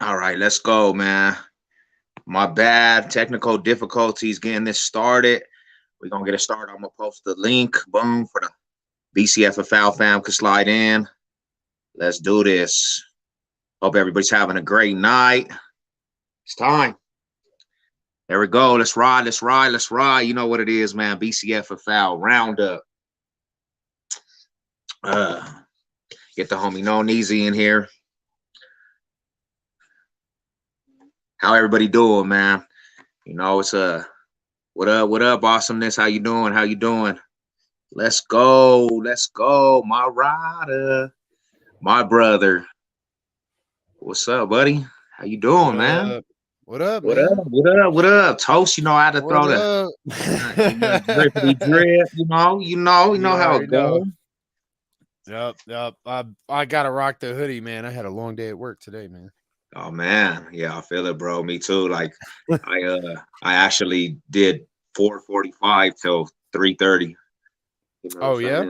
All right, let's go, man. My bad. Technical difficulties getting this started. We're going to get it started. I'm going to post the link. Boom, for the Bcffl fam can slide in. Let's do this. Hope everybody's having a great night. It's time. There we go. Let's ride. Let's ride. Let's ride. You know what it is, man. Bcffl Round Up. Get the homie Known Easy in here. How everybody doing, man? You know, it's what up, awesomeness? How you doing? How you doing? Let's go, my rider, my brother. What's up, buddy? How you doing, man? What up, what man? up? What up? What up? Toast, you know I had to throw the drippity drip. You know how it goes. Yep. I gotta rock the hoodie, man. I had a long day at work today, man. Oh man, yeah, I feel it, bro. Me too. Like I actually did 4:45 till 3:30. Oh yeah,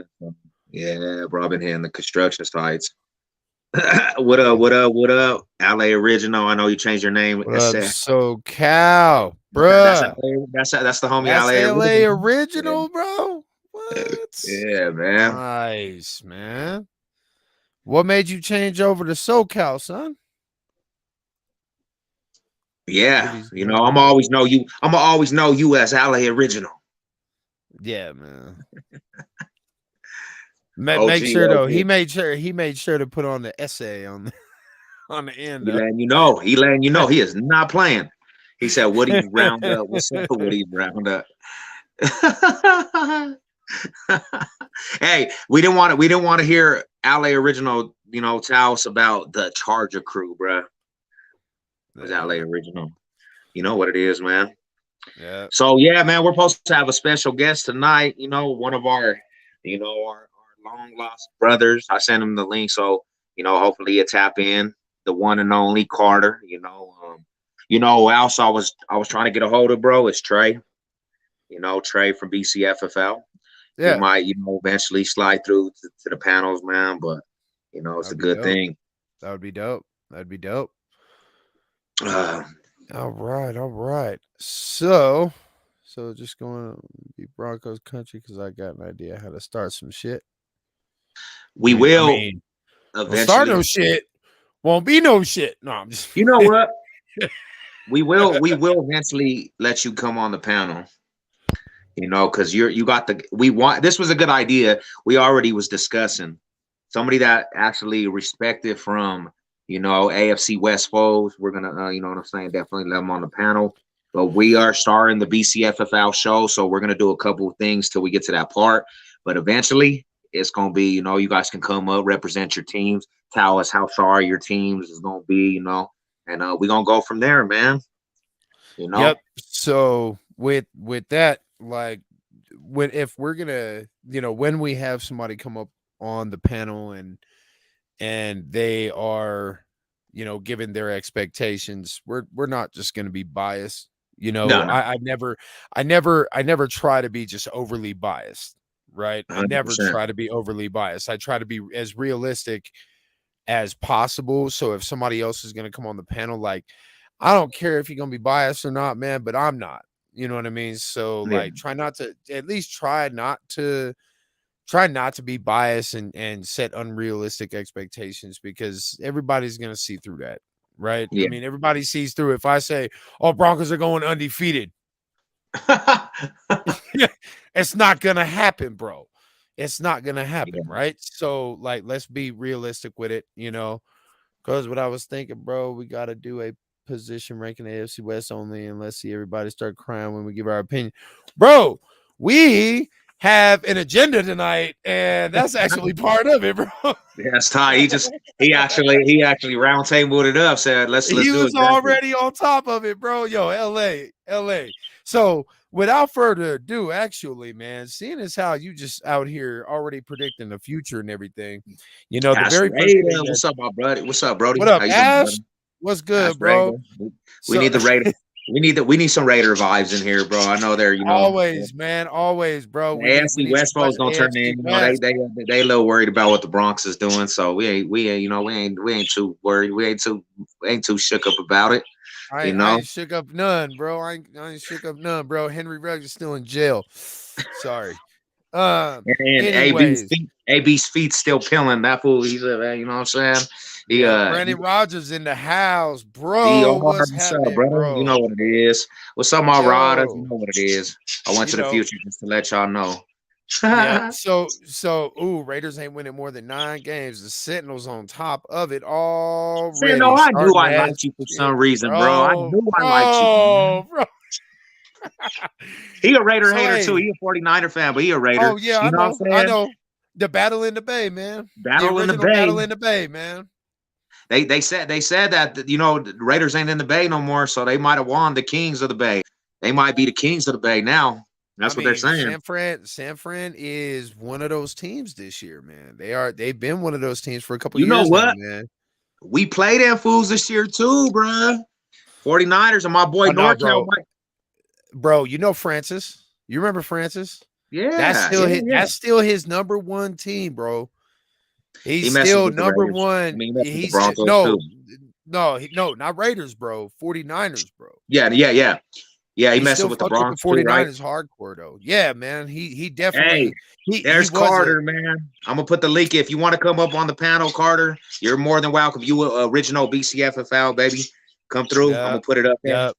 yeah, bro. I've been here in the construction sites. What up? What up? What up? LA Original. I know you changed your name. What up, SoCal, bro? That's the homie. That's LA Original, bro. What? Yeah, man. Nice, man. What made you change over to SoCal, son? Yeah, I'm always know you as LA Original. Yeah, man. Make sure though. He made sure to put on the essay on the end. He letting you know. He is not playing. He said, "What do you round up? What's up? What do you round up?" Hey, we didn't want to hear LA Original, tell us about the Charger crew, bro. It was LA Original. You know what it is, man. Yeah. So yeah, man, we're supposed to have a special guest tonight. One of our, our long lost brothers. I sent him the link, so hopefully he'll tap in. The one and only Carter. Who else I was trying to get a hold of, bro. It's Trey. Trey from BCFFL. He Yeah, might, eventually slide through to the panels, man. But it's a that'd be good dope. thing. That would be dope. That'd be dope. Uh, All right, all right. So just going to be Broncos country because I got an idea how to start some shit. we I will mean, don't start eventually. no shit. Won't be no shit. No, I'm just. You know what? We will eventually let you come on the panel. Because you got we want, this was a good idea. We already was discussing somebody that actually respected from AFC West foes. We're gonna you know what I'm saying, definitely let them on the panel. But we are starting the BCFFL show, so we're gonna do a couple of things till we get to that part. But eventually, it's gonna be you guys can come up, represent your teams, tell us how sorry your teams is gonna be, and we're gonna go from there, man. Yep. So with that, like, if we're gonna, when we have somebody come up on the panel and they are, given their expectations, we're not just gonna be biased. No, no, I never try to be just overly biased, right? I never 100%. try to be overly biased. I try to be as realistic as possible. So if somebody else is gonna come on the panel, like, I don't care if you're gonna be biased or not, man, but I'm not. You know what I mean? So Yeah, like try not to, at least try not to be biased and set unrealistic expectations, because everybody's gonna see through that, right? I yeah. mean, everybody sees through if I say, oh, Broncos are going undefeated. It's not gonna happen, bro. It's not gonna happen, Yeah. right? So like let's be realistic with it, because what I was thinking, bro, we got to do a position ranking AFC West only, and let's see everybody start crying when we give our opinion. Bro, we have an agenda tonight, and that's actually part of it, bro. That's Ty. He actually round tabled it up. Said let's He do was exactly. already on top of it, bro. Yo, LA. So without further ado, actually, man, seeing as how you just out here already predicting the future and everything, the That's very first thing Raider. that, What's up, my brother? What's up, Brody? what up, How you doing, Ash? brother? What's That's good, Raider. bro? We So need the Raider. We need some Raider vibes in here, bro. I know they're always, man, always, bro. the We need AFC some West folks gonna turn AFC in. They West. they a little worried about what the Bronx is doing. So we ain't too worried. We ain't too shook up about it. I ain't shook up none, bro. I ain't shook up none, bro. Henry Ruggs is still in jail. Sorry. And AB's Anyways, feet, AB's feet still peeling. That fool, he's you know what I'm saying? He yeah, Brandon Rogers in the house, D bro. Omar, What's what's up, happening, brother? You know bro? what it is. What's up, my riders? You Yo, know what it is. I went you to the know, future just to let y'all know. yeah. See, Ooh, Raiders ain't winning more than 9 games. The Sentinels on top of it no, already, I knew starting I that liked you for shit, some reason, bro. I bro, knew I liked you, man. bro. He a Raider So hater too. hey, He a 49er fan, but he a oh Raider. yeah, You know what I I'm saying? know. The battle in the Bay, man. The Battle in the original Bay. battle in the Bay, man. They said that the Raiders ain't in the Bay no more, so they might have won the Kings of the Bay. They might be the Kings of the Bay now. I That's what they're mean, saying. San Fran is one of those teams this year, man. They've been one of those teams for a couple You know years now, what? man. We play them fools this year too, bruh. 49ers and my boy Oh no, NorCal bro. might. Bro, you know Francis. You remember Francis? Yeah, yeah, yeah. That's still his number one team, bro. He He's messes still with the number Raiders. I one. mean, he messes with the He's Broncos too. no, not Raiders, bro. 49ers, bro. Yeah, yeah, yeah. Yeah, he He messes still with the fucks with the Bronx too, right? 49ers hardcore though. Yeah, man. He Hey, definitely he there's was a Carter, man. I'm gonna put the link. If you want to come up on the panel, Carter, you're more than welcome. You original BCFFL, baby. Come through. I'm yeah, gonna put it up there. yeah.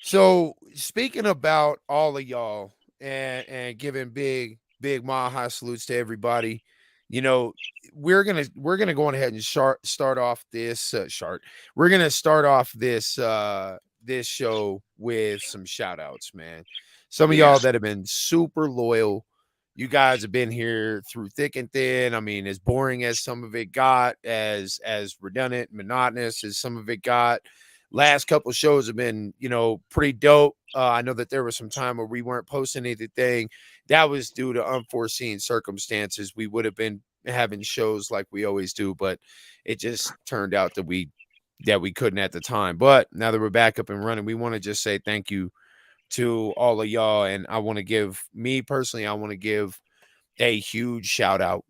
So speaking about all of y'all and giving big mile high salutes to everybody, you know, we're gonna go on ahead and start off this we're gonna start off this show with some shout outs, man. Some of y'all Yes. that have been super loyal. You guys have been here through thick and thin. I mean, as boring as some of it got, as redundant, monotonous as some of it got, last couple shows have been, pretty dope. I know that there was some time where we weren't posting anything, that was due to unforeseen circumstances. We would have been having shows like we always do, but it just turned out that we couldn't at the time. But now that we're back up and running, we want to just say thank you to all of y'all. And I want to give a huge shout out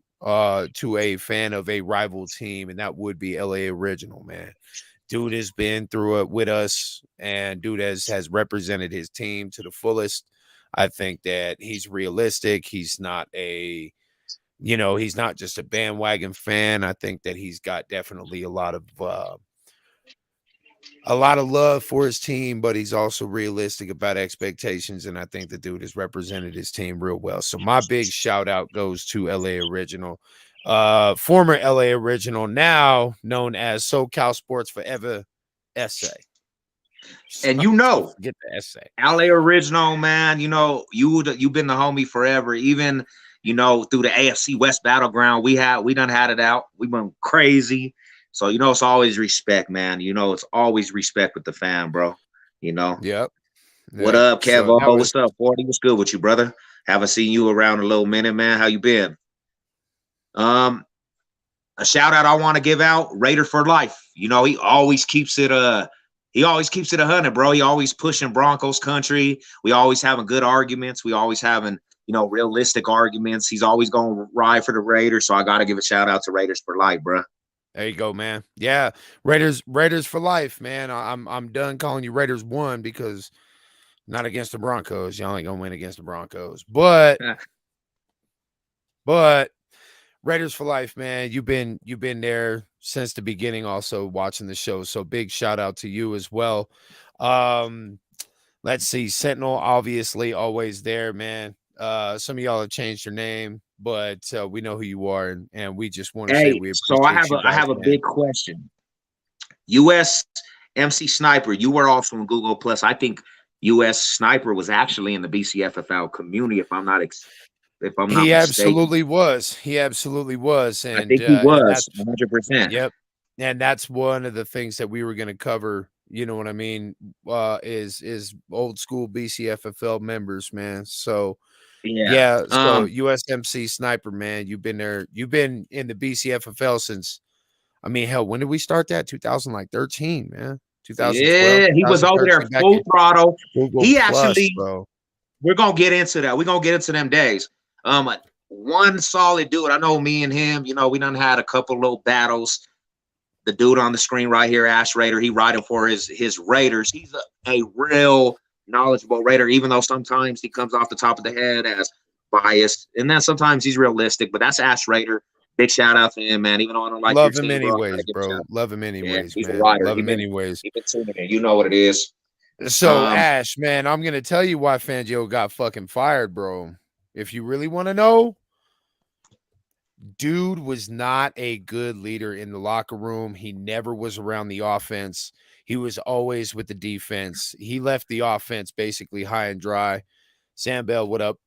to a fan of a rival team, and that would be LA Original, man. Dude has been through it with us, and dude has represented his team to the fullest. I think that he's realistic. He's not he's not just a bandwagon fan. I think that he's got definitely a lot of love for his team, but he's also realistic about expectations. And I think the dude has represented his team real well. So my big shout out goes to LA Original, former LA Original, now known as SoCal Sports Forever SA. And Get the essay. LA Original, man, you've been the homie forever. Even, through the AFC West Battleground, we done had it out. We went crazy. So, it's always respect, man. It's always respect with the fan, bro. Yep. What up, Kevo? What's up, 40? What's good with you, brother? Haven't seen you around a little minute, man. How you been? A shout out I want to give out, Raider for life. He always keeps it 100, bro. He always pushing Broncos country. We always having good arguments. We always having, realistic arguments. He's always going to ride for the Raiders. So I got to give a shout out to Raiders for life, bro. There you go, man. Yeah, Raiders for life, man. I'm done calling you Raiders 1 because not against the Broncos. Y'all ain't gonna win against the Broncos, but Raiders for life, man. You've been there since the beginning, also watching the show. So big shout out to you as well. Let's see, Sentinel, obviously always there, man. Some of y'all have changed your name, but we know who you are, and we just want to say we appreciate so I have a big question. US MC Sniper, you were also in Google Plus. I think US Sniper was actually in the BCFFL community, if I'm not mistaken. Absolutely was. He absolutely was. And I think he was 100%. Yep. And that's one of the things that we were going to cover. You know what I mean? Is old school BCFFL members, man. So yeah. So USMC Sniper, man, you've been there. You've been in the BCFFL since, hell, when did we start that? 2013, man. 2012. Yeah, he was over there full throttle. He Plus, actually, bro. We're gonna get into that. We're gonna get into them days. One solid dude. I know me and him, we done had a couple little battles. The dude on the screen right here, Ash Raider, he riding for his Raiders. He's a real knowledgeable Raider, even though sometimes he comes off the top of the head as biased, and then sometimes he's realistic. But that's Ash Raider. Big shout out to him, man. Even though I don't like love him anyways, bro. Love him anyways, he's man. A rider. Love him anyways. He's been tuning in. You know what it is. So Ash, man, I'm gonna tell you why Fangio got fucking fired, bro. If you really want to know, dude was not a good leader in the locker room. He never was around the offense. He was always with the defense. He left the offense basically high and dry. Sam Bell, what up?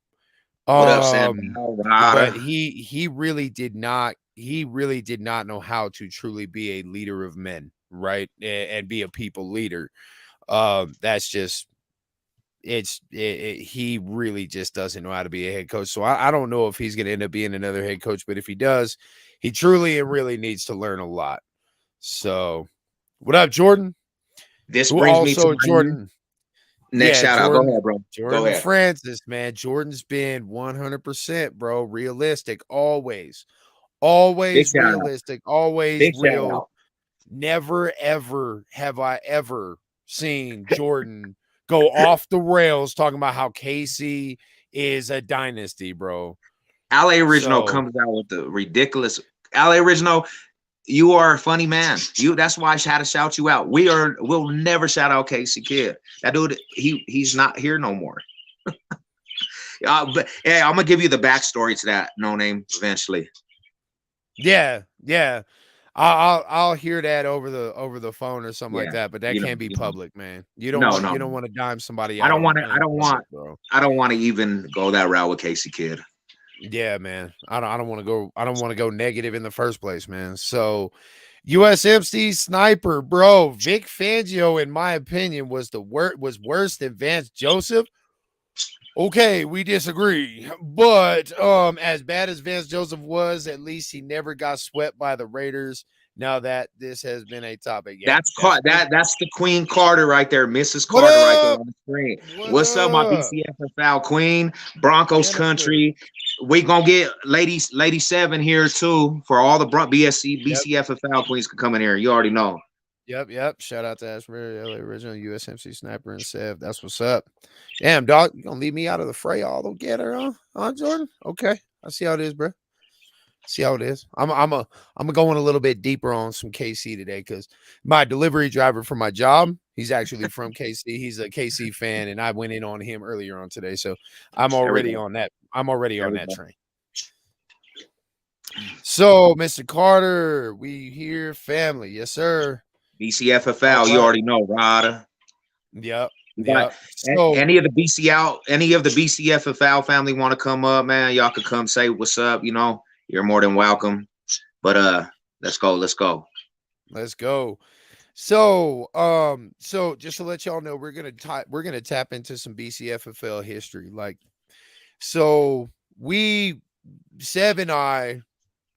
What up, Sam Bell? But he really did not know how to truly be a leader of men, right? And be a people leader. That's just he really just doesn't know how to be a head coach. So I don't know if he's going to end up being another head coach, but if he does, he truly and really needs to learn a lot. So what up, Jordan? This brings me to Jordan. Next shout out. Go ahead, bro. Jordan Go ahead. Francis, man. Jordan's been 100%, bro. Realistic, always realistic, always Big real. Never ever have I ever seen Jordan go off the rails talking about how KC is a dynasty, bro. LA Original comes out with the ridiculous. LA Original, you are a funny man. That's why I had to shout you out. We'll never shout out KC Kid. That dude, he's not here no more. But yeah, I'm gonna give you the backstory to that No Name eventually. Yeah. I'll hear that over the phone or something like that, but that can't be public, man. You don't want to dime somebody out. I don't want to even go that route with Casey Kidd. Yeah, man. I don't want to go negative in the first place, man. So USMC Sniper, bro. Vic Fangio, in my opinion, was worse than Vance Joseph. Okay, we disagree. But as bad as Vance Joseph was, at least he never got swept by the Raiders. Now that this has been a topic. Yep, That's the Queen Carter right there, Mrs. what Carter right there up? on the screen. What What's up, my up? BCFFL Queen? Broncos Jennifer. country. We gonna get Lady 7 here too for all the BSC Yep. BCFFL Queens can come in here. You already know. Yep. Shout out to Ashbury, LA original USMC sniper and Sev. That's what's up. Damn, dog, you gonna leave me out of the fray all together, huh, Jordan? Okay, I see how it is, bro. See how it is. I'm going a little bit deeper on some KC today because my delivery driver for my job, he's actually from KC. He's a KC fan, and I went in on him earlier on today. So I'm already on that. I'm already on that train. So, Mr. Carter, we here, family. Yes, sir. BCFFL, right. You already know, Rada. Yep. So, any of the BCFFL family want to come up, man? Y'all could come say what's up. You know, you're more than welcome. But let's go. So just to let y'all know, we're gonna tap into some BCFFL history. Like, so Sev and I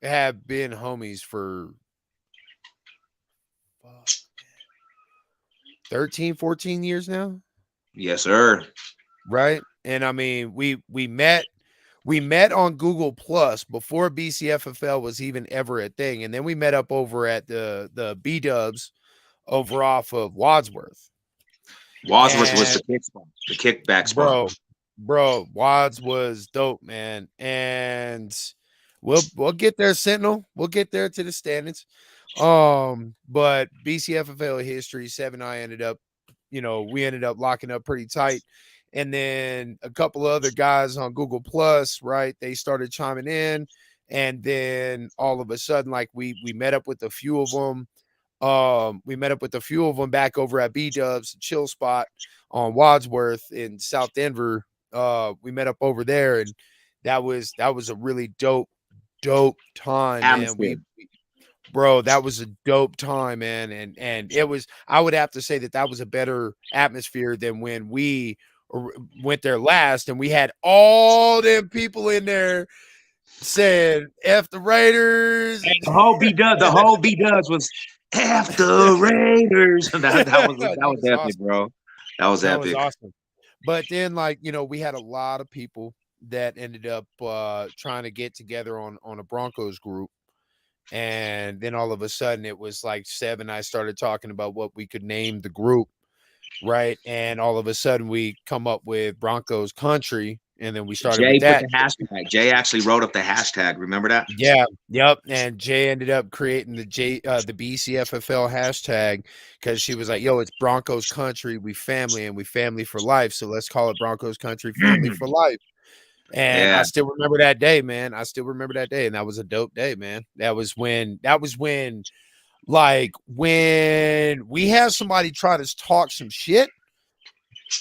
have been homies for 13, 14 years now. Yes, sir. Right. And I mean, we met on Google Plus before BCFFL was even ever a thing. And then we met up over at the B-Dubs over off of Wadsworth. Wadsworth was the kickback spot. Bro, Wads was dope, man. And we'll get there, Sentinel. We'll get there to the standings. But BCFFL history, Sev and I ended up locking up pretty tight. And then a couple of other guys on Google Plus, right? They started chiming in. And then all of a sudden, like we met up with a few of them. We met up with a few of them back over at B-Dubs, chill spot on Wadsworth in South Denver. We met up over there, and that was a really dope time, man. Bro, that was a dope time, man. And it was, I would have to say that was a better atmosphere than when we went there last, and we had all them people in there saying F the Raiders. And the whole B-Dubs was F the Raiders. that was epic, awesome. Bro. That was epic. Was awesome. But then, like, we had a lot of people that ended up trying to get together on a Broncos group. And then all of a sudden it was like Sev and I started talking about what we could name the group. Right. And all of a sudden we come up with Broncos Country. And then we started with that. Put the hashtag. Jay actually wrote up the hashtag. Remember that? Yeah. Yep. And Jay ended up creating the BCFFL hashtag because she was like, yo, it's Broncos Country. We family and we family for life. So let's call it Broncos Country Family for Life. And I still remember that day, man. And that was a dope day, man. That was when we had somebody try to talk some shit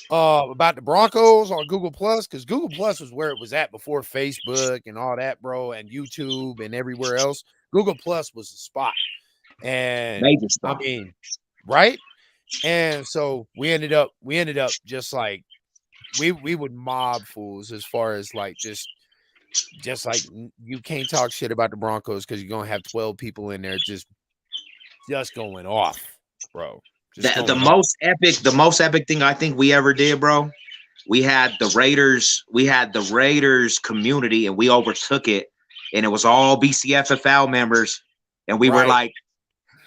about the Broncos on Google Plus, because Google Plus was where it was at before Facebook and all that, bro, and YouTube and everywhere else. Google Plus was the spot. And major spot. I mean, right? And so we ended up just like we would mob fools as far as like just like you can't talk shit about the Broncos because you're gonna have 12 people in there just going off, bro. The most epic thing I think we ever did, bro. We had the Raiders community and we overtook it, and it was all BCFFL members, and we were like,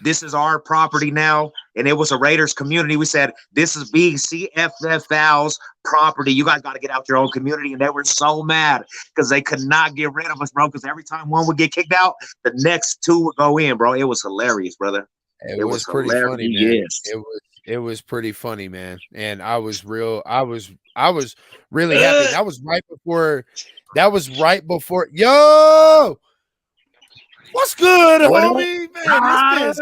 this is our property now. And it was a Raiders community. We said, this is BCFFL's property. You guys got to get out your own community. And they were so mad because they could not get rid of us, bro. Because every time one would get kicked out, the next two would go in, bro. It was hilarious, brother. It was pretty funny, man. Yes. It was pretty funny, man. And I was really happy. That was right before. Yo! What's good, homie? Man,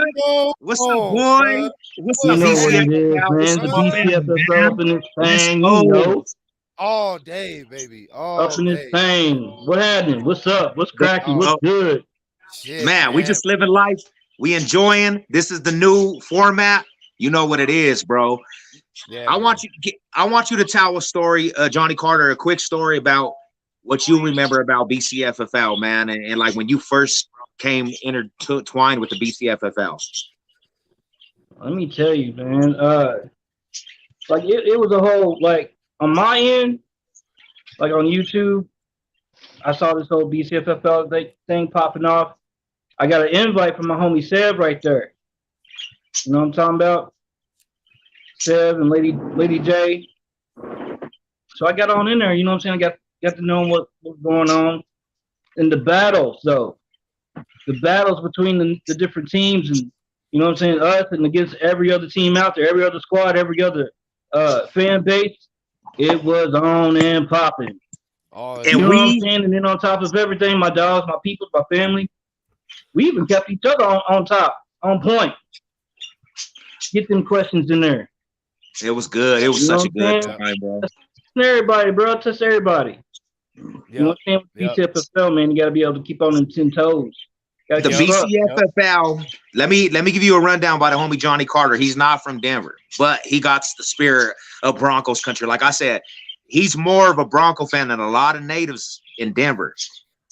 what's up, boy? What's up, BCFFL up in this thing, you know. All day, baby. Up in this thing. What happened? What's up? What's cracking? What's good? Shit, man, we just living life. We enjoying. This is the new format. You know what it is, bro. Yeah, I want you to tell a story, Johnny Carter, a quick story about what you remember about BCFFL, man, and like when you first came intertwined with the BCFFL. Let me tell you, man. Like it was a whole like on my end, like on YouTube, I saw this whole BCFFL thing popping off. I got an invite from my homie Seb right there. You know what I'm talking about? Seb and Lady J. So I got on in there, you know what I'm saying? I got to know what's going on. And the battles, though. The battles between the different teams and, you know what I'm saying, us and against every other team out there, every other squad, every other fan base, it was on and popping. Oh, you know what I'm saying? And then on top of everything, my dogs, my people, my family, we even kept each other on top, on point. Get them questions in there. It was good. It was such a good time, bro. Everybody, bro. Touch everybody. Yep. You know what I'm saying? BCFFL, man, you got to be able to keep on them 10 toes. The BCFFL, let me give you a rundown by the homie Johnny Carter. He's not from Denver, but he got the spirit of Broncos country. Like I said, he's more of a Bronco fan than a lot of natives in Denver.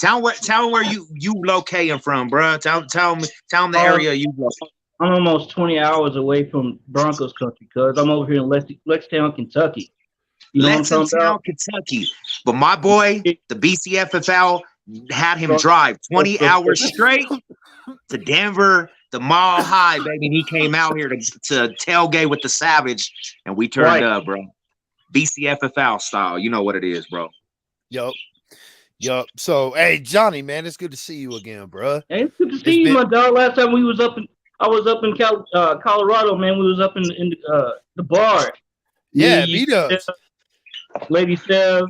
Tell him where you locating from, bro. Tell him the area you locate. I'm almost 20 hours away from Broncos country, cuz I'm over here in Lexington, Kentucky. You know Lexington, Kentucky. But my boy, the BCFFL had him drive 20 hours straight to Denver, the Mile High, baby. He came out here to tailgate with the Savage, and we turned up, bro. BCFFL style. You know what it is, bro. Yup. So, hey, Johnny, man, it's good to see you again, bro. Hey, it's good to see you, my dog. Last time I was up in Colorado, man. We was up in the bar. Yeah, B-Dubs. Lady Steph.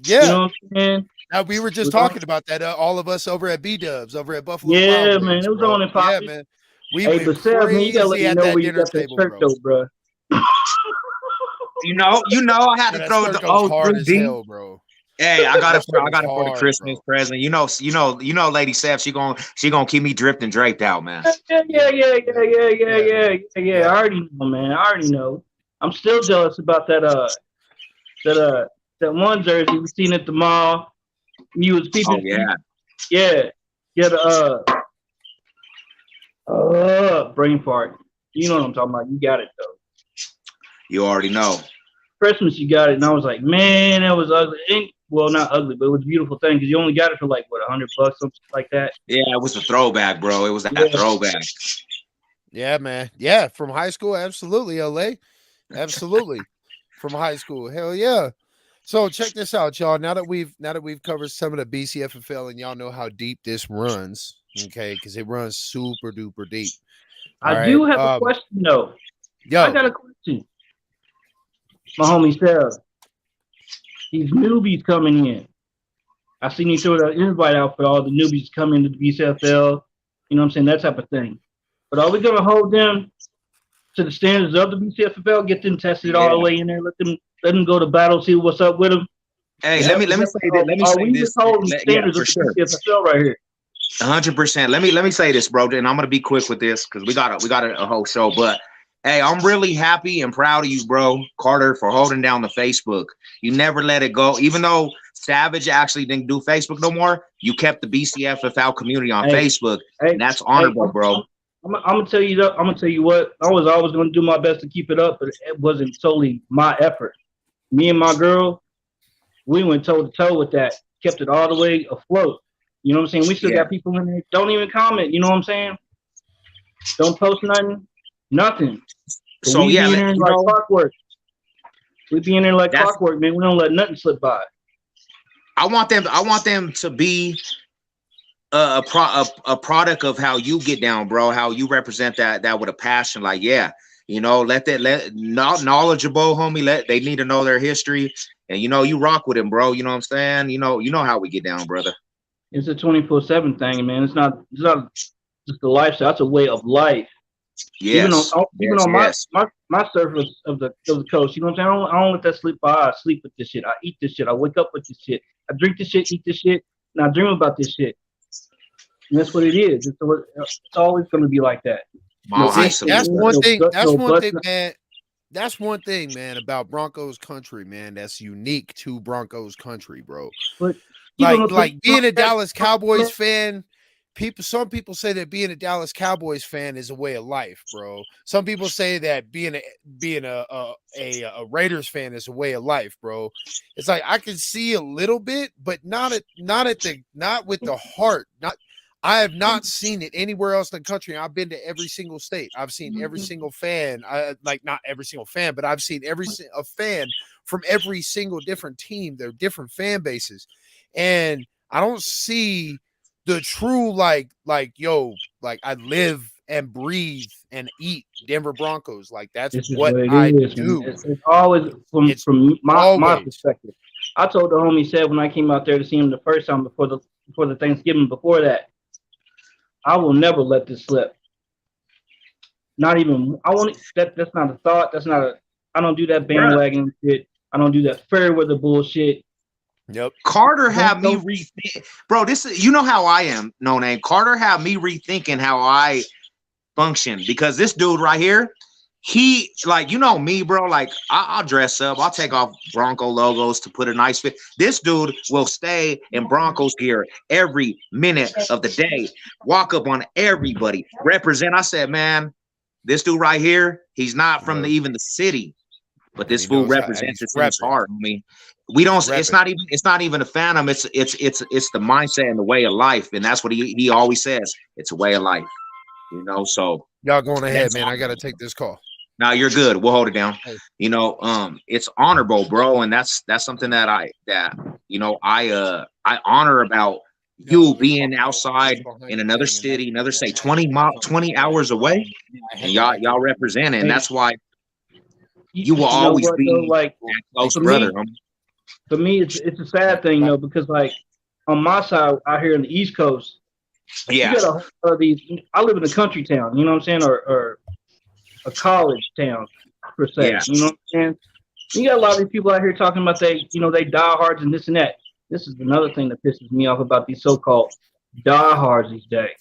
Yeah. You know what I'm saying? Now, we were just talking about that. All of us over at B-Dubs, over at Bcffl. Yeah, man. It was on and popping. Yeah, man. We went crazy man, you gotta let me know where you got that shirt, though, bro. You know, I had to throw the hard as hell, bro. Hey, I got it for the Christmas present. You know, Lady Seth, she gonna keep me dripped and draped out, man. Yeah. I already know, man. I already know. I'm still jealous about that one jersey we seen at the mall. You was people. Oh yeah. Brain fart. You know what I'm talking about. You got it though. You already know. Christmas, you got it, and I was like, man, that was ugly. Well, not ugly, but it was a beautiful thing because you only got it for like what, $100, something like that. Yeah, it was a throwback, bro. It was that throwback. Yeah, man. Yeah, from high school, absolutely, LA, absolutely, from high school, hell yeah. So check this out, y'all. Now that we've covered some of the BCFFL, and y'all know how deep this runs, okay? Because it runs super duper deep. I do have a question though. I got a question. My homie Sarah. These newbies coming in. I seen you throw that invite out for all the newbies coming to the BCFL. You know what I'm saying? That type of thing. But are we going to hold them to the standards of the BCFL? Get them tested all the way in there. Let them go to battle. See what's up with them. Hey, let me say this. Are we just holding the standards of the BCFL right here? 100%. Let me say this, bro, and I'm gonna be quick with this because we got a whole show. But hey, I'm really happy and proud of you, bro, Carter, for holding down the Facebook. You never let it go, even though Savage actually didn't do Facebook no more. You kept the BCFFL community on Facebook, and that's honorable, bro. I'm gonna tell you. I'm gonna tell you what. I was always gonna do my best to keep it up, but it wasn't solely my effort. Me and my girl, we went toe to toe with that. Kept it all the way afloat. You know what I'm saying? We still got people in there. Don't even comment. You know what I'm saying? Don't post nothing. So we be in there like clockwork. We be in there like clockwork, man. We don't let nothing slip by. I want them to be a product of how you get down, bro. How you represent that with a passion. Like, knowledgeable, homie. They need to know their history, and you rock with him, bro. You know what I'm saying? You know how we get down, brother. It's a 24/7 thing, man. It's not just a lifestyle. It's a way of life. Yes. Even on my surface of the coast, you know what I'm saying? I don't let that slip by. I sleep with this shit. I eat this shit. I wake up with this shit. I drink this shit, eat this shit, and I dream about this shit. And that's what it is. It's always going to be like that. That's one thing, man. that's one thing, man, about Broncos country, man. That's unique to Broncos country, bro. But even Like being a Dallas Cowboys man, fan, some people say that being a Dallas Cowboys fan is a way of life, bro. Some people say that being a Raiders fan is a way of life, bro. It's like I can see a little bit, but not with the heart. I have not seen it anywhere else in the country. I've been to every single state. I've seen every single fan. Not every single fan, but I've seen a fan from every single different team. They're different fan bases, and I don't see the true like I live and breathe and eat Denver Broncos. Like that's what I do. It's always from my perspective. I told the homie said when I came out there to see him the first time before the Thanksgiving before that, I will never let this slip. Not even that's not a thought. I don't do that bandwagon shit. I don't do that fair weather bullshit. Yep. Carter had me rethink, bro. This is, you know how I am, no name. Carter had me rethinking how I function because this dude right here, he like, you know me, bro. Like I'll dress up, I'll take off Bronco logos to put a nice fit. This dude will stay in Broncos gear every minute of the day, walk up on everybody, represent. I said, man, this dude right here, he's not from even the city, but this fool represents it in his heart. I mean, we don't. It's not even a phantom. It's the mindset and the way of life, and that's what he always says. It's a way of life, you know. So y'all going ahead, man. I gotta take this call. Now you're good. We'll hold it down. You know, it's honorable, bro, and that's something that I honor about you being outside in another city, another state, 20 hours away, and y'all represent it, and that's why you will always be like close brother. For me, it's a sad thing, you know, because like on my side out here in the East Coast, yeah, you got a whole lot of these. I live in a country town, you know what I'm saying, or a college town per se. Yeah. You know what I'm saying? You got a lot of these people out here talking about they diehards and this and that. This is another thing that pisses me off about these so-called diehards these days.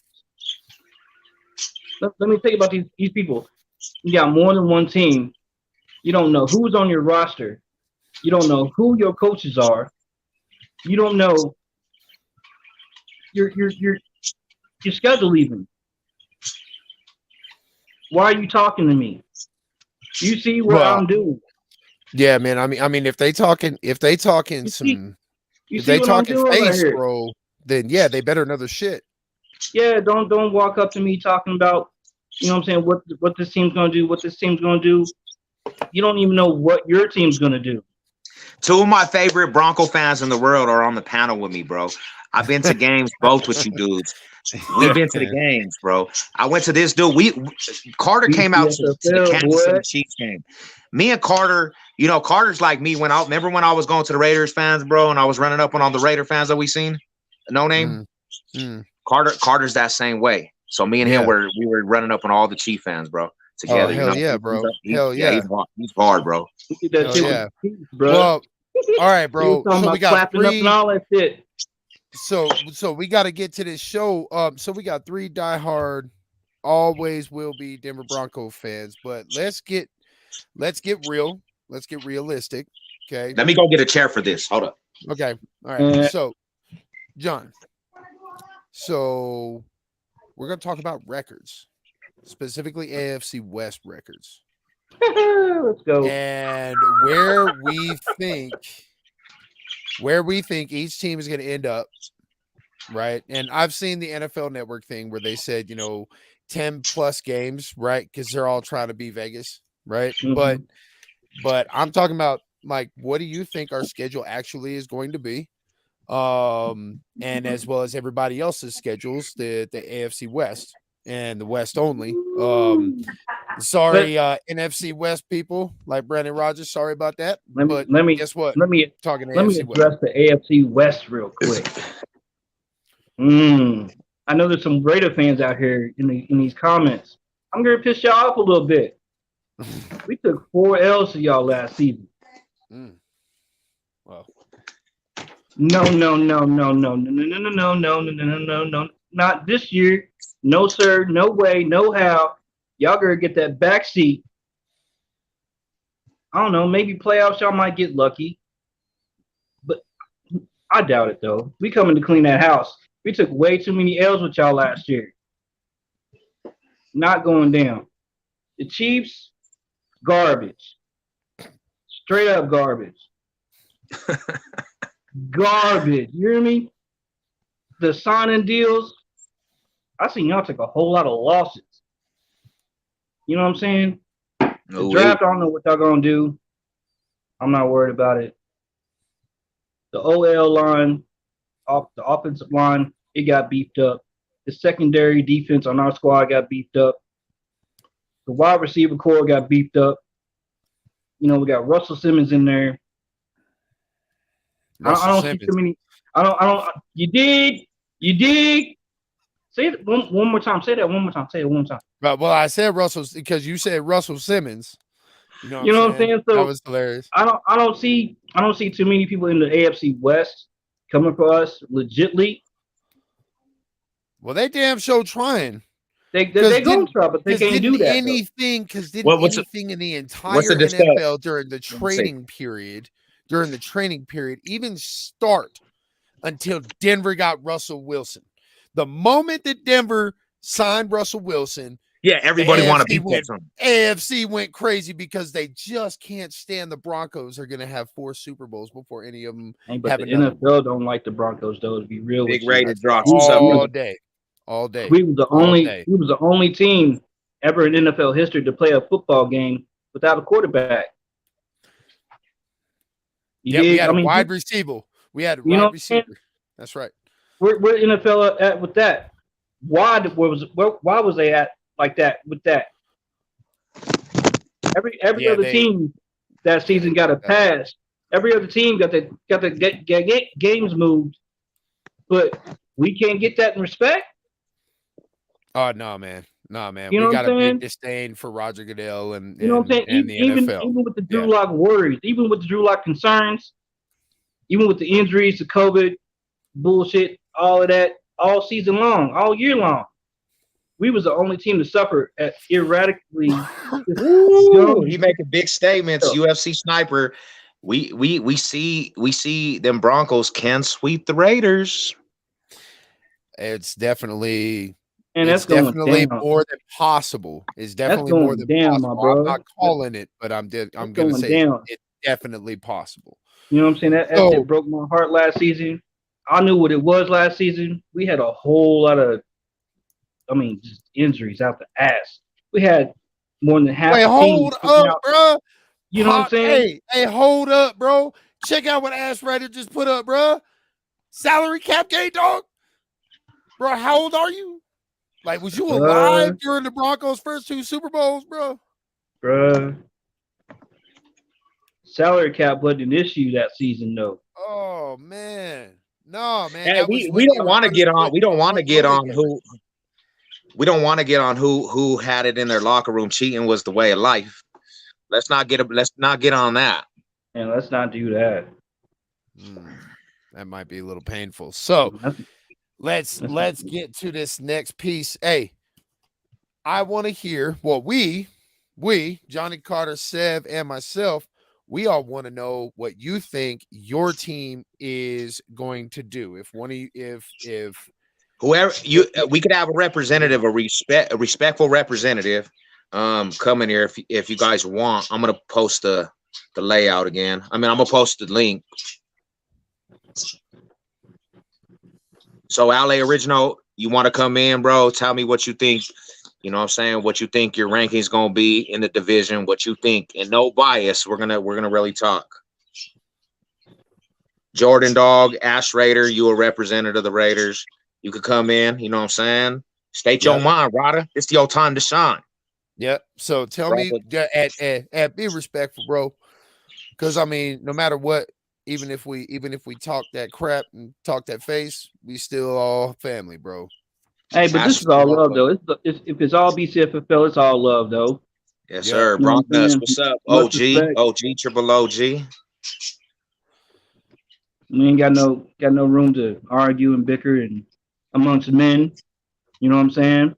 Let me think about these people. You got more than one team. You don't know who's on your roster. You don't know who your coaches are. You don't know your schedule even. Why are you talking to me? You see what I'm doing. Yeah, man. I mean, if they talking some face, right, bro, then yeah, they better know their shit. Yeah, don't walk up to me talking about, you know what I'm saying, what this team's gonna do, what this team's gonna do. You don't even know what your team's gonna do. Two of my favorite Bronco fans in the world are on the panel with me, bro. I've been to games both with you dudes. We've been to the games, bro. I went to this dude. Carter came out to the Kansas City Chiefs game. Me and Carter, you know, Carter's like me. Remember when I was going to the Raiders fans, bro, and I was running up on all the Raider fans that we seen? No name? Carter's that same way. So me and him we were running up on all the Chief fans, bro. Together. Oh, hell yeah, bro. He's hard, bro. Yeah. Well, all right, bro. So we got three. And all that shit. So we got to get to this show. So we got 3 diehard, always will be Denver Bronco fans. But let's get real. Let's get realistic. Okay. Let me go get a chair for this. Hold up. Okay. All right. So, John. So we're gonna talk about records, specifically AFC West records. Let's go. And where we think each team is going to end up, right? And I've seen the NFL Network thing where they said, 10 plus games, right? Because they're all trying to be Vegas, right? Mm-hmm. But I'm talking about, like, what do you think our schedule actually is going to be? And as well as everybody else's schedules, the AFC West and the West only. Sorry, NFC West people like Brandon Rogers. Sorry about that. But guess what? Let me address the AFC West real quick. I know there's some Raider fans out here in these comments. I'm gonna piss y'all off a little bit. We took 4 L's to y'all last season. Well, no, not this year. No, sir. No way. No how. Y'all gonna get that back seat I don't know, maybe playoffs y'all might get lucky. But I doubt it though. We coming to clean that house. We took way too many L's with y'all last year. Not going down. The Chiefs, garbage. Straight up garbage. Garbage. You hear me? The signing deals, I seen y'all take a whole lot of losses. You know what I'm saying? The draft, I don't know what y'all gonna do. I'm not worried about it. The OL line, the offensive line, it got beefed up. The secondary defense on our squad got beefed up. The wide receiver core got beefed up. You know, we got Russell Simmons in there. I don't see too many. I don't. You dig? Say it one more time. Say that one more time. Say it one more time. Well, I said Russell because you said Russell Simmons. You know what I'm saying? So that was hilarious. I don't see too many people in the AFC West coming for us legitly. Well, they damn sure trying. They gonna try, but they can't do that. Anything in the entire NFL during the training period, even start until Denver got Russell Wilson. The moment that Denver signed Russell Wilson, everybody wanted to beat him. AFC went crazy because they just can't stand the Broncos are going to have 4 Super Bowls before any of them have the NFL don't like the Broncos though. To be real, big Raiders drops all day. We was the only team ever in NFL history to play a football game without a quarterback. We had a wide receiver. That's right. Where NFL at with that? Why was they at like that with that? Every other team that season got a pass. Every other team got the games moved, but we can't get that in respect. Oh no, man. You know we got a big disdain for Roger Goodell and you know what I'm saying. And even with the Drew Lock worries, even with the Drew Lock concerns, even with the injuries, the COVID bullshit, all of that, all season long, all year long, we was the only team to suffer at erratically. He making big statements. UFC sniper. We see them Broncos can sweep the Raiders. It's definitely. And it's definitely more than possible. It's definitely more than possible. Bro. I'm not calling it, but I'm going to say it's definitely possible. You know what I'm saying? That shit broke my heart last season. I knew what it was last season. We had a whole lot of, just injuries out the ass. We had more than half the team. Hold up, bro. You know what I'm saying? Hey, hold up, bro. Check out what Ass Rider just put up, bro. Salary cap game, dog. Bro, how old are you? Like, was you alive during the Broncos' first 2 Super Bowls, bro? Bro. Salary cap wasn't an issue that season, though. Oh, man. No, man. Hey, we don't want to get on. We don't want to get on who. We don't want to get on who had it in their locker room. Cheating was the way of life. Let's not get on that. And let's not do that. That might be a little painful. So let's get to this next piece. Hey, I want to hear what we, Johnny Carter, Sev, and myself, we all want to know what you think your team is going to do. If one of you, if whoever we could have a representative, a respectful representative, come in here if you guys want. I'm gonna post the layout again. I'm gonna post the link. So LA Original, you want to come in, bro? Tell me what you think. You know what I'm saying? What you think your ranking's gonna be in the division, what you think, and no bias. We're gonna really talk. Jordan Dog, Ash Raider, you a representative of the Raiders. You could come in, you know what I'm saying? State your mind, Ryder. It's your time to shine. Yep. So tell me, be respectful, bro. Because no matter what, even if we talk that crap and talk that face, we still all family, bro. Hey, but this is all love, though. If it's all BCFFL, it's all love, though. Yes, sir. Bronx Nuts, what's up? OG, triple OG. We ain't got no room to argue and bicker and amongst men. You know what I'm saying?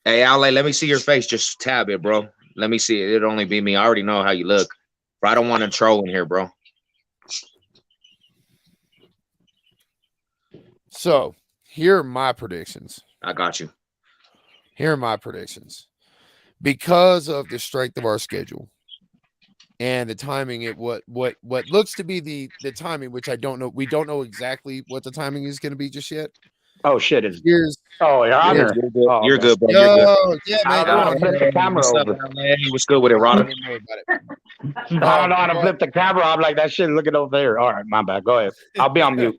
Hey, Ale, let me see your face. Just tab it, bro. Let me see. It'll only be me. I already know how you look. But I don't want to troll in here, bro. So here are my predictions. I got you. Here are my predictions. Because of the strength of our schedule and the timing, what looks to be the timing, which I don't know. We don't know exactly what the timing is going to be just yet. Oh shit! Here's Your honor. You're good, Oh, you're okay. good, bro. You're good. Yeah, I man. don't know how to flip the camera What's up, over. man? What's good with it, I Rodder? don't know about it. I don't know how to flip the camera. I'm like that shit looking over there. All right, my bad. Go ahead. I'll be on mute.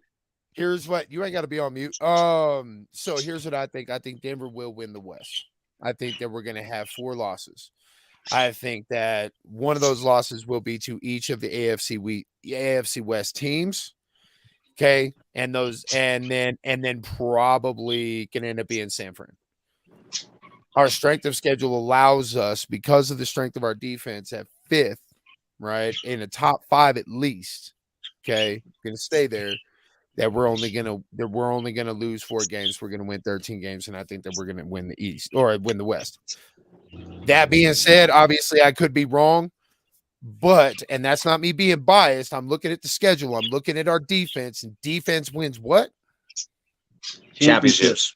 Here's what you ain't got to be on mute. So here's what I think. I think Denver will win the West. I think that we're going to have 4 losses. I think that one of those losses will be to each of the AFC West teams. Okay, and then probably can end up being San Fran. Our strength of schedule allows us, because of the strength of our defense, at 5th, right, in the top 5 at least. Okay, going to stay there. That we're only gonna lose 4 games. We're gonna win 13 games, and I think that we're gonna win the East or win the West. That being said, obviously I could be wrong, and that's not me being biased. I'm looking at the schedule. I'm looking at our defense, and defense wins what? Championships.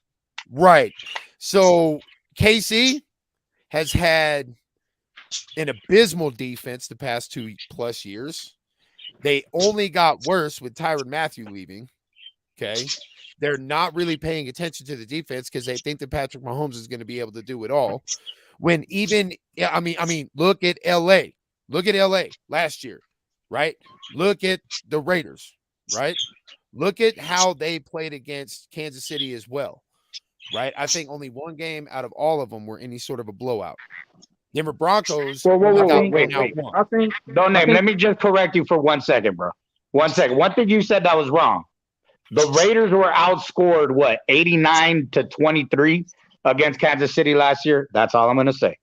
Right. So KC has had an abysmal defense the past 2+ years. They only got worse with Tyrann Mathieu leaving. Okay. They're not really paying attention to the defense because they think that Patrick Mahomes is going to be able to do it all. When even, I mean, look at LA. Look at LA last year, right? Look at the Raiders, right? Look at how they played against Kansas City as well, right? I think only one game out of all of them were any sort of a blowout. Denver Broncos. Wait. I think. Don't name. Let me just correct you for 1 second, bro. 1 second. One thing you said that was wrong. The Raiders were outscored, 89-23 against Kansas City last year? That's all I'm going to say.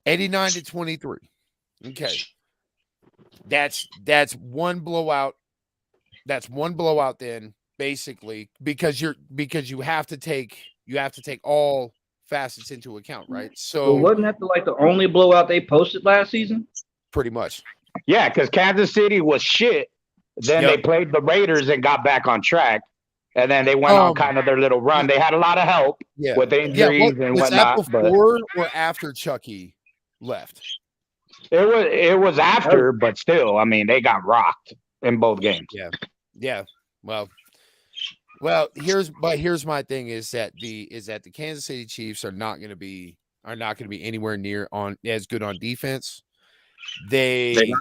89-23. Okay. That's one blowout. That's one blowout then, basically, because you have to take all facets into account, right? So wasn't that the only blowout they posted last season? Pretty much. Yeah, because Kansas City was shit. Then they played the Raiders and got back on track. And then they went on kind of their little run. They had a lot of help with injuries and was whatnot. Was that before or after Chucky left? It was after, but still, I mean, they got rocked in both games. Yeah. Well, here's my thing is that the Kansas City Chiefs are not going to be anywhere near on as good on defense. They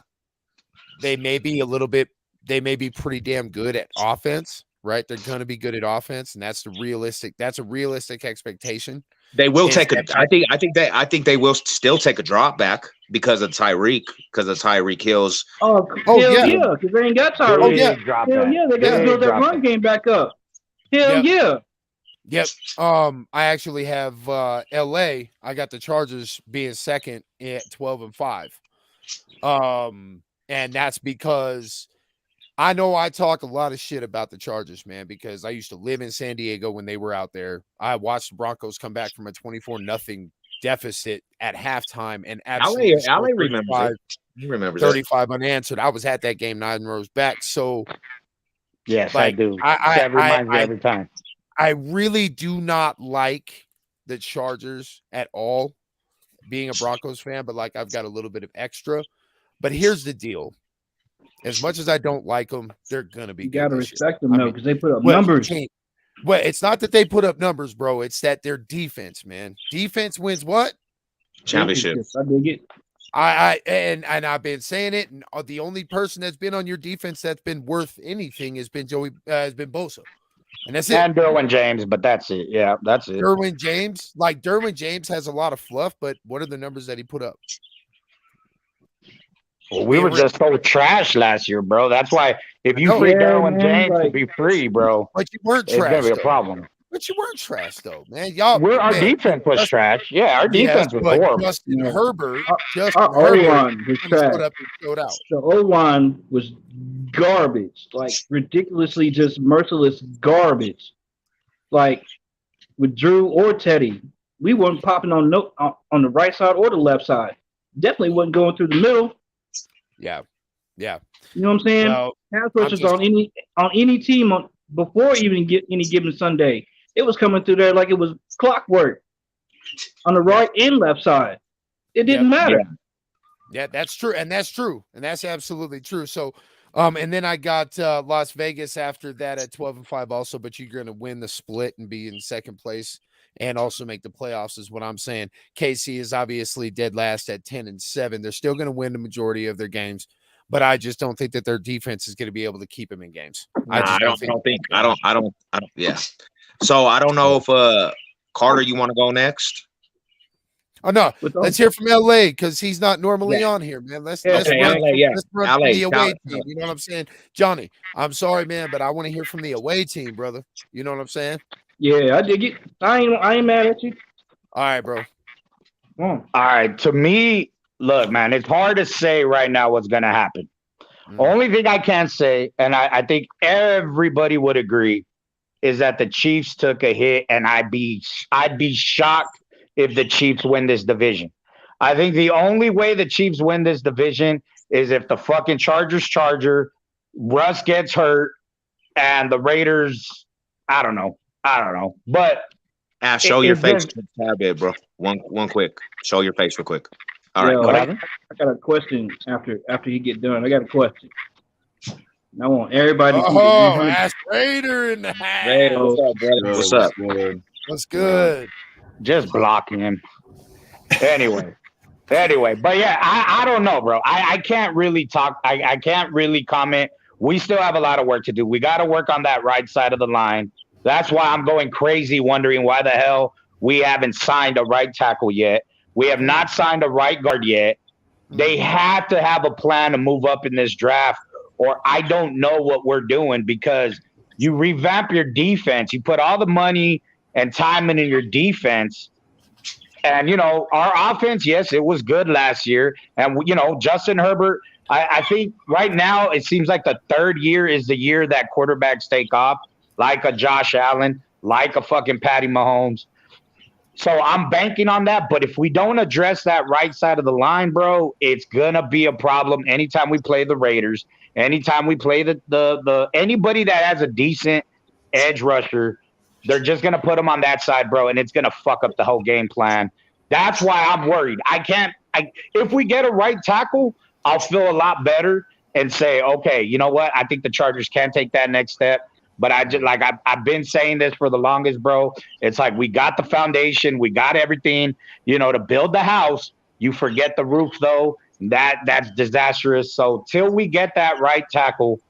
may be pretty damn good at offense, right? They're going to be good at offense, and that's a realistic expectation. They will take I think they will still take a drop back because of Tyreek Hill's. Yeah, because they ain't got Tyreek. They got to build that run game back up. Yeah. Yep. I actually have LA. I got the Chargers being second at 12-5. And that's because I know I talk a lot of shit about the Chargers, man, because I used to live in San Diego when they were out there. I watched the Broncos come back from a 24-0 deficit at halftime and absolutely remembers 35 unanswered. I was at that game 9 rows back. So yes, I do. That reminds me every time. I really do not like the Chargers at all, being a Broncos fan, but I've got a little bit of extra. But here's the deal. As much as I don't like them, they're going to be good. You got to respect them, though, because they put up numbers. Well, it's not that they put up numbers, bro. It's that their defense, man. Defense wins what? Championships. I dig it. And I've been saying it, and the only person that's been on your defense that's been worth anything has been Bosa. And that's it. And Derwin James, but that's it. Yeah, that's it. Derwin James has a lot of fluff, but what are the numbers that he put up? Well, we were just so trash last year, bro. That's why if you free Derwin James to be free, bro, but you weren't trash. It's gonna be a problem. But you weren't trash, though, man. Our defense was trash. Yeah, our defense was horrible. Justin Herbert was trash. The O-line was garbage, ridiculously just merciless garbage. With Drew or Teddy, we weren't popping on the right side or the left side. definitely wasn't going through the middle. Yeah. Yeah. You know what I'm saying? Well, pass rushers on any team before even get any given Sunday. It was coming through there like it was clockwork on the right and left side. It didn't matter. Yeah, that's true. And that's true. And that's absolutely true. So, and then I got Las Vegas after that at 12-5 also, but you're going to win the split and be in second place and also make the playoffs is what I'm saying. KC is obviously dead last at 10-7. They're still going to win the majority of their games, but I just don't think that their defense is going to be able to keep them in games. I don't think. Yeah. So I don't know if Carter, you want to go next? Oh no, let's hear from LA because he's not normally on here, man. Let's run from the away team. You know what I'm saying? Johnny, I'm sorry, man, but I want to hear from the away team, brother. You know what I'm saying? Yeah, I dig it. I ain't mad at you. All right, bro. All right. To me, look, man, it's hard to say right now what's gonna happen. Only thing I can say, and I think everybody would agree, is that the Chiefs took a hit, and I'd be shocked if the Chiefs win this division. I think the only way the Chiefs win this division is if the fucking Chargers, Russ gets hurt, and the Raiders, I don't know. But show your face a bit, bro. One quick. Show your face real quick. All right. I got a question after you get done. I got a question. And I want everybody to ask Raider in the house. Raider, what's up, brother? What's up? What's good? Just blocking him. Anyway, but yeah, I don't know, bro. I can't really talk. I can't really comment. We still have a lot of work to do. We got to work on that right side of the line. That's why I'm going crazy wondering why the hell we haven't signed a right tackle yet. We have not signed a right guard yet. They have to have a plan to move up in this draft, or I don't know what we're doing, because you revamp your defense. You put all the money and time into your defense. And, our offense, yes, it was good last year. And, Justin Herbert, I think right now it seems like the third year is the year that quarterbacks take off, like a Josh Allen, like a fucking Patty Mahomes. So I'm banking on that. But if we don't address that right side of the line, bro, it's going to be a problem anytime we play the Raiders, anytime we play the anybody that has a decent edge rusher. They're just going to put them on that side, bro, and it's going to fuck up the whole game plan. That's why I'm worried. If we get a right tackle, I'll feel a lot better and say, okay, you know what? I think the Chargers can take that next step. But I've been saying this for the longest, bro. It's like we got the foundation. We got everything, to build the house. You forget the roof, though. That's disastrous. So till we get that right tackle,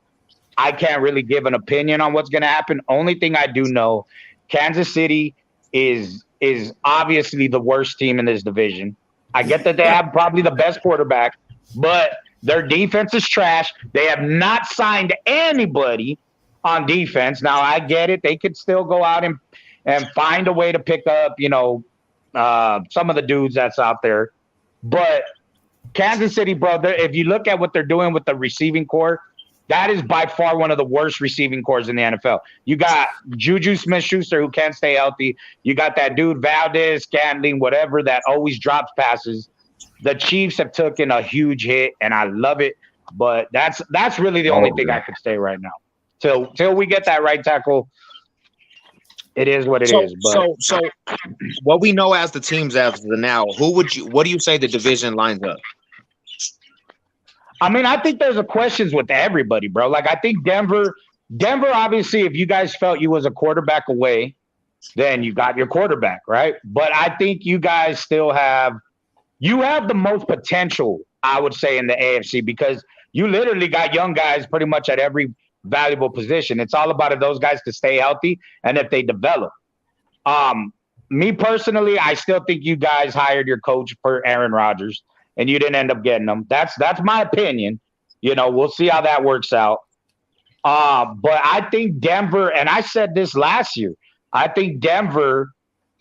I can't really give an opinion on what's going to happen. Only thing I do know, Kansas City is obviously the worst team in this division. I get that they have probably the best quarterback, but their defense is trash. They have not signed anybody on defense. Now, I get it. They could still go out and find a way to pick up, some of the dudes that's out there. But Kansas City, bro, if you look at what they're doing with the receiving core, that is by far one of the worst receiving cores in the NFL. You got Juju Smith-Schuster, who can't stay healthy. You got that dude Valdez, Scantling, whatever, that always drops passes. The Chiefs have taken a huge hit, and I love it. But that's really the only thing I could say right now. Till we get that right tackle, it is what it is. But so what we know as the teams as of now, what do you say the division lines up? I mean, I think there's questions with everybody, bro. Like, I think Denver, obviously, if you guys felt you was a quarterback away, then you got your quarterback, right? But I think you guys still have the most potential, I would say, in the AFC, because you literally got young guys pretty much at every valuable position. It's all about if those guys can stay healthy and if they develop. Me personally, I still think you guys hired your coach for Aaron Rodgers, and you didn't end up getting them. That's my opinion. We'll see how that works out. But I think Denver, and I said this last year, I think Denver,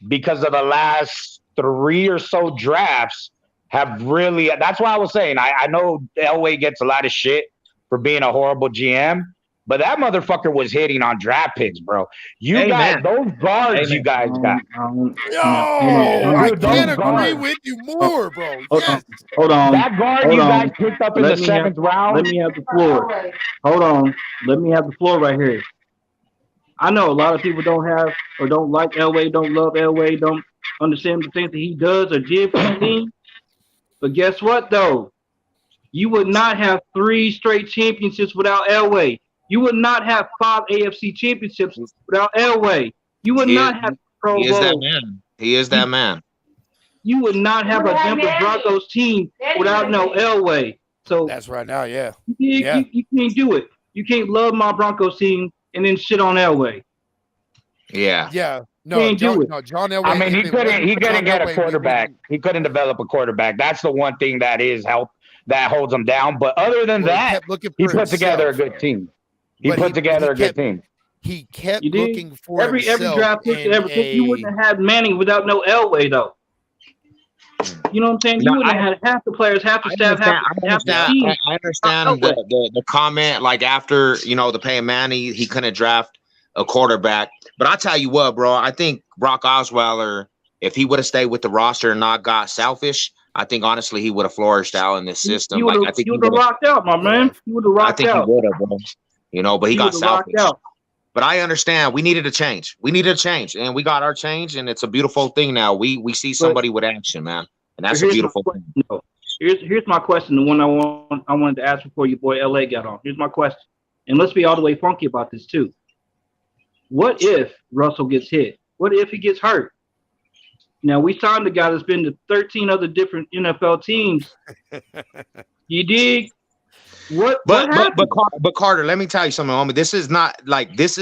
because of the last 3 or so drafts, have really, that's why I was saying, I know Elway gets a lot of shit for being a horrible GM, but that motherfucker was hitting on draft picks, bro. You Hey, got man. those guards. Hey, you guys got. Yo, I Dude, can't those agree guards. with you more, bro. Hold Yes. on. That guard Hold you on. guys picked up in the 7th round. Let me have the floor. Hold on. Let me have the floor right here. I know a lot of people don't have or don't like Elway, don't love Elway, don't understand the things that he does or did for the team. But guess what, though? You would not have 3 straight championships without Elway. You would not have 5 AFC championships without Elway. You would not have Pro He is that Bowl. man. He is that man. You would not have a Denver Broncos team without no Elway. So That's right now, yeah. you can't do it. You can't love my Broncos team and then shit on Elway. Yeah. Yeah. No, Can't do it. John Elway. I mean, he if it wasn't couldn't for get John a Elway, we quarterback. wouldn't- He couldn't develop a quarterback. That's the one thing that holds him down. But other than well, that, kept looking he for put together a himself. good team. He But put together a good team. He kept You did? looking for Every himself. draft pick in ever took, you a- wouldn't have had Manning without no Elway, though. You know what I'm saying? No, You wouldn't have had half the players, half the staff, half the team. I understand the comment, like after, the Peyton Manning, he couldn't draft a quarterback. But I'll tell you what, bro, I think Brock Osweiler, if he would have stayed with the roster and not got selfish, I think honestly he would have flourished out in this system. He would have rocked out, my man. He would have rocked out. I think he would have, bro. But he got selfish. Out. But I understand we needed a change. We needed a change, and we got our change, and it's a beautiful thing now. We see somebody with action, man, and that's a beautiful thing. No. Here's my question, the one I wanted to ask before your boy LA got on. Here's my question, and let's be all the way funky about this too. What if Russell gets hit? What if he gets hurt? Now we signed a guy that's been to 13 other different NFL teams. You dig? What Carter, let me tell you something, homie. This is not like this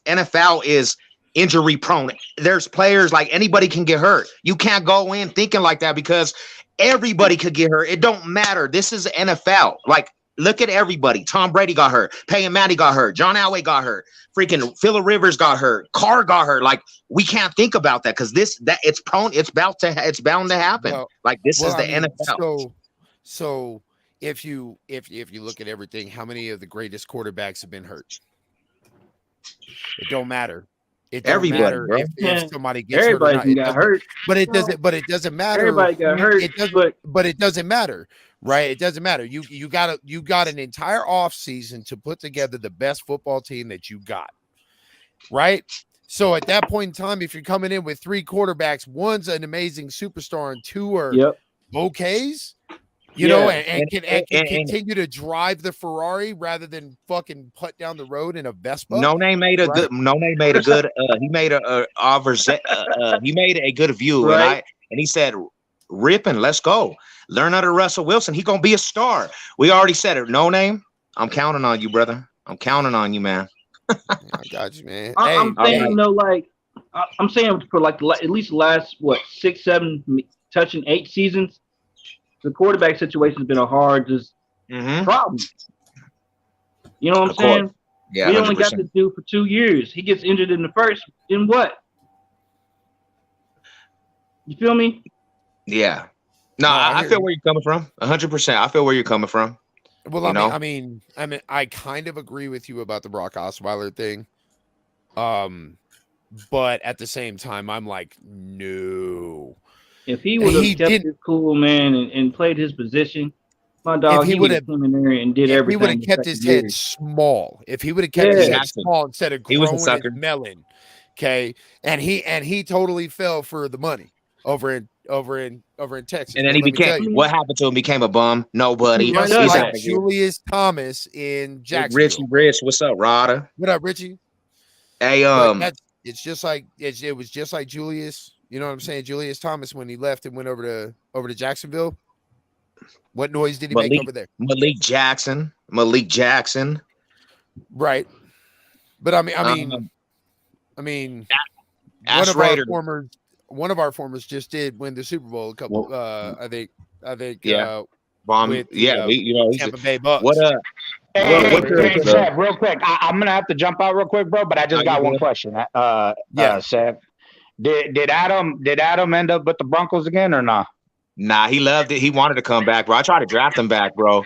NFL is injury prone. There's players like anybody can get hurt. You can't go in thinking like that because everybody could get hurt. It don't matter. This is NFL. Like, look at everybody. Tom Brady got hurt. Peyton Manning got hurt. John Elway got hurt. Freaking Phillip Rivers got hurt. Carr got hurt. Like, we can't think about that because it's bound to happen. Well, like this is the NFL. So if you look at everything, how many of the greatest quarterbacks have been hurt? It don't matter. It don't matter if somebody gets hurt or not. Got hurt. But it doesn't matter. Everybody got hurt. But it doesn't matter, right? It doesn't matter. You got an entire off season to put together the best football team that you got, right? So at that point in time, if you're coming in with 3 quarterbacks, one's an amazing superstar and 2 are okays, and can continue to drive the Ferrari rather than fucking put down the road in a Vespa. No name made a good. He made a good view, right. and he said, "Ripping, let's go. Learn under Russell Wilson. He gonna be a star." We already said it. No name. I'm counting on you, brother. I'm counting on you, man. I got you, man. I'm saying for like at least the last 6, 7, touching 8 seasons. The quarterback situation has been a hard problem. You know what I'm saying? Yeah, we only got this dude for 2 years. He gets injured in the first. In what? You feel me? Yeah. No, I feel where you're coming from. 100%. I feel where you're coming from. Well, I mean, I kind of agree with you about the Brock Osweiler thing. But at the same time, I'm like, no. If he would have kept his cool, man, and played his position, my dog, he would have come in there and did everything. He would have kept his head small. If he would have kept his head small instead of growing his melon, okay, and he totally fell for the money over in Texas. And then he became what happened to him? Became a bum. Nobody. He's like Julius Thomas in Jacksonville. Rich, what's up, Rada? What up, Richie? Hey, it's just like it was just like Julius. You know what I'm saying? Julius Thomas, when he left and went over to Jacksonville, what noise did he make over there? Malik Jackson. Right. But I mean, one of our formers just did win the Super Bowl a couple. I think. With Tampa Bay Bucks. What up? Hey, Seth, real quick. I'm gonna have to jump out real quick, bro. But I just got one question. Seth. Did Adam end up with the Broncos again or not? Nah, he loved it. He wanted to come back, bro. I tried to draft him back, bro.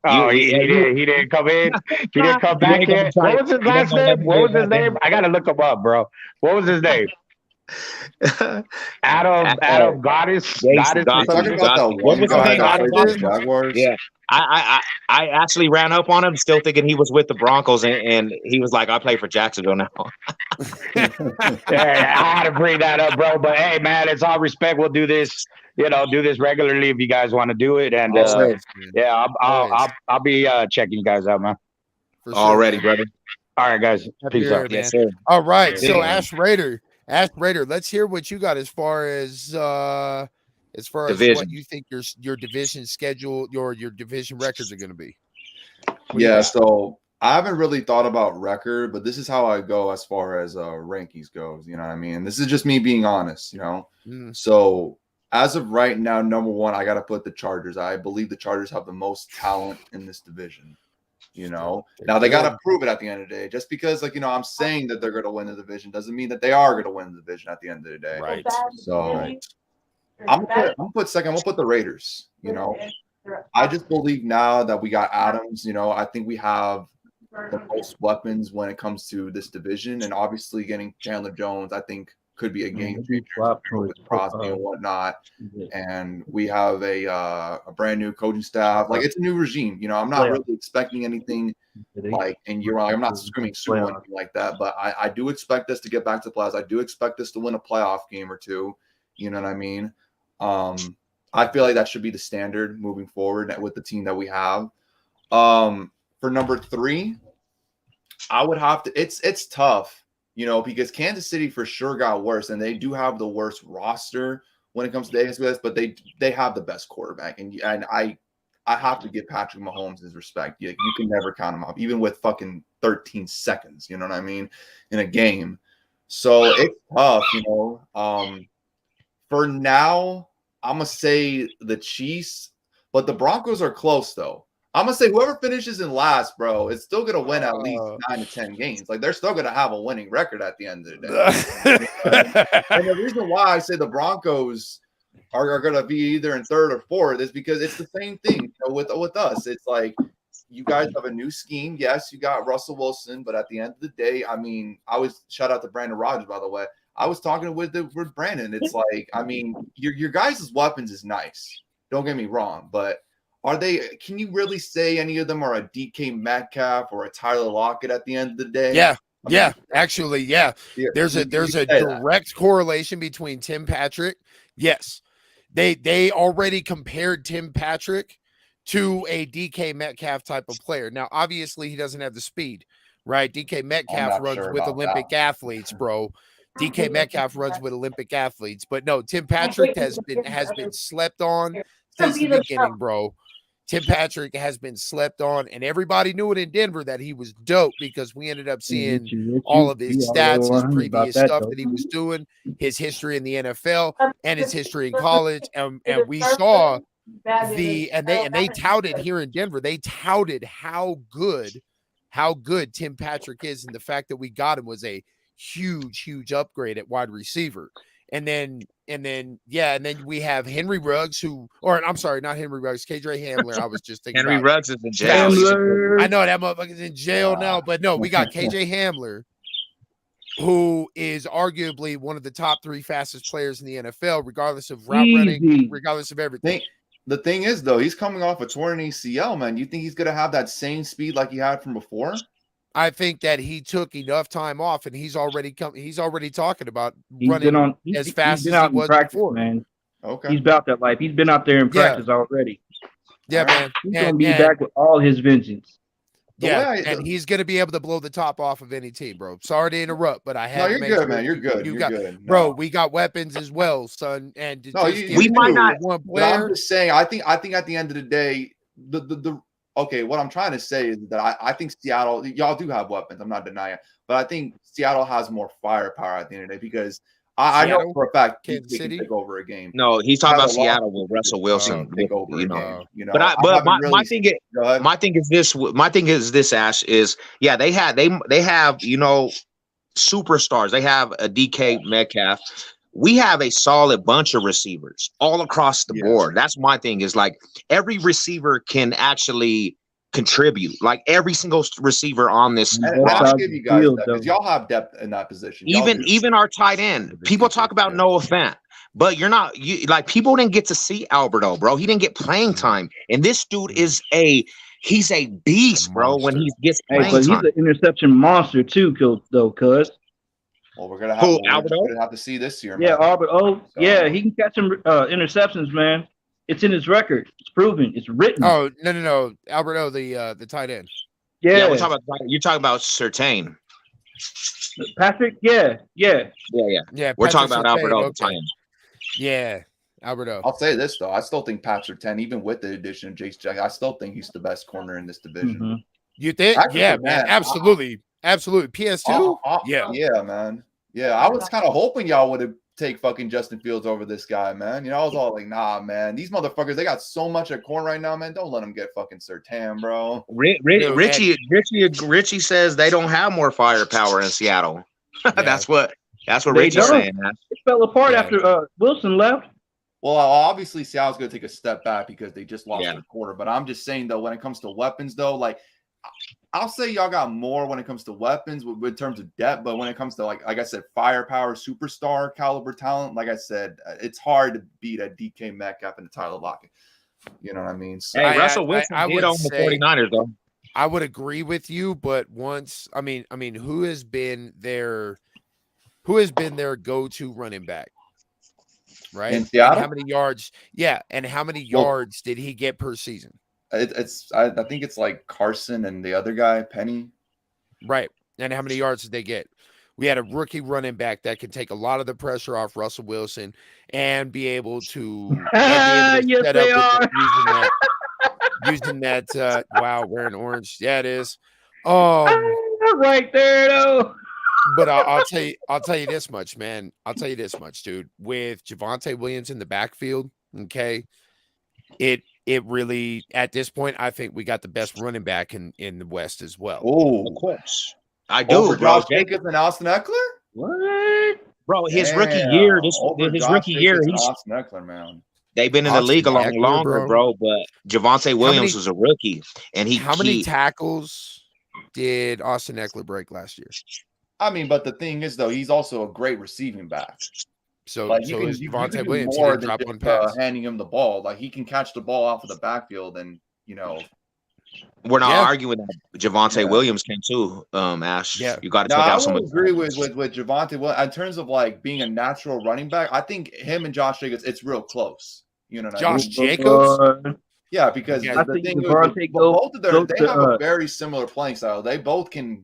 Oh, he didn't come in. He didn't come back in. What was his last name? What was his name? I gotta look him up, bro. What was his name? Adam Goddess. Jason You're talking about the What one was his guy name? that Adam played for the Goddess? Jaguars? Yeah. I actually ran up on him, still thinking he was with the Broncos, and he was like, "I play for Jacksonville now." Yeah, I had to bring that up, bro. But hey, man, it's all respect. We'll do this, do this regularly if you guys want to do it. And yeah, I'll be checking you guys out, man. For sure, Already, man. brother. All right, guys. Happy Peace New out. Year, Yes, man. sir. All right, Yeah. so Ash Raider, let's hear what you got as far as Division. what you think your division schedule, your division records are going to be. Yeah, so I haven't really thought about record, but this is how I go as far as rankings goes. You know what I mean? This is just me being honest, So as of right now, number one, I got to put the Chargers. I believe the Chargers have the most talent in this division. Now they got to prove it at the end of the day. Just because, I'm saying that they're going to win the division doesn't mean that they are going to win the division at the end of the day. Right. So I'm gonna put second. I'm gonna put the Raiders. I just believe now that we got Adams. I think we have the most weapons when it comes to this division, and obviously getting Chandler Jones, I think, could be a game changer with Crosby and whatnot. And we have a brand new coaching staff. Like, it's a new regime. I'm not really expecting anything and I'm not screaming super or anything like that. But I do expect us to get back to the playoffs. I do expect us to win a playoff game or two. You know what I mean? I feel like that should be the standard moving forward with the team that we have. For number 3, I would have to. It's tough, because Kansas City for sure got worse, and they do have the worst roster when it comes to the AFC, but they have the best quarterback, and I have to give Patrick Mahomes his respect. You can never count him off, even with fucking 13 seconds. You know what I mean, in a game. So it's tough, For now, I'm going to say the Chiefs, but the Broncos are close, though. I'm going to say whoever finishes in last, bro, is still going to win at least 9 to 10 games. Like, they're still going to have a winning record at the end of the day. And the reason why I say the Broncos are going to be either in 3rd or 4th is because it's the same thing with us. It's like, you guys have a new scheme. Yes, you got Russell Wilson, but at the end of the day, I always shout out to Brandon Rodgers, by the way. I was talking with Brandon. It's like, your guys' weapons is nice. Don't get me wrong, but can you really say any of them are a DK Metcalf or a Tyler Lockett at the end of the day? Yeah. Actually, yeah. There's a direct correlation between Tim Patrick. Yes. They already compared Tim Patrick to a DK Metcalf type of player. Now, obviously, he doesn't have the speed, right? DK Metcalf runs with Olympic athletes, bro. DK Metcalf runs with Olympic athletes, but no, Tim Patrick has been slept on since the beginning, bro. Tim Patrick has been slept on, and everybody knew it in Denver that he was dope because we ended up seeing all of his stats, his previous stuff that he was doing, his history in the NFL and his history in college, and we saw they touted here in Denver. They touted how good Tim Patrick is, and the fact that we got him was a huge upgrade at wide receiver. And then we have Henry Ruggs, I'm sorry, not Henry Ruggs, KJ Hamler. I was just thinking Henry Ruggs is in jail. I know that motherfucker's in jail now, but no, we got KJ Hamler, who is arguably one of the top 3 fastest players in the NFL, regardless of route running, regardless of everything. The thing is, though, he's coming off a torn ACL, man. You think he's going to have that same speed like he had from before? I think that he took enough time off, and he's already talking about running as fast as he was before. Man. Okay, he's about that life. He's been out there in practice already. Yeah, man. He's gonna be back with all his vengeance. And he's gonna be able to blow the top off of any team, bro. Sorry to interrupt, but I have. No, you're good, man. You're good. You're good, bro. We got weapons as well, son. And we might not. But I'm just saying. I think at the end of the day, okay, what I'm trying to say is that I think Seattle, y'all do have weapons. I'm not denying it. But I think Seattle has more firepower at the end of the day because I know for a fact Kansas City can take over a game. No, he's talking about Seattle with Russell Wilson. Take over But my thing is this, Ash, is they have superstars. They have a DK Metcalf. We have a solid bunch of receivers all across the board. That's my thing, is like every receiver can actually contribute. Like every single receiver on this And Both roster. I'll sides give of you the guys field, that though. because y'all have depth in that position. Y'all do. Even our tight end. People talk about Noah Fant, but like people didn't get to see Alberto, bro. He didn't get playing time, and this dude is he's a beast, bro. When he gets Hey, playing but he's time. an interception monster too, though, cuz. Well, we're gonna Who, have Alberto? to see this year, Yeah, man. Albert. Oh, So- yeah, he can catch some interceptions, man. It's in his record. It's proven. It's written. Oh, no. Alberto, the tight end. Yeah, we're Yeah, talking about you're talking about Surtain. Patrick. Yeah. Yeah. Yeah, We're Patrick talking about Surtain, Alberto, the okay. tight end. Yeah, Alberto. I'll say this though, I still think Pat Surtain, even with the addition of Jace Jack, I still think he's the best corner in this division. Mm-hmm. You think? Patrick Yeah, Surtain, man. Absolutely. PS2? Yeah. Yeah, man. Yeah, I was kind of hoping y'all would have take fucking Justin Fields over this guy, man. You know, I was all like, nah, man. These motherfuckers, they got so much at corner right now, man. Don't let them get fucking Surtain, bro. Richie says they don't have more firepower in Seattle. That's what They Richie's don't. saying, man. It fell apart Yeah. after Wilson left. Well, obviously Seattle's going to take a step back because they just lost Yeah. their quarter. But I'm just saying, though, when it comes to weapons, though, like I'll say y'all got more when it comes to weapons in terms of depth. But when it comes to, like I said, firepower, superstar caliber talent, like I said, it's hard to beat a DK Metcalf and a Tyler Lockett. You know what I mean? So, Hey, Russell Wilson I did would own the say- 49ers, though. I would agree with you, but I mean, who has been their go-to running back? Right? In Seattle? And how many yards? Yeah, and how many yards did he get per season? I think it's like Carson and the other guy, Penny. Right. And how many yards did they get? We had a rookie running back that can take a lot of the pressure off Russell Wilson and be able to, Yes, they are. using that wow, wearing orange. Yeah, it is. Right there, though. But I'll tell you this much, man. I'll tell you this much, dude. With Javonte Williams in the backfield, okay, it really, at this point, I think we got the best running back in the West as well. Oh, Of course. I do, over bro. Josh Jacobs and Austin Eckler. What? Bro, his Damn. rookie year, Over his Josh rookie year, Jacobs and he's Austin Eckler, man. they've been in the Austin league a lot Eckler, longer, bro. But Javonte Williams many- was a rookie, and How many tackles did Austin Eckler break last year? I mean, but the thing is, though, he's also a great receiving back. So, Like so is you Javonte can do Williams. He more didn't than drop just one pass. handing him the ball. Like he can catch the ball off of the backfield, and you know. we're not Yeah. arguing that Javonte Yeah. Williams can too. Ash, Yeah. you got to No, take I out some. would agree with Javonte. Well, in terms of like being a natural running back, I think him and Josh Jacobs, it's real close. You know what I mean? Josh Jacobs? Yeah, because Yeah, the I think thing is, Javonte both of them, they to, have a very similar playing style. They both can,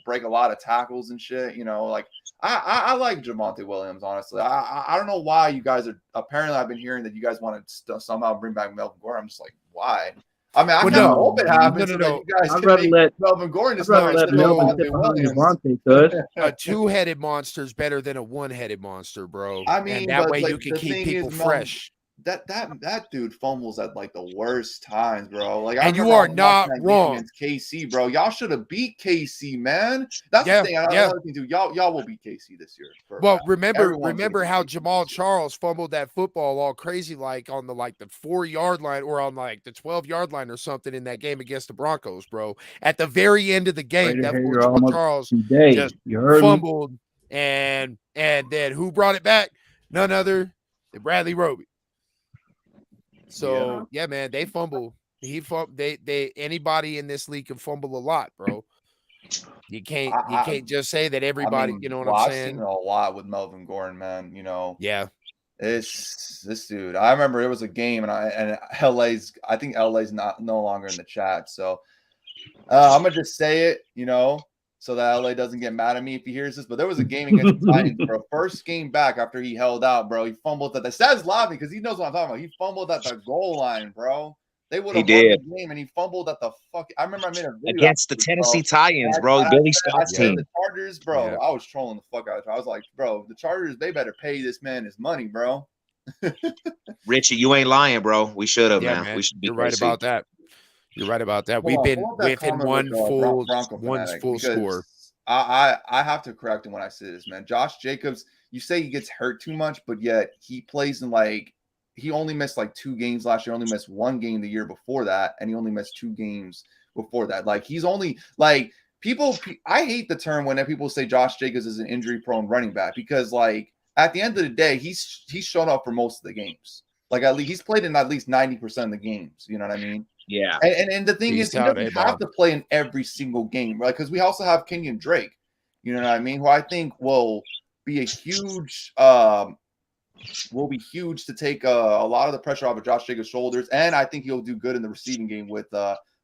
break a lot of tackles and shit. Like I like Javonte Williams, honestly. I don't know why you guys are. Apparently, I've been hearing that you guys want to somehow bring back Melvin Gordon. I'm just like, why? I mean, I kind of hope it happens so that you guys I'd can rather make let Melvin Gordon I'd rather let Melvin sit behind Javonte, cuz. A two-headed monster is better than a one-headed monster, bro. I mean, and that but, way like, you can the keep thing people is, fresh. That dude fumbles at like the worst times, bro. Like, And you remember are watching not that game wrong. against KC, bro. Y'all should have beat KC, man. That's Yeah, the thing. yeah. Another thing too. Y'all will beat KC this year. for a Well, fact. remember Everyone's gonna beat how KC Jamal this year. Charles fumbled that football all crazy, like on the 4-yard line or on like the 12-yard line or something in that game against the Broncos, bro. At the very end of the game, that fool Jamal Charles today. just You heard fumbled, and then who brought it back? None other than Bradley Roby. So yeah, man, they fumble. They anybody in this league can fumble a lot, bro. You can't just say that everybody. I mean, You know what well, I'm I've saying? seen it a lot with Melvin Gordon, man. Yeah. It's this dude. I remember it was a game, and I think LA's no longer in the chat. So I'm gonna just say it, so that LA doesn't get mad at me if he hears this. But there was a game against the Titans, bro. First game back after he held out, bro. He fumbled at the Sad's laughing because he knows what I'm talking about. He fumbled at the goal line, bro. They would have won the game, and he fumbled at the fuck. I remember I made a video against the Tennessee Titans, bro. Billy Scott's team. The Chargers, bro. Yeah. I was trolling the fuck out of it. I was like, bro, the Chargers, they better pay this man his money, bro. Richie, you ain't lying, bro. We should have, Yeah, man. We should be. You're right about that. You're right about that. We've been within one full score. I have to correct him when I say this, man. Josh Jacobs, you say he gets hurt too much, but yet he plays in he only missed 2 games last year, only missed 1 game the year before that, and he only missed 2 games before that. Like he's only like people. I hate the term when people say Josh Jacobs is an injury-prone running back because like at the end of the day, he's shown up for most of the games. Like at least he's played in at least 90% of the games. You know what I mean? Yeah. And the thing is, he doesn't have to play in every single game, right? Because we also have Kenyon Drake. You know what I mean? Who I think will be a huge to take a lot of the pressure off of Josh Jacobs' shoulders, and I think he'll do good in the receiving game with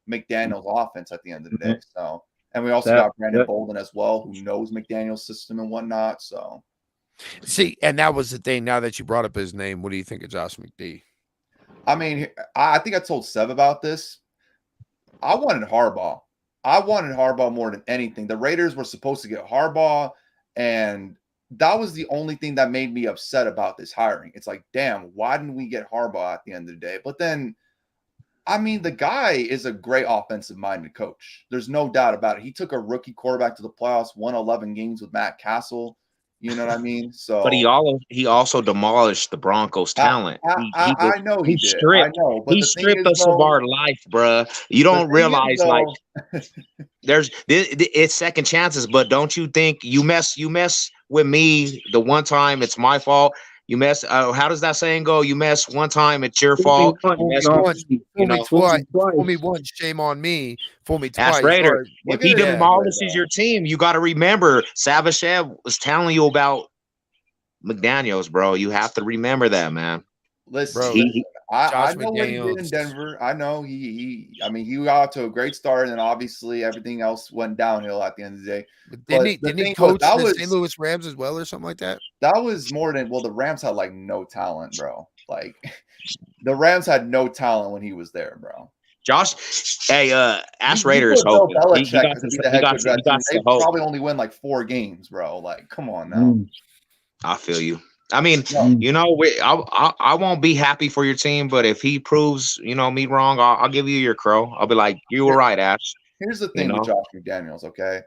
McDaniel's offense at the end of the day. So, and we also got Brandon Bolden as well, who knows McDaniel's system and whatnot. So, see, and that was the thing. Now that you brought up his name, what do you think of Josh McD? I mean, I think I told Seb about this. I wanted Harbaugh. I wanted Harbaugh more than anything. The Raiders were supposed to get Harbaugh, and that was the only thing that made me upset about this hiring. It's like, damn, why didn't we get Harbaugh at the end of the day? But then, I mean, the guy is a great offensive-minded coach. There's no doubt about it. He took a rookie quarterback to the playoffs, won 11 games with Matt Castle. You know what I mean? So, but he also demolished the Broncos' talent. I know he did. Stripped, I know, but he stripped us of our life, bruh. You don't realize like it's second chances, but don't you think you mess with me the one time, it's my fault. You mess. How does that saying go? You mess one time, it's your fault. Fool me once, shame on me. Fool me twice. That's Raider. If he demolishes your team, you got to remember Savashev was telling you about McDaniels, bro. You have to remember that, man. Listen, bro, I know what he did in Denver. I know he got off to a great start, and then obviously everything else went downhill at the end of the day. Didn't he coach the St. Louis Rams as well or something like that? That was more than the Rams had like no talent, bro. Like the Rams had no talent when he was there, bro. Josh, hey, ask Raiders hope. He probably only win like 4 games, bro. Like, come on now. I feel you. I mean, you know, I won't be happy for your team, but if he proves, you know, me wrong, I'll give you your crow. I'll be like, you were right, Ash. Here's the thing with Josh McDaniels, okay?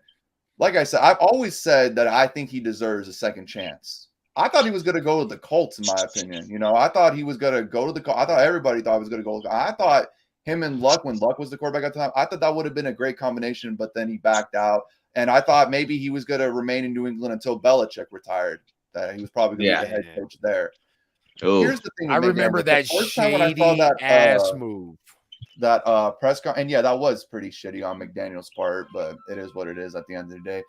Like I said, I've always said that I think he deserves a second chance. I thought he was going to go to the Colts, in my opinion. You know, I thought he was going to go to the Colts. I thought everybody thought he was going to go. I thought him and Luck, when Luck was the quarterback at the time, I thought that would have been a great combination, but then he backed out. And I thought maybe he was going to remain in New England until Belichick retired. That he was probably going to be the head coach there. Here's the thing. I remember that shady ass move. That press conference, and yeah, that was pretty shitty on McDaniel's part, but it is what it is at the end of the day.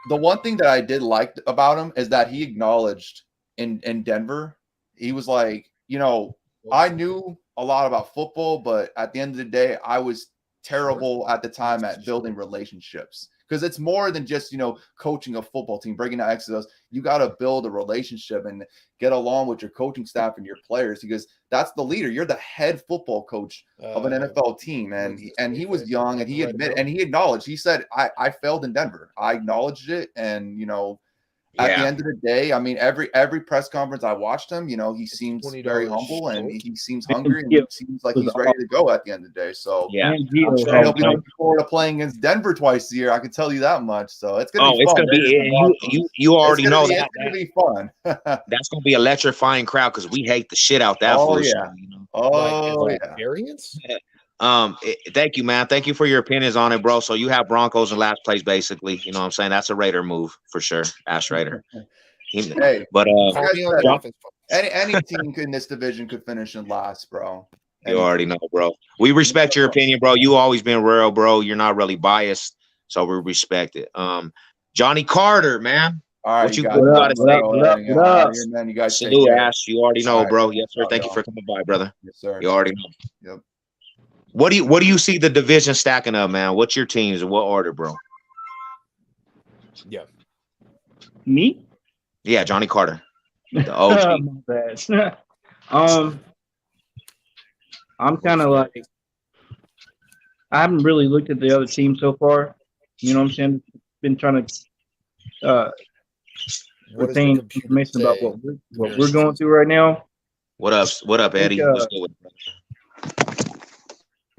The one thing that I did like about him is that he acknowledged in Denver, he was like, you know, I knew a lot about football, but at the end of the day, I was terrible at the time at building relationships. Because it's more than just, you know, coaching a football team, breaking down Exodus. You got to build a relationship and get along with your coaching staff and your players, because that's the leader. You're the head football coach of an NFL team. And he was young, and he admitted, and he acknowledged, he said, I failed in Denver. I acknowledged it. And, you know, at the end of the day, I mean, every press conference I watched him, you know, he seems very humble, and he seems hungry, and he seems like he's ready to go at the end of the day. So I'm sure he'll be looking forward to playing against Denver twice a year. I can tell you that much. So it's gonna be fun. You already know that. It's gonna be fun. That's gonna be electrifying crowd, because we hate the shit out that. Variance. Thank you, man. Thank you for your opinions on it, bro. So you have Broncos in last place, basically. You know what I'm saying? That's a Raider move for sure. Ash Raider. Hey, but any team in this division could finish in last, bro. You already know, bro. We respect your opinion, bro. You always been real, bro. You're not really biased, so we respect it. Johnny Carter, man. All right, what you gotta say? Man, you guys salute, Ash. You already know, bro. Yes, sir. Thank you for coming by, brother. Yes, sir. You already know. Yep. What do you see the division stacking up, man? What's your teams in what order, bro? Yeah. Me? Yeah, Johnny Carter. The OG. I'm kind of like, I haven't really looked at the other team so far. You know what I'm saying? Been trying to retain information about what we're going through right now. What up, Eddie? Let's go with it.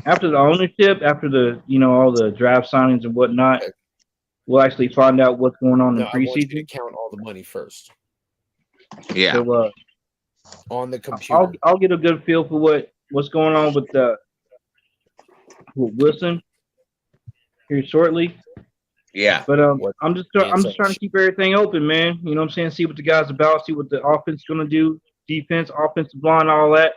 After the ownership, after the, you know, all the draft signings and whatnot, we'll actually find out what's going on in preseason. I want you to count all the money first. Yeah. So, on the computer, I'll get a good feel for what's going on with with Wilson here shortly. Yeah. But I'm just trying to keep everything open, man. You know what I'm saying? See what the guys about, see what the offense is gonna do, defense, offensive line, all that.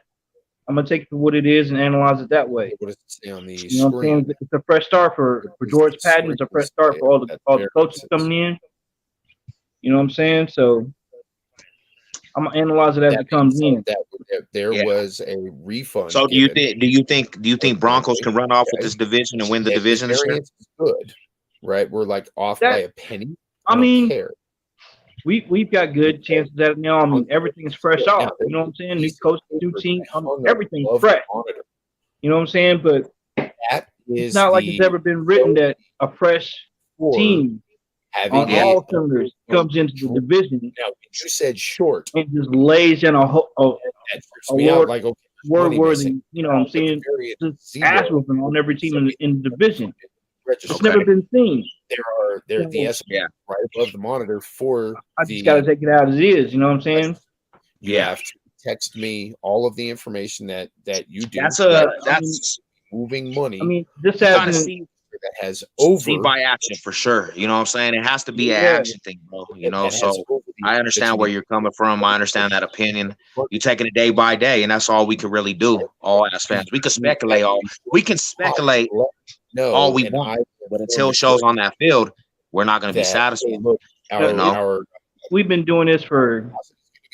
I'm gonna take it for what it is and analyze it that way. What does it say on the You know what I'm screen? saying? It's a fresh start for George Patton. It's a fresh start for all the coaches coming in. You know what I'm saying? So I'm gonna analyze it as it comes in. There was a refund. So do you think Broncos can run off with this division and win the division this year? Variance is good, right? We're like off by a penny. I mean, care. We've got good chances at it now. I mean, everything's fresh off. You know what I'm saying? New coach, new team, everything's fresh. You know what I'm saying? But it's not like it's ever been written that a fresh team on all cylinders comes into the division. Now, you said short and just lays in a word-worthy. You know what I'm saying? Just ass whooping on every team in the division. It's never been seen. There's the estimate right above the monitor for. I just got to take it out as is. You know what I'm saying? You have to text me all of the information that you do. That's moving money. I mean, this has see by action for sure. You know what I'm saying? It has to be an action thing, bro. You know, so I understand where you're coming from. I understand that opinion. You're taking it day by day, and that's all we can really do. All as fans, we can speculate all we want, but until it shows on that field, we're not going to be satisfied. We've been doing this for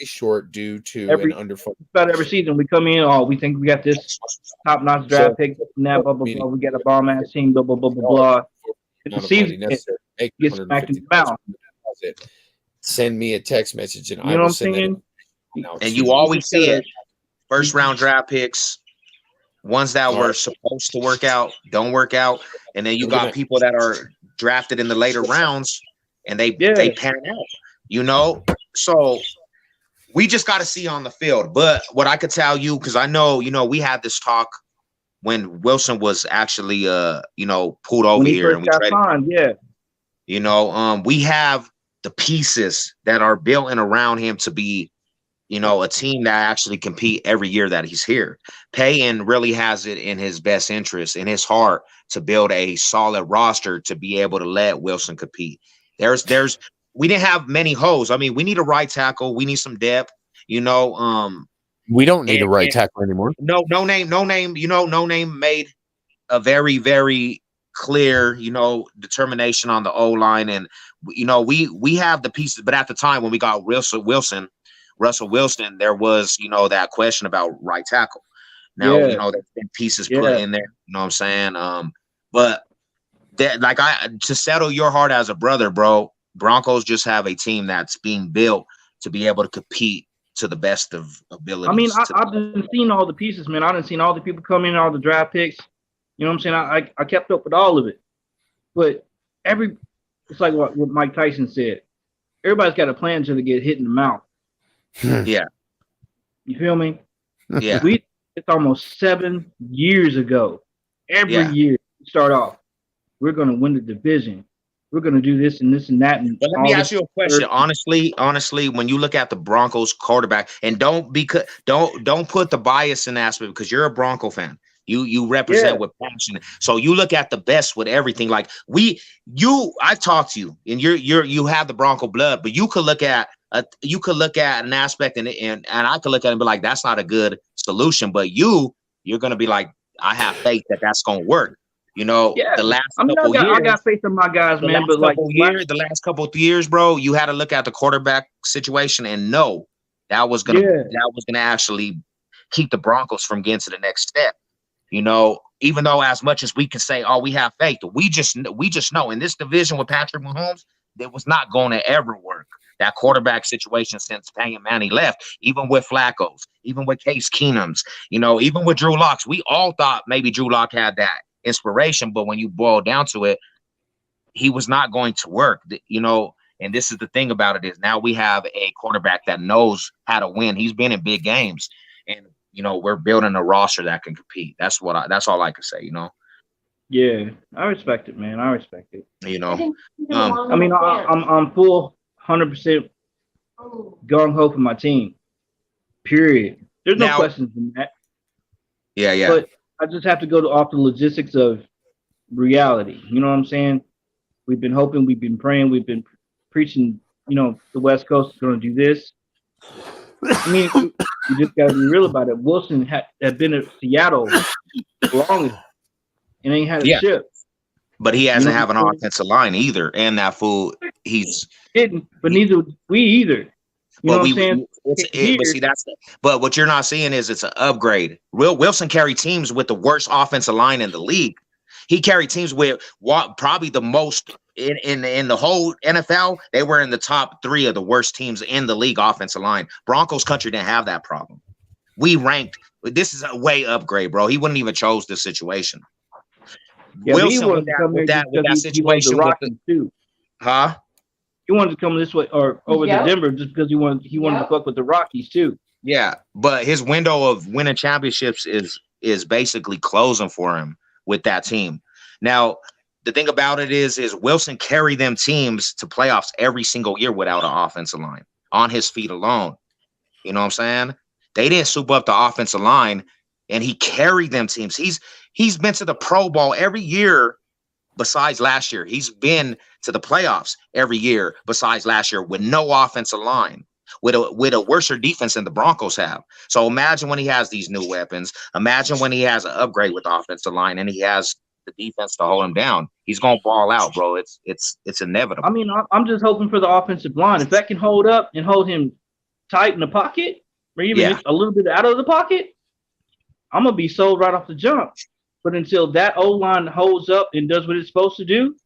short due to about every season. We come in, we think we got this top-notch draft pick, blah blah blah. We got a bomb-ass team, blah blah blah blah blah. The season gets smacked in the mouth. Send me a text message, and you know what I'm saying. And you always see it. First-round draft picks. Ones that were supposed to work out don't work out, and then you got people that are drafted in the later rounds and they pan out, you know. So we just got to see on the field. But what I could tell you, because I know, you know, we had this talk when Wilson was actually pulled over here and we traded. You know, we have the pieces that are built in around him to be, you know, a team that actually compete every year that he's here. Payton really has it in his best interest, in his heart, to build a solid roster to be able to let Wilson compete. We didn't have many holes. I mean, we need a right tackle. We need some depth, you know. We don't need a right tackle anymore. No name, you know, no name made a very, very clear, you know, determination on the O-line. And, you know, we have the pieces, but at the time when we got Russell Wilson, there was, you know, that question about right tackle. Now, you know, there's been pieces put in there, you know what I'm saying? But that, like, to settle your heart as a brother, bro, Broncos just have a team that's being built to be able to compete to the best of abilities. I mean, I've been seeing all the pieces, man. I done seen all the people come in, all the draft picks. You know what I'm saying? I kept up with all of it. But it's like what Mike Tyson said. Everybody's got a plan until they get hit in the mouth. Yeah. You feel me? Yeah. It's almost 7 years ago. Every year we start off, we're going to win the division. We're going to do this and this and that. But let me ask you a question. Honestly, when you look at the Broncos quarterback, and don't put the bias in aspect, because you're a Bronco fan. You represent with passion. So you look at the best with everything. Like I talked to you, and you have the Bronco blood, but you could look at an aspect and I could look at it and be like, that's not a good solution. But you're gonna be like, I have faith that that's gonna work. You know, the last couple years, I got faith in my guys, man. But like the last couple of years, bro, you had to look at the quarterback situation and know that was gonna actually keep the Broncos from getting to the next step. You know, even though as much as we can say, oh, we have faith, we just know in this division with Patrick Mahomes, that was not going to ever work. That quarterback situation since Peyton Manning left, even with Flacco's, even with Case Keenum's, you know, even with Drew Lock's, we all thought maybe Drew Lock had that inspiration, but when you boil down to it, he was not going to work, you know. And this is the thing about it, is now we have a quarterback that knows how to win. He's been in big games, and you know, we're building a roster that can compete. That's all I can say, you know. Yeah, I respect it, man. I respect it. You know, I mean, I'm full 100% gung ho for my team. Period. There's no questions in that. Yeah. But I just have to go off the logistics of reality. You know what I'm saying? We've been hoping, we've been praying, we've been preaching. You know, the West Coast is going to do this. I mean, you just got to be real about it. Wilson had been at Seattle longest and ain't had a Yeah. ship. But he hasn't have an what I'm saying? offensive line either. And that fool, he's Didn't, but neither we either. You know but what I'm saying? but see but what you're not seeing is it's an upgrade. Wilson carried teams with the worst offensive line in the league. He carried teams with probably the most in the whole NFL. They were in the top 3 of the worst teams in the league offensive line. Broncos country didn't have that problem. We ranked. This is a way upgrade, bro. He wouldn't even chose this situation. Yeah, Wilson with that situation with the too. Huh? He wanted to come this way or over to Denver just because he wanted to fuck with the Rockies too. Yeah, but his window of winning championships is basically closing for him with that team. Now, the thing about it is Wilson carried them teams to playoffs every single year without an offensive line on his feet alone. You know what I'm saying? They didn't soup up the offensive line, and he carried them teams. He's been to the Pro Bowl every year besides last year. He's been to the playoffs every year besides last year with no offensive line, with a worse defense than the Broncos have. So imagine when he has these new weapons. Imagine when he has an upgrade with the offensive line and he has the defense to hold him down. He's gonna ball out, bro. It's inevitable. I mean, I'm just hoping for the offensive line. If that can hold up and hold him tight in the pocket, or even a little bit out of the pocket, I'm gonna be sold right off the jump. But until that O-line holds up and does what it's supposed to do,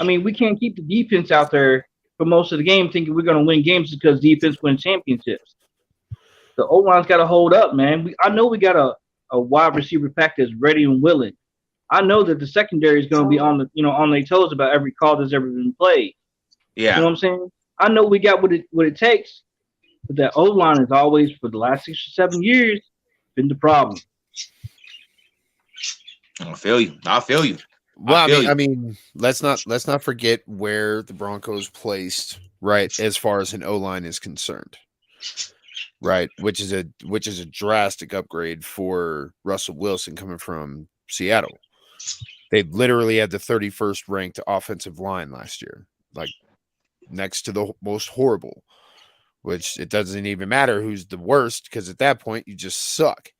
I mean, we can't keep the defense out there for most of the game thinking we're going to win games because defense wins championships. The O-line's got to hold up, man. I know we got a wide receiver pack that's ready and willing. I know that the secondary is going to be on their toes about every call that's ever been played. Yeah. You know what I'm saying? I know we got what it takes, but that O-line is always, for the last 6 or 7 years, been the problem. I feel you. Well, I mean, let's not forget where the Broncos placed, right, as far as an O-line is concerned, right, which is a drastic upgrade for Russell Wilson coming from Seattle. They literally had the 31st ranked offensive line last year, like next to the most horrible, which it doesn't even matter who's the worst because at that point you just suck.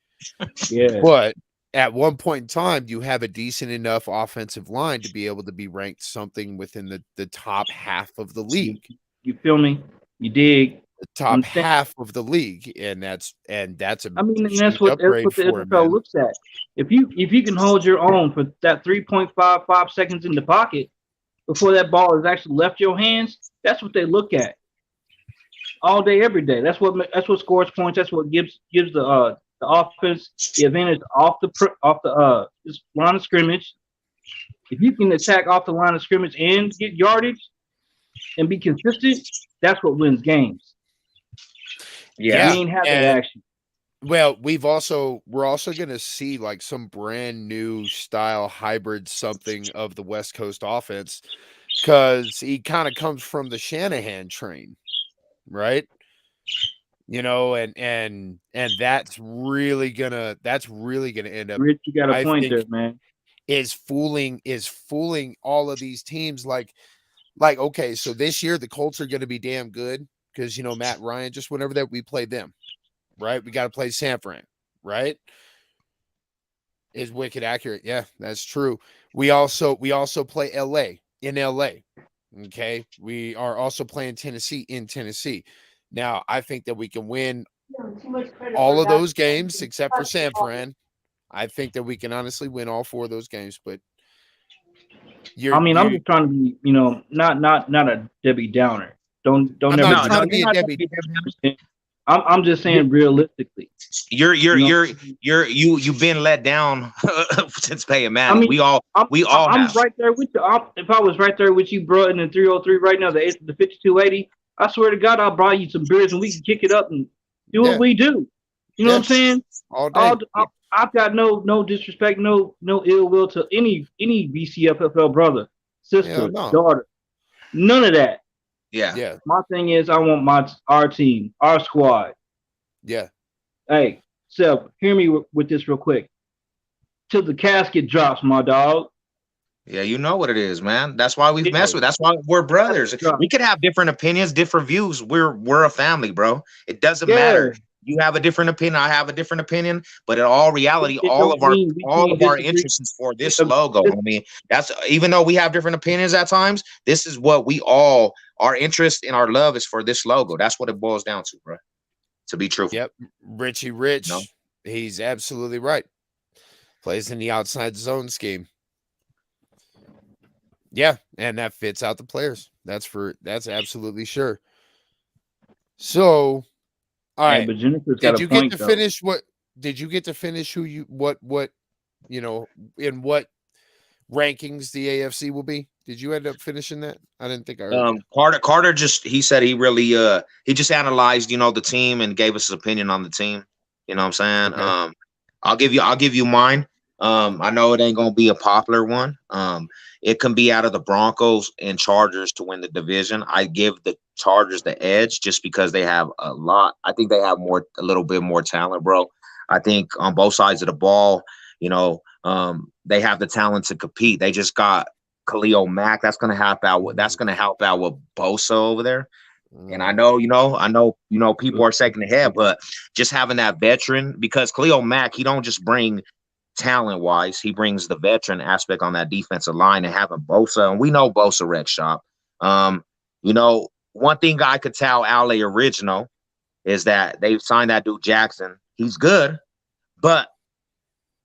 Yeah, but at one point in time, you have a decent enough offensive line to be able to be ranked something within the top half of the league. You feel me? You dig? The top half of the league, and that's a that's what the NFL looks at. If you can hold your own for that 3.55 seconds in the pocket before that ball has actually left your hands, that's what they look at all day, every day. That's what scores points. That's what gives the offense the advantage off the line of scrimmage. If you can attack off the line of scrimmage and get yardage and be consistent, that's what wins games. Yeah, we ain't have that action. Well, we're also going to see like some brand new style hybrid something of the West Coast offense because he kind of comes from the Shanahan train, right? You know, and that's really gonna end up. Rich, you got a point there, man. Is fooling all of these teams. Like, okay, so this year the Colts are gonna be damn good because Matt Ryan just whenever that we play them, right? We got to play San Fran, right? Is wicked accurate. Yeah, that's true. We also play LA in LA. Okay, we are also playing Tennessee in Tennessee. Now, I think that we can win all of those games except for San Fran. I think that we can honestly win all 4 of those games, but I'm just trying to be, not a Debbie Downer. Don't I'm never not trying to be a Debbie. I'm just saying realistically. You've been let down since paying Manning. I mean, I'm right there with you. If I was right there with you, bro, in the 303 right now, the 5280. I swear to God, I'll buy you some beers and we can kick it up and do what we do. You know what I'm saying? All day. I've got no disrespect, no ill will to any Bcffl brother, sister, daughter. None of that. Yeah. My thing is, I want our team, our squad. Yeah. Hey, Seb, hear me with this real quick. till the casket drops, my dog. Yeah, you know what it is, man. That's why we've Yeah. messed with. That's why we're brothers. Right. We could have different opinions, different views. We're a family, bro. It doesn't Yeah. matter. You have a different opinion. I have a different opinion. But in all reality, It all don't of our mean we can't disagree. interest is for this logo. I mean, that's even though we have different opinions at times. This is what our interest and our love is for this logo. That's what it boils down to, bro. To be truthful. Yep, Richie Rich. No. He's absolutely right. Plays in the outside zone scheme. Yeah, and that fits out the players. That's absolutely sure. So, all right. But Jennifer's got Did you a point, get to though. finish what? Did you get to finish who you what you know in what rankings the AFC will be? Did you end up finishing that? I didn't think I heard you. Carter he said he really he just analyzed the team and gave us his opinion on the team. You know what I'm saying? Okay. I'll give you mine. I know it ain't gonna be a popular one. It can be out of the Broncos and Chargers to win the division. I give the Chargers the edge just because they have a lot. I think they have a little bit more talent, bro. I think on both sides of the ball, they have the talent to compete. They just got Khalil Mack. That's gonna help out with Bosa over there. And I know people are shaking their head, but just having that veteran, because Khalil Mack, he don't just bring talent wise, he brings the veteran aspect on that defensive line, and having Bosa, and we know Bosa wreck shop. One thing I could tell LA Original is that they've signed that dude Jackson. He's good, but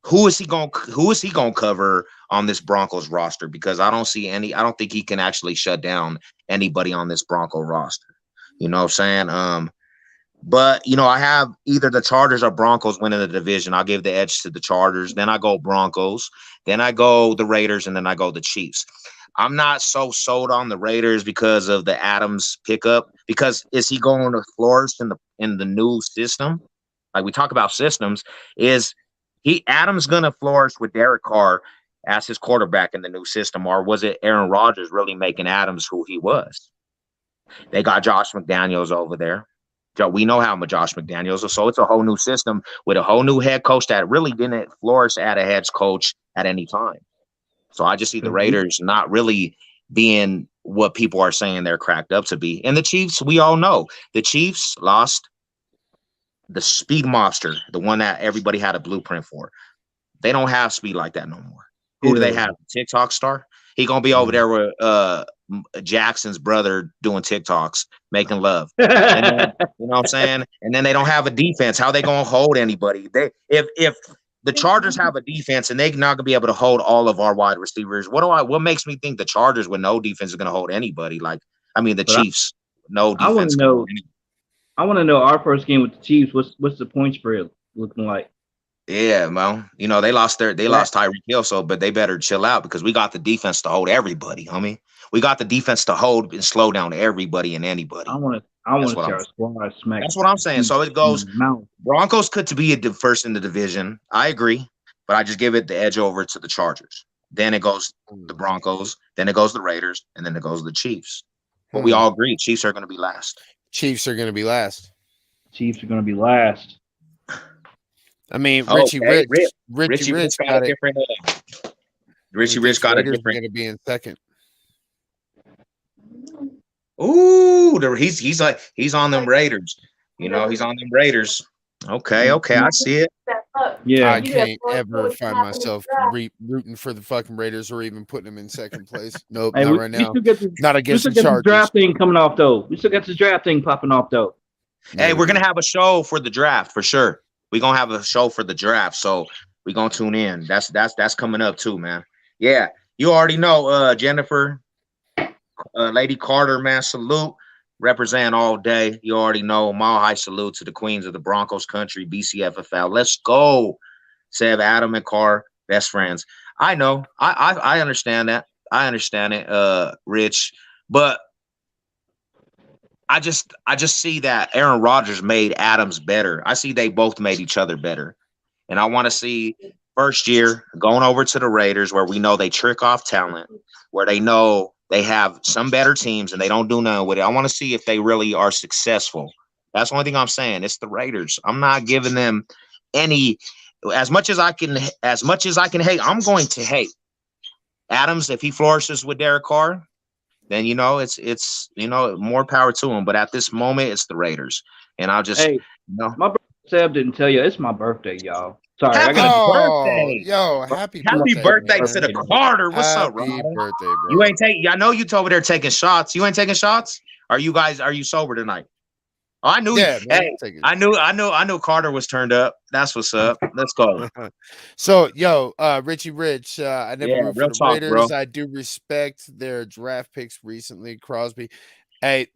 who is he going to cover on this Broncos roster? Because I don't think he can actually shut down anybody on this Bronco roster. You know what I'm saying? But I have either the Chargers or Broncos winning the division. I'll give the edge to the Chargers. Then I go Broncos. Then I go the Raiders, and then I go the Chiefs. I'm not so sold on the Raiders because of the Adams pickup. Because is he going to flourish in the new system? Like we talk about systems, is Adams going to flourish with Derek Carr as his quarterback in the new system, or was it Aaron Rodgers really making Adams who he was? They got Josh McDaniels over there. We know how Josh McDaniels is. So it's a whole new system with a whole new head coach that really didn't flourish at a head coach at any time. So I just see the Raiders not really being what people are saying they're cracked up to be. And the Chiefs, we all know. The Chiefs lost the speed monster, the one that everybody had a blueprint for. They don't have speed like that no more. Who do they have? TikTok star? He going to be over there with Jackson's brother doing TikToks, making love. And then, you know what I'm saying? And then they don't have a defense. How they going to hold anybody? If the Chargers have a defense and they're not going to be able to hold all of our wide receivers, what makes me think the Chargers with no defense is going to hold anybody? The Chiefs, no defense. I want to know our first game with the Chiefs. What's the point spread looking like? Yeah, man. They lost Tyreek Hill, but they better chill out because we got the defense to hold everybody, homie. We got the defense to hold and slow down everybody and anybody. I want to see our squad smack. That's what I'm saying. So it goes. Broncos could be first in the division. I agree, but I just give it the edge over to the Chargers. Then it goes the Broncos. Then it goes the Raiders, and then it goes the Chiefs. But we all agree Chiefs are going to be last. Chiefs are going to be last. Chiefs are going to be last. I mean, Richie Rich got a different. Richie Rich got a different. Going to be in second. Ooh, he's on them Raiders. He's on them Raiders. Okay, I see it. Yeah, I can't ever find myself rooting for the fucking Raiders or even putting them in second place. Nope, not right now. Not against the Chargers. Draft thing coming off though. We still got the draft thing popping off though. Hey, we're gonna have a show for the draft for sure. We're gonna have a show for the draft, so we're gonna tune in. That's coming up too, man. Yeah, you already know, Jennifer, Lady Carter, man, salute. Represent all day. You already know. Mile high salute to the queens of the Broncos country, BCFFL. Let's go. Sev, Adam, and Carr, best friends. I know. I understand that. I understand it, Rich. But I just see that Aaron Rodgers made Adams better. I see they both made each other better. And I want to see first year going over to the Raiders where we know they trick off talent, where they know they have some better teams and they don't do nothing with it. I want to see if they really are successful. That's the only thing I'm saying. It's the Raiders. I'm not giving them any as much as I can hate, I'm going to hate Adams if he flourishes with Derek Carr. Then it's more power to him. But at this moment, it's the Raiders, and I'll just my brother Seb didn't tell you it's my birthday, y'all. Sorry, happy birthday, happy birthday man. to the Carter. What's up, Rod? Happy birthday, bro. You ain't taking. I know you over there taking shots. You ain't taking shots. Are you sober tonight? Oh, I knew. Yeah, hey, I knew Carter was turned up. That's what's up. Let's go. So, Richie Rich, I never root for the Raiders. Bro. I do respect their draft picks recently. Crosby. Hey,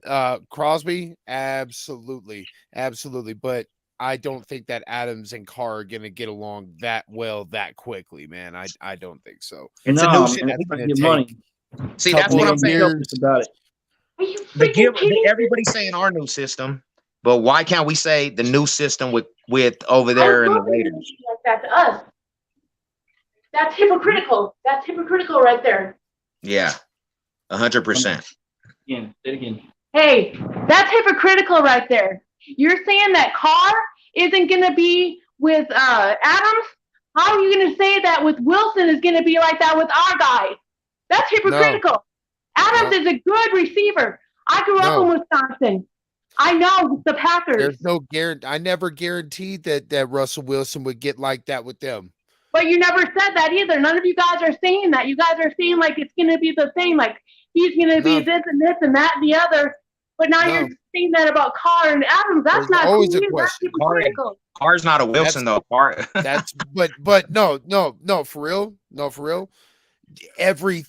Crosby, absolutely. But I don't think that Adams and Carr are gonna get along that well that quickly, man. I don't think so. It's a new shit. Money. See, that's what I'm saying about it. Everybody's saying our new system, but why can't we say the new system with over there in the Raiders? Like that to us. That's hypocritical. That's hypocritical right there. Yeah, 100%. Yeah, say it again. Hey, that's hypocritical right there. You're saying that Carr isn't going to be with Adams? How are you going to say that with Wilson is going to be like that with our guys? That's hypocritical. No. Adams is a good receiver. I grew up in Wisconsin. I know the Packers. There's no guarantee. I never guaranteed that Russell Wilson would get like that with them. But you never said that either. None of you guys are saying that. You guys are saying like it's going to be the same. Like he's going to be this and this and that and the other. But now you're saying that about Carr and Adams. That's not always a question. Carr's not a Wilson though. Carr. but no, for real. No, for real. Every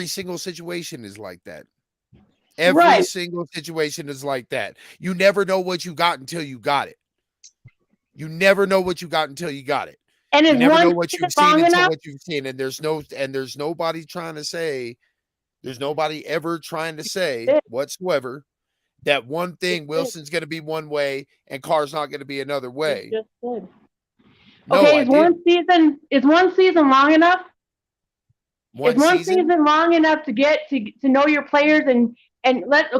single situation is like that. Every single situation is like that. You never know what you got until you got it. You never know what you got until you got it. And you never know what you've seen until what you've seen. And there's nobody trying to say, there's nobody ever trying to say whatsoever that one thing Wilson's going to be one way and Carr's not going to be another way. Okay, is one season long enough? Is one season long enough to get to know your players and like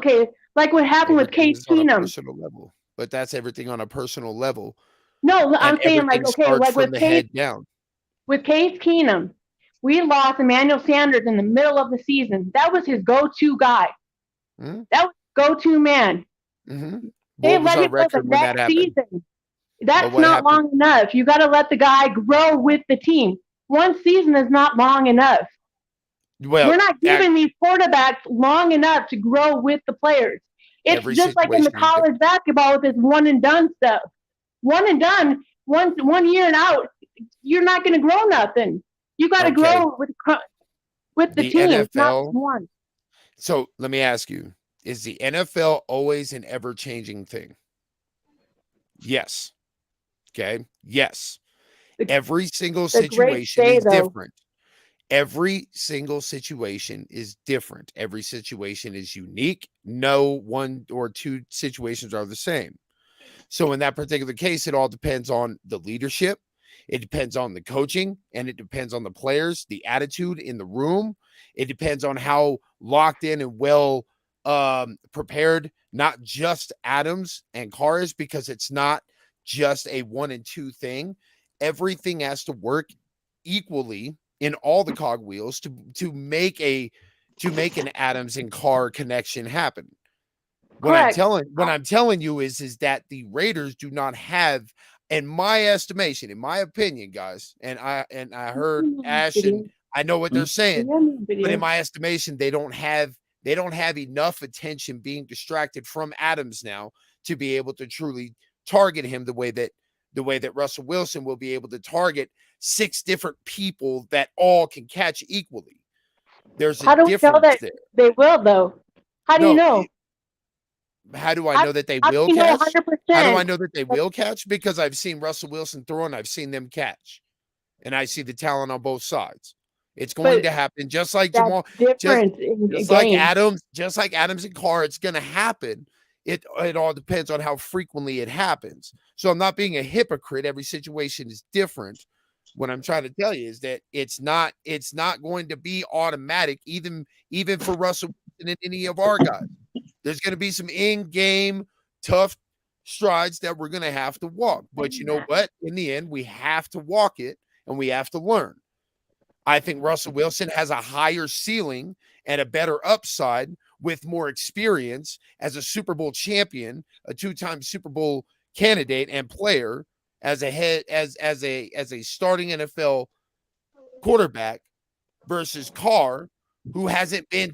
what happened with Case Keenum? Personal level, but that's everything on a personal level. No, I'm saying like with Case down. With Case Keenum, we lost Emmanuel Sanders in the middle of the season. That was his go-to guy. Mm-hmm. That was go-to man. Mm-hmm. They let him go the next season. That's not long enough. You got to let the guy grow with the team. One season is not long enough. Well, we're not giving these quarterbacks long enough to grow with the players. It's just like in the college basketball with this one and done stuff. One and done, one year and out, you're not going to grow nothing. You got to grow with the team, NFL, not one. So let me ask you, is the NFL always an ever-changing thing? Yes. Okay. Yes. Every single situation is different. Every single situation is different. Every situation is unique. No one or two situations are the same. So in that particular case, it all depends on the leadership. It depends on the coaching, and it depends on the players, the attitude in the room. It depends on how locked in and well prepared, not just Adams and Carr is, because it's not just a 1 and 2 thing. Everything has to work equally in all the cogwheels to make an Adams and Carr connection happen. What I'm telling you is that the Raiders do not have, in my estimation, in my opinion, guys, and I heard Ash and I know what they're saying, but in my estimation, they don't have enough attention being distracted from Adams now to be able to truly target him the way that Russell Wilson will be able to target 6 different people that all can catch equally. There's a difference there. How do we tell that they will, though? How do you know? How do I know that they will catch? 100%. How do I know that they will catch? Because I've seen Russell Wilson throw and I've seen them catch. And I see the talent on both sides. It's going to happen just like Jamal. Just like Adams and Carr, it's going to happen. It all depends on how frequently it happens. So I'm not being a hypocrite. Every situation is different. What I'm trying to tell you is that it's not going to be automatic, even for Russell and any of our guys. There's going to be some in-game tough strides that we're going to have to walk. But you know what? In the end, we have to walk it and we have to learn. I think Russell Wilson has a higher ceiling and a better upside with more experience as a Super Bowl champion, a 2-time Super Bowl candidate and player, as a starting NFL quarterback versus Carr, who hasn't been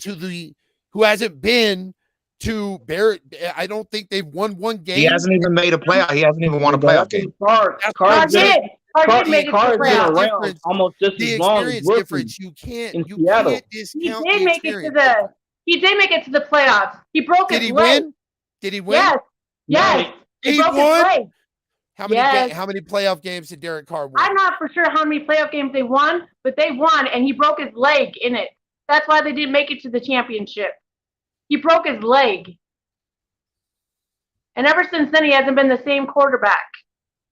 to Barrett. I don't think they've won one game. He hasn't even made a playoff. He hasn't even won a playoff game. Carr did make it to the playoffs almost just as long as experience difference. You can't discount He did make it to the playoffs. He broke his leg. Win? Did he win? Yes. He broke won? his leg. How many playoff games did Derek Carr win? I'm not for sure how many playoff games they won, but they won, and he broke his leg in it. That's why they didn't make it to the championship. He broke his leg. And ever since then, he hasn't been the same quarterback.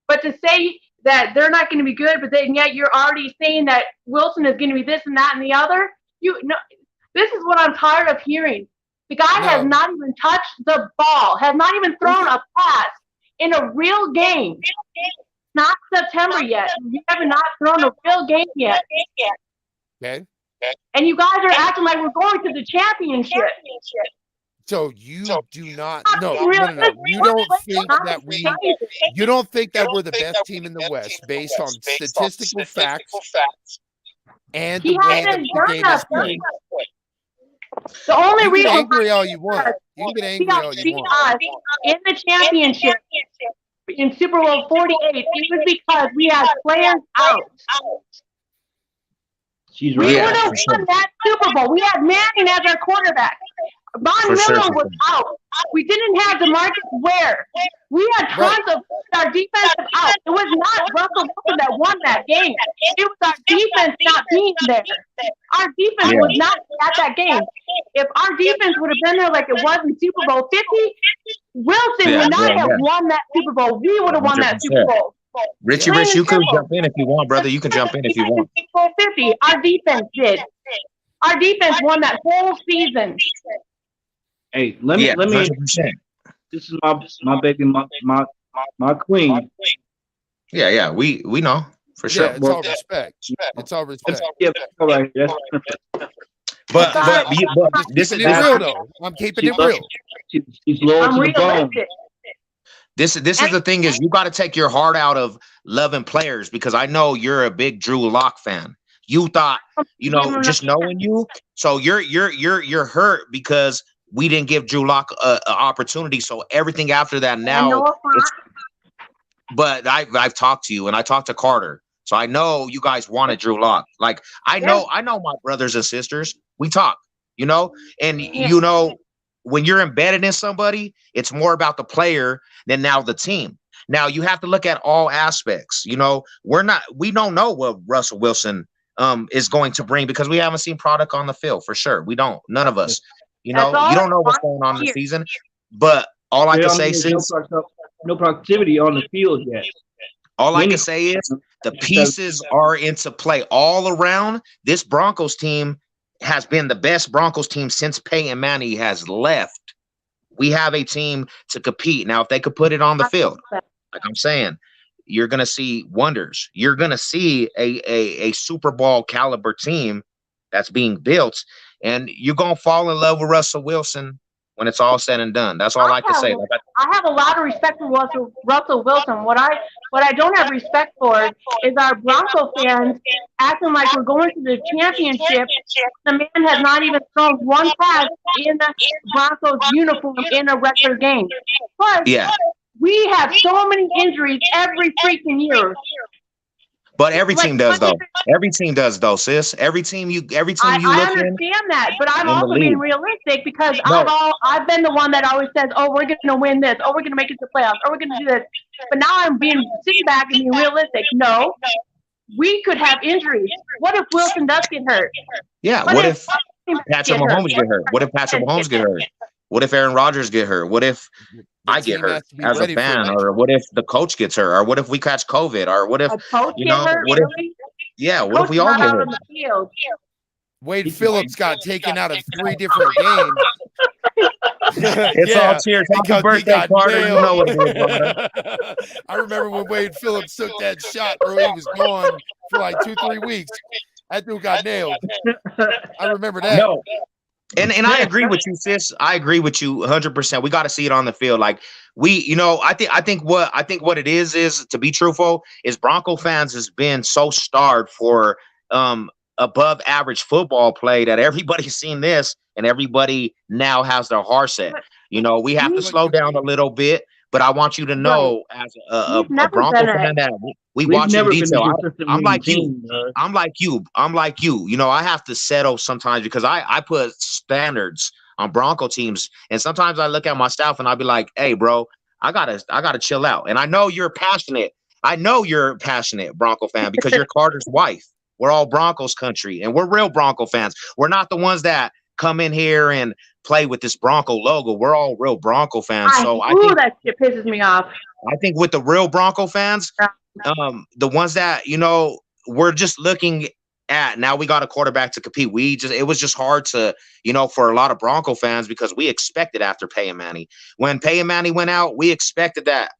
But to say that they're not going to be good, but then yet you're already saying that Wilson is going to be this and that and the other, this is what I'm tired of hearing. The guy has not even touched the ball, has not even thrown a pass in a real game. Not September yet. You have not thrown a real game yet. Okay. And you guys are acting like we're going to the championship. So you do not no. You don't think that we're the best team in the West based on statistical facts and the way that the game is played. The only you reason can get angry all you want. You can get angry all you want. In the championship in Super Bowl 48, it was because we had players out. We would have won that Super Bowl. We had Manning as our quarterback. Von Miller was out. We didn't have DeMarcus Ware. We had tons of our defensive out. It was not Russell Wilson that won that game. It was our defense not being there. Our defense was not at that game. If our defense would have been there like it was in Super Bowl 50, Wilson would not have won that Super Bowl. We would have won that Super Bowl. Richie Rich, you can jump in if you want, brother. You can jump in if you want. 50. Our defense did. Our defense won that whole season. Hey, let me. 100%. This is my baby, my queen. Yeah, we know for sure. Yeah, it's all respect. It's all respect. Yeah, all right. But this is real though. I'm keeping it real. She's loyal to the bone. This is the thing is you got to take your heart out of loving players because I know you're a big Drew Lock fan. You thought, just knowing you, so you're hurt because we didn't give Drew Lock an opportunity. So everything after that now, but I've talked to you and I talked to Carter, so I know you guys wanted Drew Lock. Like I know my brothers and sisters. We talk, and when you're embedded in somebody, it's more about the player than now the team. Now you have to look at all aspects. We don't know what Russell Wilson is going to bring because we haven't seen product on the field for sure. We don't. None of us. You don't know what's going on in the season. But all I can say is no productivity on the field yet. All I can say is the pieces are into play all around. This Broncos team has been the best Broncos team since Peyton Manning has left. We have a team to compete. Now, if they could put it on the field, like I'm saying, you're going to see wonders. You're going to see a Super Bowl caliber team that's being built, and you're going to fall in love with Russell Wilson when it's all said and done. That's all I can say. I have a lot of respect for Russell Wilson. What I don't have respect for is our Bronco fans acting like we're going to the championship. The man has not even thrown one pass in the Broncos uniform in a regular game. Plus, we have so many injuries every freaking year. But every team does though. Every team does though, sis. Every team you look in. I understand that, but I'm also being realistic because I've been the one that always says, "Oh, we're going to win this. Oh, we're going to make it to the playoffs. Oh, we're going to do this." But now I'm sitting back and being realistic. No, we could have injuries. What if Wilson does get hurt? Yeah. What if Patrick Mahomes get hurt? What if Patrick Mahomes get hurt? What if Aaron Rodgers get hurt? What if I get hurt as a fan, or what if the coach gets hurt, or what if we catch COVID, or what if what if we all get hurt? Wade Phillips got taken out of 3 different games. It's all cheers. Happy birthday, Carter. You know what it is, brother. I remember when Wade Phillips took that shot, bro. He was gone for like 2-3 weeks. That dude got nailed. I remember that. No. And I agree with you, sis. I agree with you 100%. We got to see it on the field. Like I think what it is to be truthful is Bronco fans has been so starved for above average football play that everybody's seen this and everybody now has their heart set. We have to slow down a little bit, but I want you to know as a Bronco fan that we watch in detail. I'm like you. I'm like you. I have to settle sometimes because I put standards on Bronco teams, and sometimes I look at my staff and I'll be like, "Hey, bro, I gotta chill out." And I know you're passionate. Bronco fan because you're Carter's wife. We're all Broncos country, and we're real Bronco fans. We're not the ones that come in here and play with this Bronco logo. We're all real Bronco fans. So I think that shit pisses me off. I think with the real Bronco fans, the ones that we're just looking at now, we got a quarterback to compete. It was just hard to for a lot of Bronco fans because we expected after Peyton Manning. When Peyton Manning went out, we expected that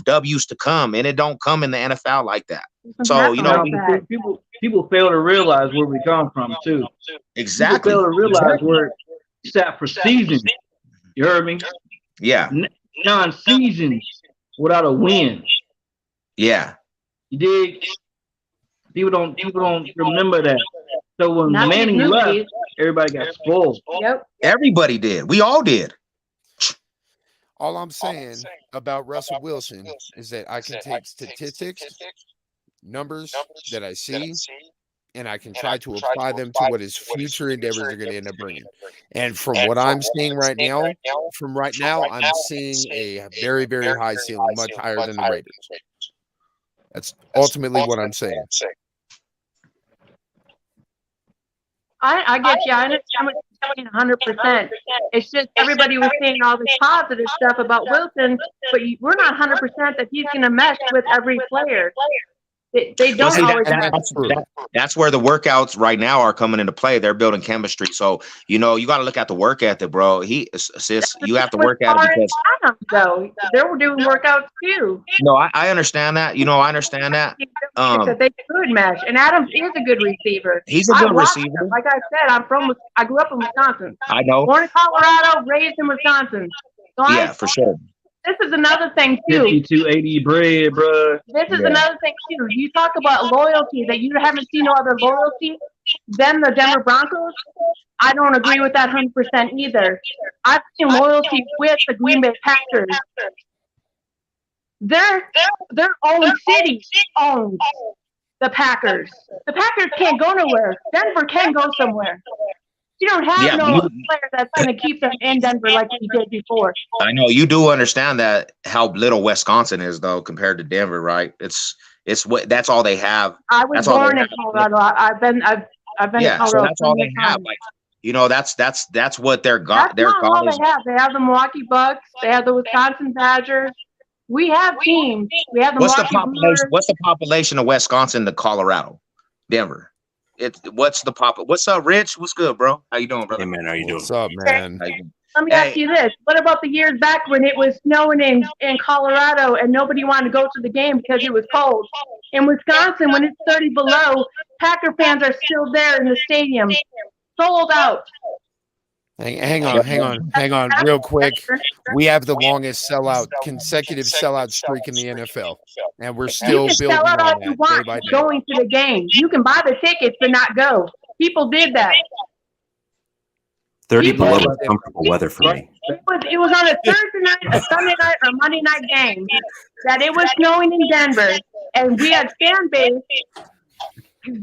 W's to come, and it don't come in the NFL like that. So people fail to realize where we come from too. Exactly. People fail to realize where we sat for seasons. You heard me? Yeah. 9 seasons without a win. Yeah. You dig? People don't remember that. So when Manning left, everybody got spoiled. Yep. Everybody did. We all did. All I'm saying about Russell Wilson is that I can take statistics, numbers that I see, and I can try to apply them to what his future endeavors are going to end up bringing. And from what I'm seeing right now, I'm seeing a very, very high ceiling, much higher than the Raiders. That's ultimately what I'm saying. I get you. I understand what you're saying 100%. It's just everybody was saying all this positive stuff about Wilson, but we're not 100% that he's going to mesh with every player. They don't always have. That's where the workouts right now are coming into play. They're building chemistry. So, you got to look at the work ethic, bro. You have to work at it because Adams, though, they were doing workouts too. No, I understand that. I understand that. That they could mesh, and Adams is a good receiver. He's a good receiver. Like I said, I grew up in Wisconsin. I know. Born in Colorado, raised in Wisconsin. So for sure. This is another thing too. 5280 bread, bro. This is another thing too. You talk about loyalty, that you haven't seen no other loyalty than the Denver Broncos. I don't agree with that 100% either. I've seen loyalty with the Green Bay Packers. Their own city owns the Packers. The Packers can't go nowhere. Denver can go somewhere. You don't have no player that's going to keep them in Denver like we did before. I know you do understand that how little Wisconsin is though compared to Denver, right? It's that's all they have. I was born in Colorado. I've been in Colorado. So that's all they have. Like that's what their God. That's not all they have. They have the Milwaukee Bucks. They have the Wisconsin Badgers. We have teams. We have the What's the population of Wisconsin to Colorado? Denver. What's up, Rich? What's good, bro? How you doing, brother? Hey, man, how you doing? What's up, man? Let me ask you this. What about the years back when it was snowing in Colorado and nobody wanted to go to the game because it was cold? In Wisconsin, when it's 30 below, Packer fans are still there in the stadium, sold out. Hang on real quick. We have the longest consecutive sellout streak in the NFL, and we're still building sell out all on you that want day by day. going to the game. You can buy the tickets but not go. People did that. 30 below is comfortable weather for me. It was on a Thursday night, a Sunday night, or Monday night game that it was snowing in Denver, and we had fan base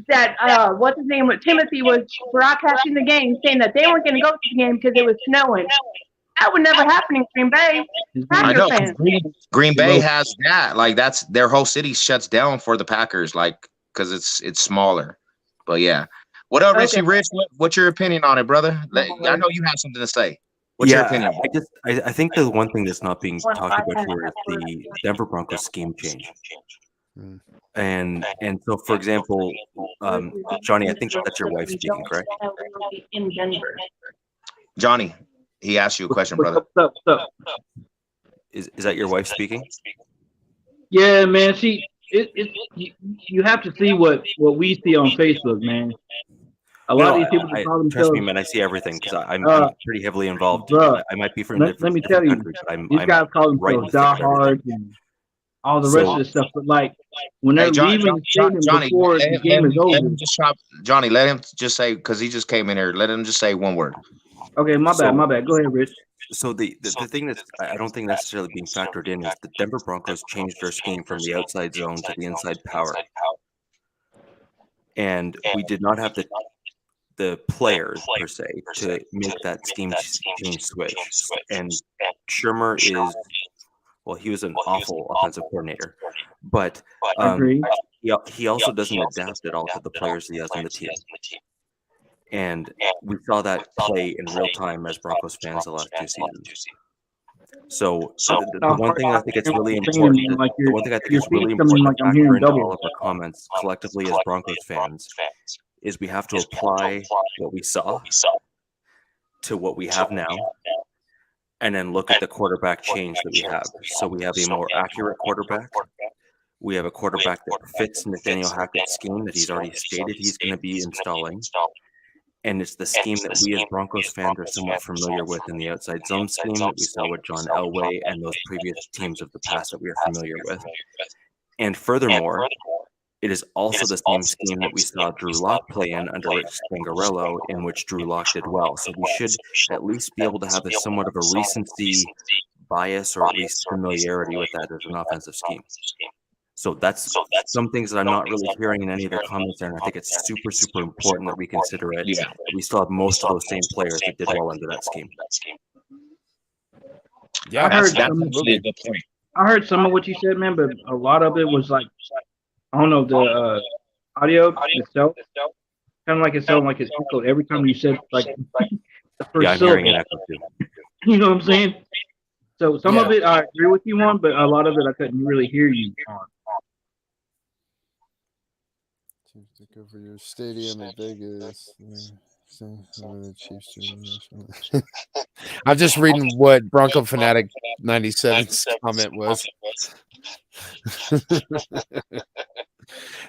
that what's his name? Timothy was broadcasting the game, saying that they weren't going to go to the game because it was snowing. That would never happen in Green Bay. I know. Green Bay has that. Like that's their whole city shuts down for the Packers, like because it's smaller. But yeah. What up, Richie Rich? What's your opinion on it, brother? I know you have something to say. What's your opinion? I think the one thing that's not being talked about here is the Denver Broncos scheme change. And so, for example, Johnny, I think that's your wife speaking, correct? In Denver. Johnny. He asked you a question, What's brother. up? What's up? Is that your wife speaking? Yeah, man. You have to see what we see on Facebook, man. A lot of these people that call trust me, themselves, man. I see everything because I'm pretty heavily involved. bruh, I might be from a let me different tell you, country, but I'm these guys call right in themselves the thick of everything. diehards and all the rest of this stuff. But like when they're Hey, leaving the stadium Johnny, before the game is let over. him just stop. Johnny, let him just say, because he just came in here. Let him just say one word. Okay, my bad. Go ahead, Rich. So the thing that I don't think necessarily being factored in is the Denver Broncos changed their scheme from the outside zone to the inside power, and we did not have the players per se to make that scheme change switch. And Shermer is, well, he was an awful offensive coordinator, but Agree. he also doesn't adapt at all to the players he has on the team. And we saw that play in real time as Broncos fans the last 2 seasons. So the one thing I think it's really important, the one thing I think is really important to factor into all of our comments collectively as Broncos fans is we have to apply what we saw to what we have now, and then look at the quarterback change that we have. So we have a more accurate quarterback. We have a quarterback that fits Nathaniel Hackett's scheme that he's already stated he's going to be installing. And it's the scheme that we as Broncos fans are somewhat familiar with in the outside zone scheme that we saw with John Elway and those previous teams of the past that we are familiar with. And furthermore, it is also the same scheme that we saw Drew Lock play in under Rich Spangarello, in which Drew Lock did well. So we should at least be able to have somewhat of a recency bias or at least familiarity with that as an offensive scheme. So that's some things that I'm not really hearing in any of the comments there, and I think it's super, super important that we consider it. Yeah. We still have most of those same players that did well under that scheme. Yeah, That's absolutely. absolutely a good point. I heard some of what you said, man, but a lot of it was like, I don't know, the audio itself, kind of like it sounded like it's echoed every time you said like the first Yeah, I'm hearing an syllable. echo too. You know what I'm saying? So some of it I agree with you on, but a lot of it I couldn't really hear you on. Take over your stadium in Vegas. I'm just reading what Bronco Fanatic 97's comment was.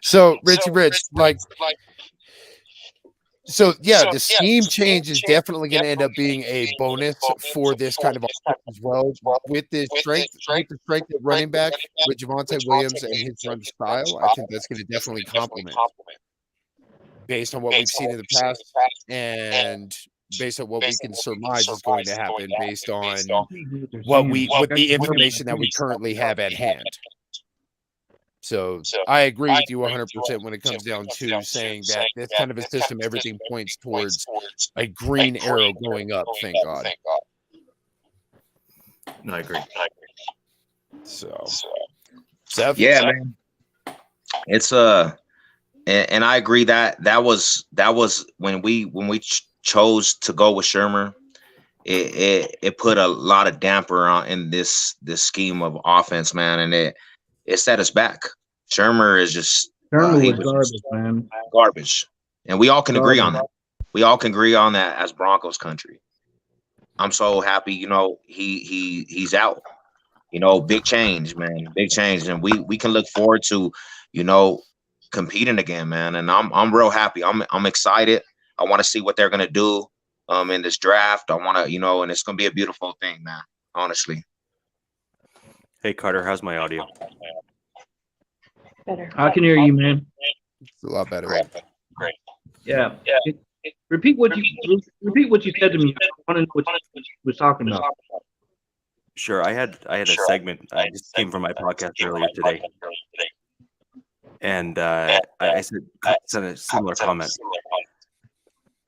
So, Rich, like, so yeah, the scheme change is definitely going to end up being a bonus for this kind of offense as well. With the strength of running back with Javonte Williams and his run style, I think that's going to definitely complement based on what we've seen in the past and based on what we can surmise is going to happen based on what the information that we currently have at hand. So I agree with you 100% when it comes down to saying that this kind of a system, everything points towards a green arrow going up. Thank God. No, I agree. So, Seth? Yeah, man. It's and I agree that was when we chose to go with Shermer. It put a lot of damper on in this scheme of offense, man, and it set us back. Shermer is just was garbage, man. Garbage, and we all can agree on that. We all can agree on that as Broncos country. I'm so happy, he's out. Big change, man, big change, and we can look forward to, competing again, man. And I'm real happy. I'm excited. I want to see what they're gonna do in this draft. I want to, and it's gonna be a beautiful thing, man. Honestly. Hey Carter, how's my audio? Better. I can hear you, man. It's a lot better. Great. Yeah. Repeat what you said to me. I want to know what you was talking about. Sure, I had a segment. I just came from my podcast earlier today, and I said a similar comment.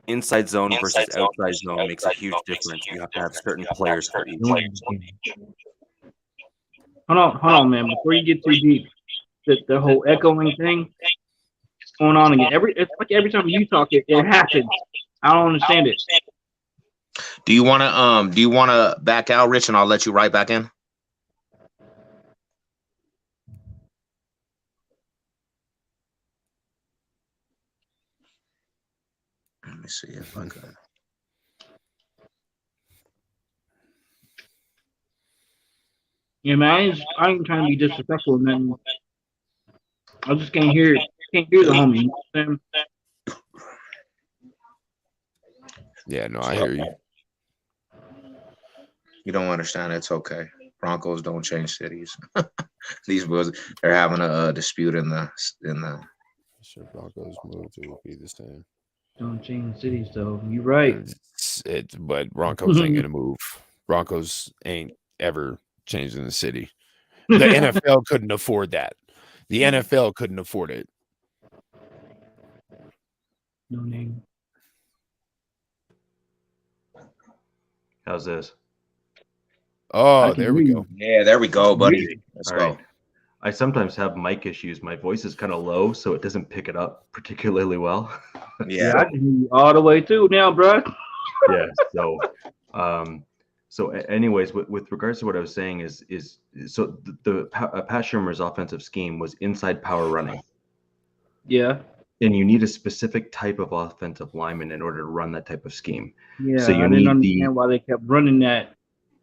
Inside zone versus outside zone makes a huge difference. You have to have certain players for each. Hold on, man. Before you get too deep, the whole echoing thing is going on again. It's like every time you talk, it happens. I don't understand it. Do you want to back out, Rich, and I'll let you right back in? Let me see if I can. Yeah, man, I ain't trying to be disrespectful or nothing. I just can't hear the homie. You know what I'm saying? Yeah, no, I hear you. You don't understand. It's okay. Broncos don't change cities. These boys, they're having a dispute in the. Sure, Broncos moved, it would be the same. Don't change cities, though. You're right. But Broncos ain't gonna move. Broncos ain't ever changing the city. The NFL couldn't afford that. The NFL couldn't afford it. No name. How's this? Oh, there we go. Yeah, there we go, buddy. Let's All go. right. I sometimes have mic issues. My voice is kind of low, so it doesn't pick it up particularly well. Yeah. I can hear you all the way through now, bro. Yeah. So, anyways, with regards to what I was saying is so Pat Shurmur's offensive scheme was inside power running. Yeah. And you need a specific type of offensive lineman in order to run that type of scheme. Yeah. So you I need didn't understand why they kept running that,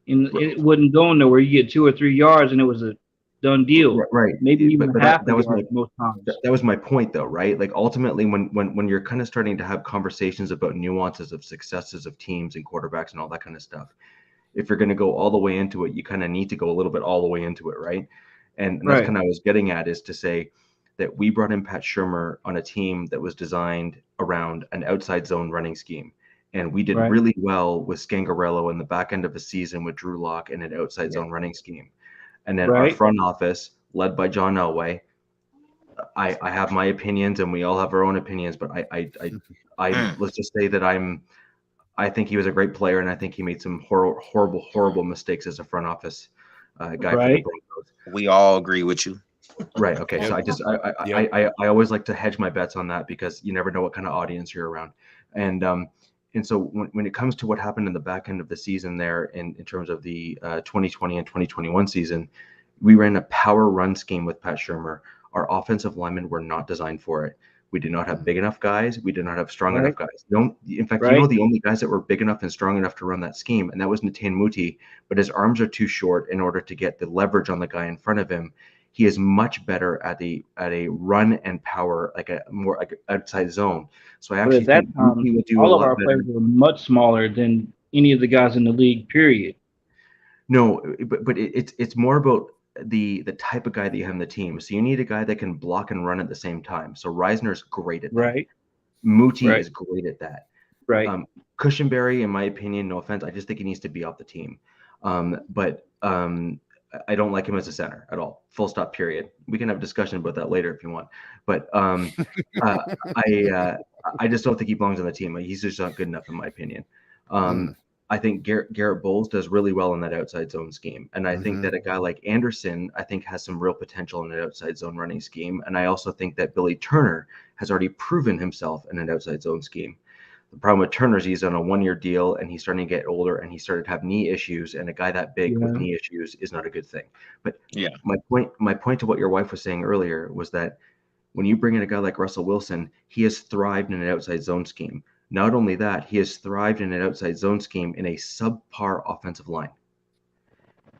and it wouldn't go nowhere. You get 2 or 3 yards, and it was a done deal. Right. Maybe even half that was yard most times. That was my point, though, right? Like ultimately, when you're kind of starting to have conversations about nuances of successes of teams and quarterbacks and all that kind of stuff, if you're going to go all the way into it, you kind of need to go a little bit all the way into it, right? And that's kind of what I was getting at, is to say that we brought in Pat Shurmur on a team that was designed around an outside zone running scheme. And we did really well with Scangarello in the back end of the season with Drew Lock in an outside zone running scheme. And then our front office, led by John Elway, I have my opinions, and we all have our own opinions, but I let's just say that I think he was a great player, and I think he made some horrible mistakes as a front office guy for the Broncos. We all agree with you. Right. Okay. So I always like to hedge my bets on that, because you never know what kind of audience you're around. And so when it comes to what happened in the back end of the season there in terms of the 2020 and 2021 season, we ran a power run scheme with Pat Shurmur. Our offensive linemen were not designed for it. We did not have big enough guys. We did not have strong enough guys. In fact, the only guys that were big enough and strong enough to run that scheme, and that was Nathan Muti, but his arms are too short in order to get the leverage on the guy in front of him. He is much better at a run and power, like a more like outside zone. So I actually think he would do all of our players were much smaller than any of the guys in the league, period. No, but it's more about the type of guy that you have in the team. So you need a guy that can block and run at the same time. So Reisner's great at that. Right. Muti is great at that. Right. Cushenberry, in my opinion, no offense, I just think he needs to be off the team. But I don't like him as a center at all. Full stop, period. We can have a discussion about that later if you want. But I just don't think he belongs on the team. He's just not good enough, in my opinion. I think Garrett Bowles does really well in that outside zone scheme. And I think that a guy like Anderson, I think, has some real potential in an outside zone running scheme. And I also think that Billy Turner has already proven himself in an outside zone scheme. The problem with Turner is he's on a 1-year deal, and he's starting to get older, and he started to have knee issues. And a guy that big with knee issues is not a good thing. But my point to what your wife was saying earlier was that when you bring in a guy like Russell Wilson, he has thrived in an outside zone scheme. Not only that, he has thrived in an outside zone scheme in a subpar offensive line.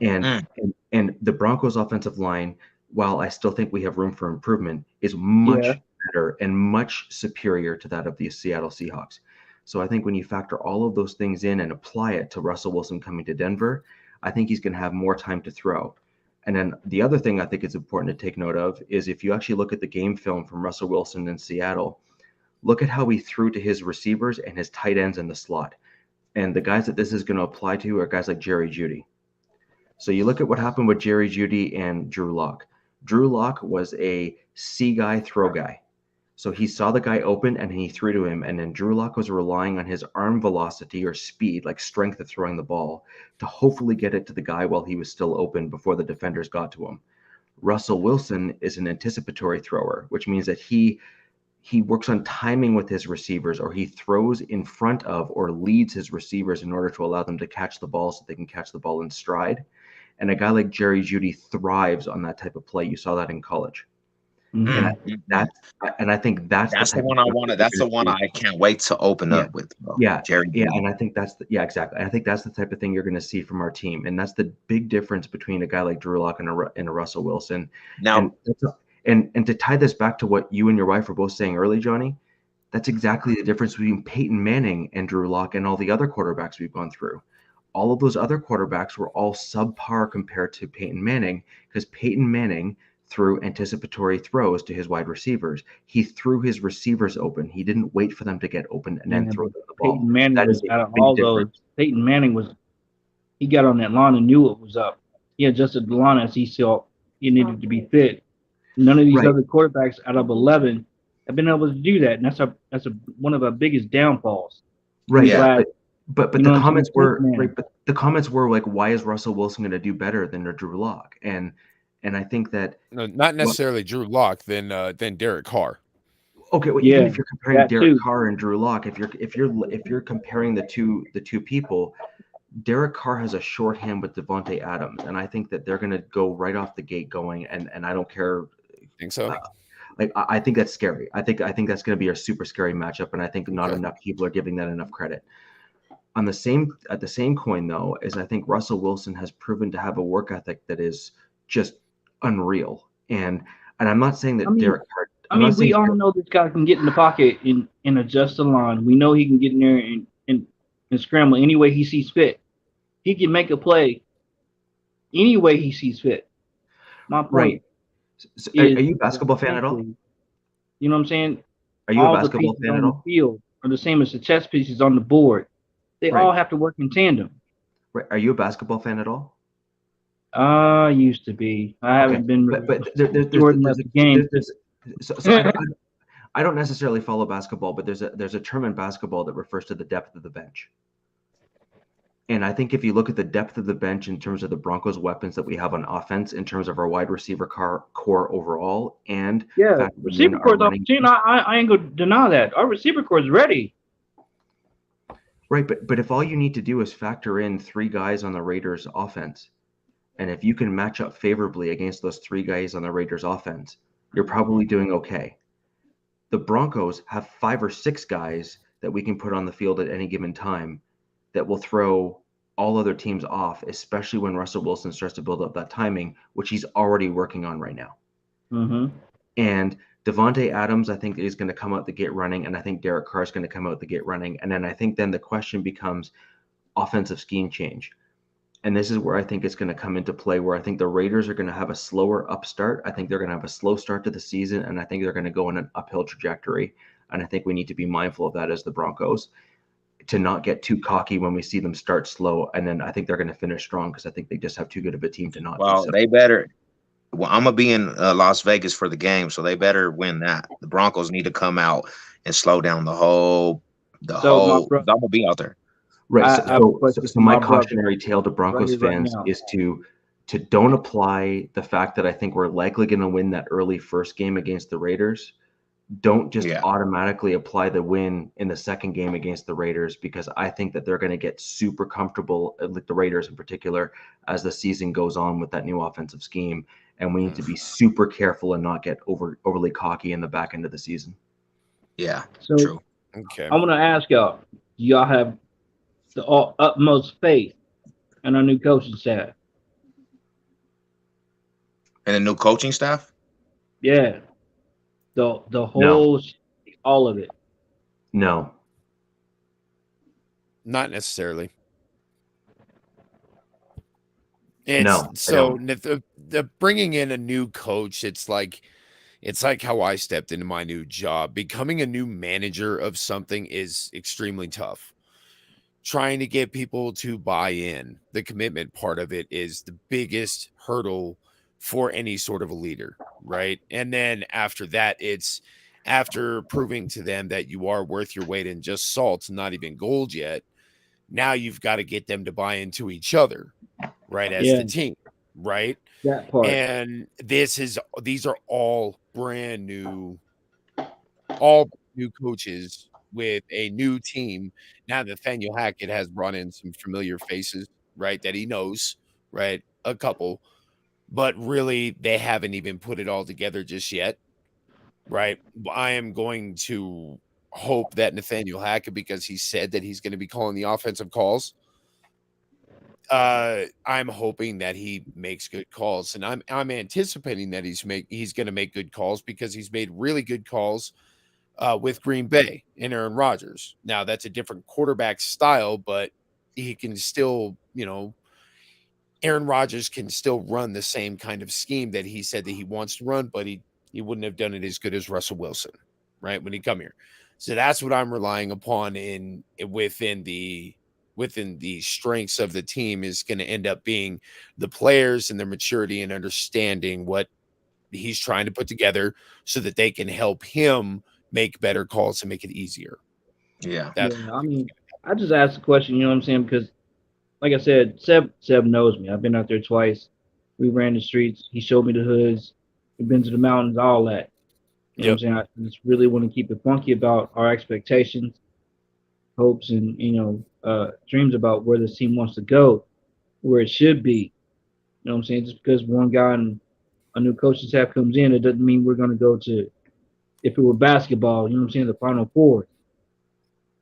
And the Broncos offensive line, while I still think we have room for improvement, is much better and much superior to that of the Seattle Seahawks. So I think when you factor all of those things in and apply it to Russell Wilson coming to Denver, I think he's going to have more time to throw. And then the other thing I think is important to take note of is if you actually look at the game film from Russell Wilson in Seattle, look at how he threw to his receivers and his tight ends in the slot. And the guys that this is going to apply to are guys like Jerry Jeudy. So you look at what happened with Jerry Jeudy and Drew Lock. Drew Lock was a see guy, throw guy. So he saw the guy open and he threw to him. And then Drew Lock was relying on his arm velocity or speed, like strength of throwing the ball, to hopefully get it to the guy while he was still open before the defenders got to him. Russell Wilson is an anticipatory thrower, which means that he works on timing with his receivers, or he throws in front of or leads his receivers in order to allow them to catch the ball so they can catch the ball in stride. And a guy like Jerry Jeudy thrives on that type of play. You saw that in college. And I think that's the one I wanted. That's the one I can't wait to open up with, bro. Jerry. And I think that's exactly. I think that's the type of thing you're going to see from our team, and that's the big difference between a guy like Drew Lock and a Russell Wilson. Now, and to tie this back to what you and your wife were both saying early, Johnny, that's exactly the difference between Peyton Manning and Drew Lock and all the other quarterbacks we've gone through. All of those other quarterbacks were all subpar compared to Peyton Manning, because Peyton Manning threw anticipatory throws to his wide receivers. He threw his receivers open. He didn't wait for them to get open and then throw the ball. Peyton Manning was out of all those. Peyton Manning he got on that line and knew it was up. He adjusted the line as he saw he needed to be fit. None of these other quarterbacks out of 11 have been able to do that, and that's one of our biggest downfalls. Right. Yeah. But the comments were but the comments were like, why is Russell Wilson going to do better than Drew Lock? And I think that not necessarily Drew Lock, than Derek Carr. Okay, well, even if you're comparing Derek Carr and Drew Lock, if you're comparing the two people, Derek Carr has a shorthand with Davante Adams, and I think that they're going to go right off the gate going, and I don't care. Think so? I think that's scary. I think that's going to be a super scary matchup, and I think not enough people are giving that enough credit. At the same coin, though, is I think Russell Wilson has proven to have a work ethic that is just unreal. And I'm not saying that Derek Carr. We all know this guy can get in the pocket and adjust the line. We know he can get in there and scramble any way he sees fit. He can make a play any way he sees fit. My point. Right. So are you a basketball fan at all? You know what I'm saying? Are you a basketball fan at all? The field are the same as the chess pieces on the board. They all have to work in tandem. Right. Are you a basketball fan at all? I used to be. I haven't been. But there's a game. So I don't necessarily follow basketball, but there's a term in basketball that refers to the depth of the bench. And I think if you look at the depth of the bench in terms of the Broncos' weapons that we have on offense, in terms of our wide receiver core overall, and receiver core is I ain't gonna deny that our receiver core is ready. Right, but if all you need to do is factor in 3 guys on the Raiders' offense, and if you can match up favorably against those 3 guys on the Raiders' offense, you're probably doing okay. The Broncos have 5 or 6 guys that we can put on the field at any given time that will throw all other teams off, especially when Russell Wilson starts to build up that timing, which he's already working on right now. Mm-hmm. And Davante Adams, I think, is going to come out the gate running, and I think Derek Carr is going to come out the gate running. And then I think the question becomes offensive scheme change. And this is where I think it's going to come into play, where I think the Raiders are going to have a slower upstart. I think they're going to have a slow start to the season, and I think they're going to go on an uphill trajectory. And I think we need to be mindful of that as the Broncos, to not get too cocky when we see them start slow. And then I think they're going to finish strong, because I think they just have too good of a team to not. Well, they better. Well, I'm going to be in Las Vegas for the game, so they better win that. The Broncos need to come out and slow down the whole. I'm going to be out there. Right. So my cautionary tale to Broncos fans is to don't apply the fact that I think we're likely going to win that early first game against the Raiders. Don't just automatically apply the win in the second game against the Raiders, because I think that they're going to get super comfortable, like the Raiders in particular, as the season goes on with that new offensive scheme. And we need to be super careful and not get overly cocky in the back end of the season. Yeah, so, true. Okay. I want to ask y'all, do y'all have the utmost faith in our new coaching staff? And the new coaching staff? Yeah. The whole, all of it. No. Not necessarily. The bringing in a new coach, it's like how I stepped into my new job. Becoming a new manager of something is extremely tough. Trying to get people to buy in, the commitment part of it is the biggest hurdle for any sort of a leader, right? And then after that, it's after proving to them that you are worth your weight in just salt, not even gold yet. Now you've got to get them to buy into each other, right? As the team, right? That part. And these are all brand new coaches with a new team. Now Nathaniel Hackett has brought in some familiar faces, right? That he knows, right? A couple, but really they haven't even put it all together just yet, right? I am going to hope that Nathaniel Hackett, because he said that he's going to be calling the offensive calls. I'm hoping that he makes good calls, and I'm anticipating that he's going to make good calls because he's made really good calls with Green Bay and Aaron Rodgers. Now that's a different quarterback style, but he can still, Aaron Rodgers can still run the same kind of scheme that he said that he wants to run, but he wouldn't have done it as good as Russell Wilson, right? When he come here. So that's what I'm relying upon within the strengths of the team is going to end up being the players and their maturity and understanding what he's trying to put together so that they can help him make better calls and make it easier. Yeah. I mean, I just asked the question, you know what I'm saying? Because, like I said, Seb knows me. I've been out there twice. We ran the streets. He showed me the hoods. We've been to the mountains, all that. You know what I'm saying? I just really want to keep it funky about our expectations, hopes, and, dreams about where this team wants to go, where it should be. You know what I'm saying? Just because one guy and a new coaching staff comes in, it doesn't mean we're going to go to, if it were basketball, you know what I'm saying, the Final Four.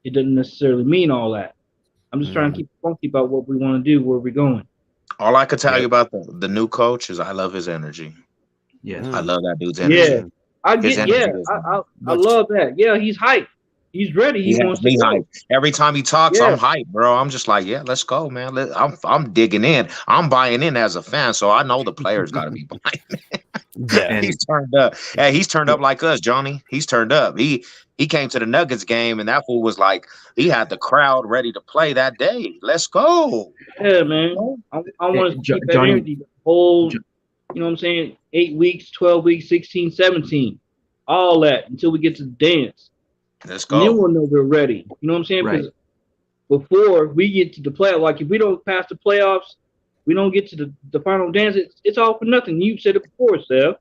It doesn't necessarily mean all that. I'm just trying to keep it funky about what we want to do, where we're going. All I could tell you about the new coach is I love his energy. Yes. I love that dude's energy. Yeah, I love that. Yeah, he's hyped. He's ready. He wants to go. Hyped. Every time he talks, I'm hyped, bro. I'm just like, yeah, let's go, man. I'm digging in. I'm buying in as a fan, so I know the players got to be buying in. Yeah, he's turned up. Hey, he's turned up like us, Johnny. He's turned up. He came to the Nuggets game, and that fool was like, he had the crowd ready to play that day. Let's go. Yeah, man. I want to keep that energy the whole, you know what I'm saying, 8 weeks, 12 weeks, 16, 17. All that until we get to the dance. Let's go. And then we'll know we're ready. You know what I'm saying? Because before we get to the playoff, like if we don't pass the playoffs, we don't get to the final dance, it's all for nothing. You said it before, Steph.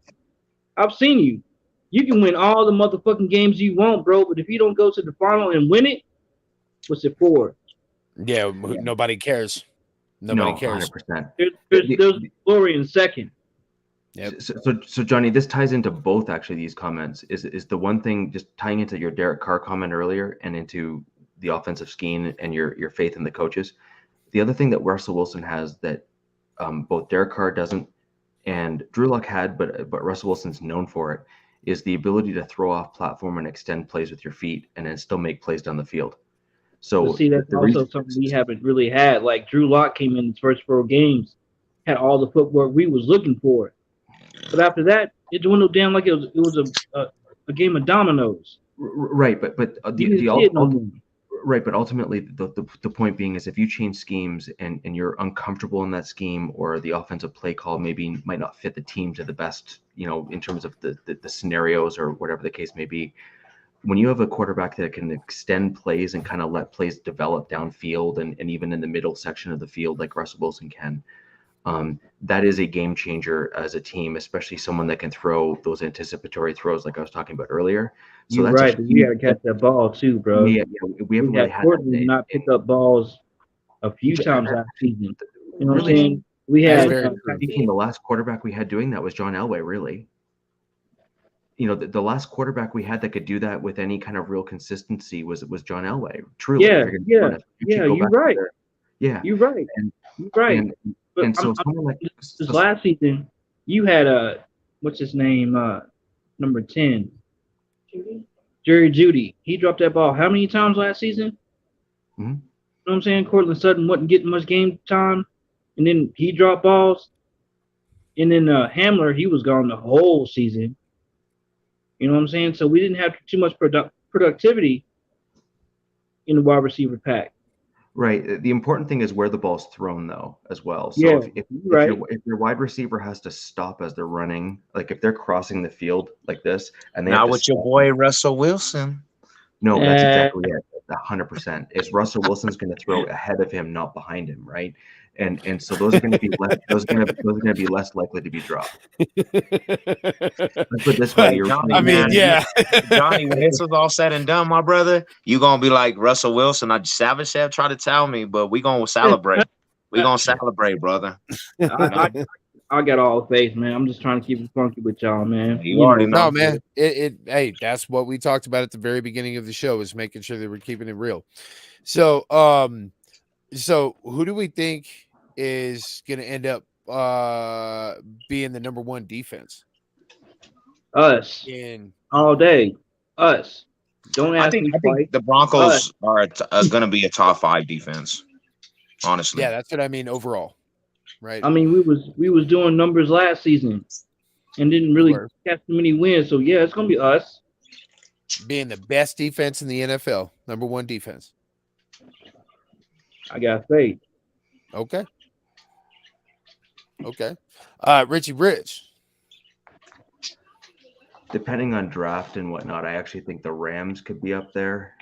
I've seen you. You can win all the motherfucking games you want, bro, but if you don't go to the final and win it, what's it for? Yeah, nobody cares. Nobody cares. 100%. There's glory in second. Yep. So Johnny, this ties into both actually these comments. Is the one thing just tying into your Derek Carr comment earlier and into the offensive scheme and your faith in the coaches. The other thing that Russell Wilson has that both Derek Carr doesn't and Drew Lock had, but Russell Wilson's known for it, is the ability to throw off platform and extend plays with your feet and then still make plays down the field. So see, that's also something we haven't really had. Like Drew Lock came in his first 4 games, had all the footwork we was looking for. But after that, it dwindled down like it was a game of dominoes. Right, but right, but ultimately the point being is if you change schemes and you're uncomfortable in that scheme, or the offensive play call might not fit the team to the best, in terms of the scenarios or whatever the case may be. When you have a quarterback that can extend plays and kind of let plays develop downfield and even in the middle section of the field like Russell Wilson can, that is a game changer as a team, especially someone that can throw those anticipatory throws like I was talking about earlier. So You're right. You got to catch that ball too, bro. We haven't really had that. Not pick up balls a few times last season. You know what I'm saying? We had the last quarterback we had doing that was John Elway, really. The last quarterback we had that could do that with any kind of real consistency was John Elway. Truly. You're right. Yeah. You're right. You're right. And so someone like last season, you had what's his name? Number 10. Jerry Jeudy. He dropped that ball how many times last season? Mm-hmm. You know what I'm saying? Cortland Sutton wasn't getting much game time, and then he dropped balls. And then Hamler, he was gone the whole season. You know what I'm saying? So we didn't have too much productivity in the wide receiver pack. Right. The important thing is where the ball's thrown, though, as well. So Yeah, if right. if your wide receiver has to stop as they're running, like if they're crossing the field like this, and they Not have to with your stop. boy Russell Wilson. No, that's exactly it. 100%. Is Russell Wilson's going to throw ahead of him, not behind him, right? And so those are going to be less. Those are going to be less likely to be dropped. Let's put it this way. Johnny, when this is all said and done, my brother, you gonna be like Russell Wilson. Savage Chef tried to tell me, but we gonna celebrate. We gonna celebrate, brother. I I got all faith, man. I'm just trying to keep it funky with y'all, man. You already know. No, man. Hey, that's what we talked about at the very beginning of the show, is making sure that we're keeping it real. So, so who do we think is going to end up being the number one defense? Us. All day. Us. Don't ask me I twice. think the Broncos are going to be a top 5 defense. Honestly. Yeah, that's what I mean overall. Right. I mean, we was doing numbers last season and didn't really catch too many wins. So yeah, it's gonna be us being the best defense in the NFL, number one defense. I got faith. Okay. Richie Rich. Depending on draft and whatnot, I actually think the Rams could be up there.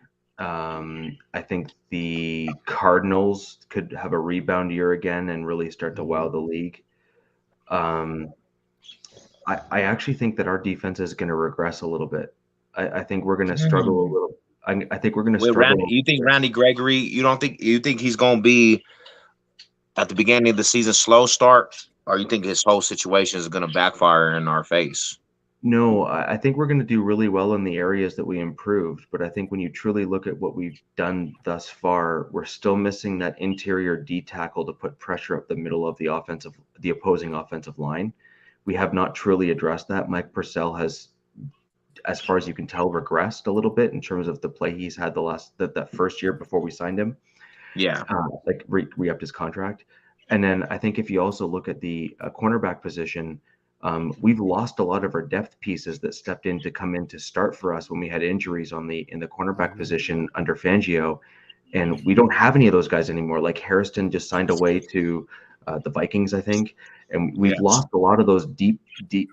I think the Cardinals could have a rebound year again and really start to wow the league. I actually think that our defense is going to regress a little bit. I think we're going to struggle a little. I think we're going to struggle. You think Randy Gregory? You think he's going to be at the beginning of the season slow start, or you think his whole situation is going to backfire in our face? No, I think we're going to do really well in the areas that we improved. But I think when you truly look at what we've done thus far, we're still missing that interior D tackle to put pressure up the middle of the opposing offensive line. We have not truly addressed that. Mike Purcell has, as far as you can tell, regressed a little bit in terms of the play he's had that first year before we signed him. Yeah, re-upped his contract. And then I think if you also look at the cornerback position, we've lost a lot of our depth pieces that stepped in to come in to start for us when we had injuries in the cornerback position under Fangio, and we don't have any of those guys anymore. Like Harrison just signed away to the Vikings, I think, and we've lost a lot of those the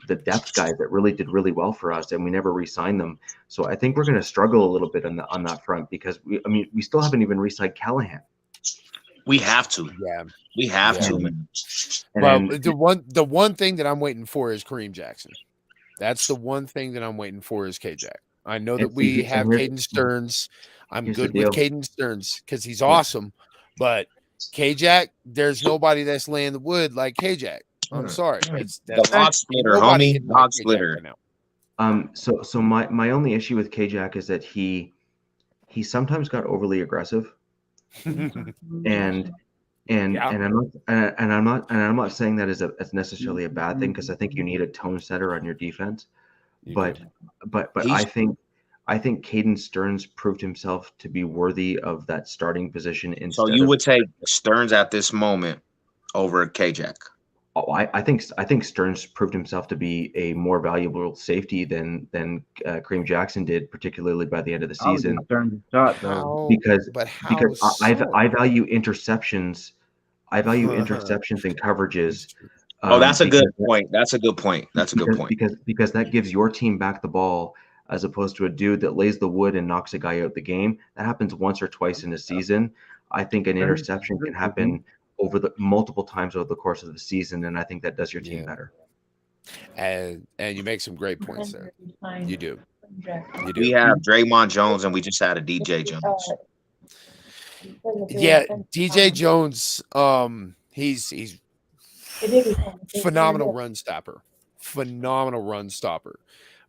depth guys that really did really well for us, and we never re-signed them. So I think we're going to struggle a little bit on that front because we still haven't even re-signed Callahan. We have to. Yeah. We have to, man. Well, the one thing that I'm waiting for is Kareem Jackson. That's the one thing that I'm waiting for is K-Jack. I know that we have Caden Stearns. I'm good with Caden Stearns because he's awesome. But K-Jack, there's nobody that's laying the wood like K-Jack. I'm sorry. That's the log splitter, homie. Log splitter. So my only issue with K-Jack is that he sometimes got overly aggressive. and I'm not saying that as necessarily a bad thing, because I think you need a tone setter on your defense. But I think Caden Stearns proved himself to be worthy of that starting position. So you would take Stearns at this moment over K-Jack? Oh, I think Stearns proved himself to be a more valuable safety than Kareem Jackson did, particularly by the end of the season. Because I value interceptions. I value interceptions and coverages. That's a good point. That's a good point. Because that gives your team back the ball, as opposed to a dude that lays the wood and knocks a guy out the game. That happens once or twice in a season. I think an interception can happen over the multiple times over the course of the season, and I think that does your team better. And you make some great points there. You do. We have Draymond Jones, and we just had a DJ Jones. Yeah, DJ Jones. He's phenomenal run stopper.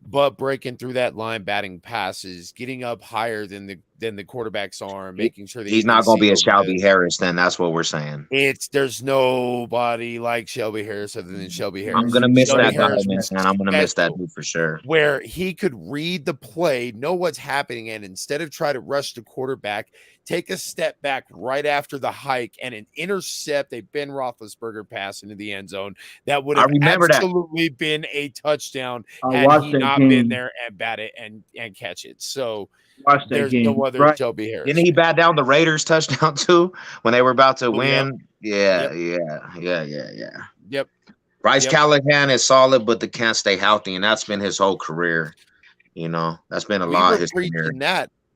But breaking through that line, batting passes, getting up higher than the quarterback's arm, making sure that he's not going to be a Shelby Harris. Then that's what we're saying. There's nobody like Shelby Harris other than Shelby Harris. I'm going to miss that guy, man. I'm going to miss that dude for sure. Where he could read the play, know what's happening, and instead of try to rush the quarterback, take a step back right after the hike and an intercept a Ben Roethlisberger pass into the end zone that would have absolutely been a touchdown had he not been there and bat it and catch it. So there's no other Shelby Harris. Didn't he bat down the Raiders touchdown too when they were about to win? Yeah. Yep. Bryce Callahan is solid, but they can't stay healthy, and that's been his whole career. That's been a lot of his career.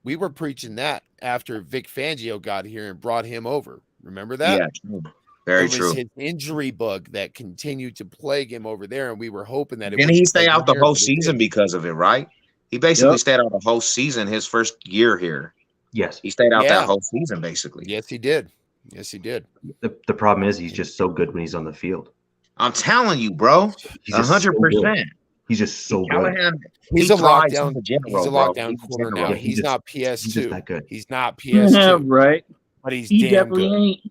We were preaching that after Vic Fangio got here and brought him over. Remember that? Yeah, true. Very true. It was his injury bug that continued to plague him over there, and we were hoping that Didn't he stay out the whole season because of it, right? He basically stayed out the whole season his first year here. Yes. He stayed out that whole season, basically. Yes, he did. The problem is he's just so good when he's on the field. I'm telling you, bro. He's just so good. 100%. He's just so good. Callahan, He's he a thrives lockdown. in the general, He's a bro. lockdown He's a corner general. now. Yeah, He's not PS2. He's just that good. He's not Yeah, PS2, right. but he's He damn good. definitely ain't.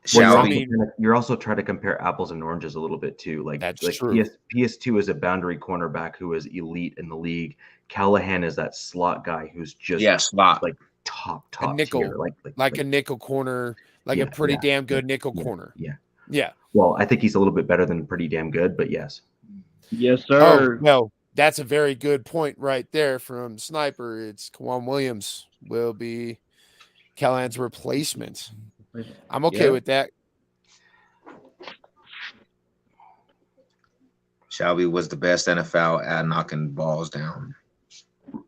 Shall I we? mean, You're also trying to compare apples and oranges a little bit too. Like That's like true. PS2 is a boundary cornerback who is elite in the league. Callahan is that slot guy who's just Yeah, slot. like top nickel, tier, like a nickel corner, like Yeah, a pretty yeah, damn good nickel yeah, corner. yeah. Yeah. Well, I think he's a little bit better than pretty damn good, but yes. Yes, Oh, sir. well, that's a very good point right there from Sniper. It's Kwan Williams will be Callahan's replacement. I'm okay with that. Shelby was the best NFL at knocking balls down.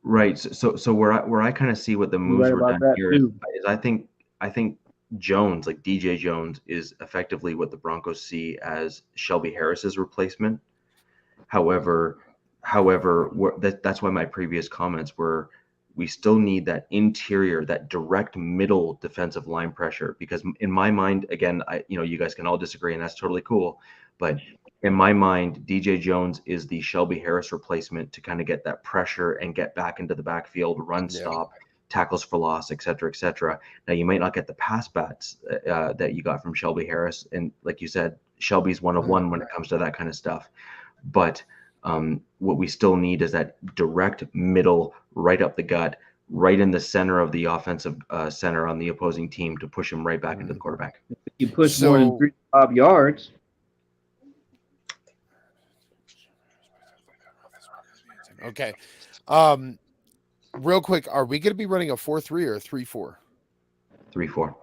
Right. So where I kind of see what the moves right were about done that, here is too. I think Jones, like DJ Jones, is effectively what the Broncos see as Shelby Harris's replacement. However, that's why my previous comments were we still need that interior, that direct middle defensive line pressure, because in my mind, again, you guys can all disagree and that's totally cool, but in my mind, DJ Jones is the Shelby Harris replacement to kind of get that pressure and get back into the backfield, run stop, tackles for loss, et cetera, et cetera. Now, you might not get the pass bats that you got from Shelby Harris. And like you said, Shelby's one of one when it comes to that kind of stuff. But what we still need is that direct middle, right up the gut, right in the center of the offensive center on the opposing team to push him right back into the quarterback. If you push more than 3 to 5 yards. Okay. Real quick, are we going to be running a 4-3 or a 3-4? 3-4.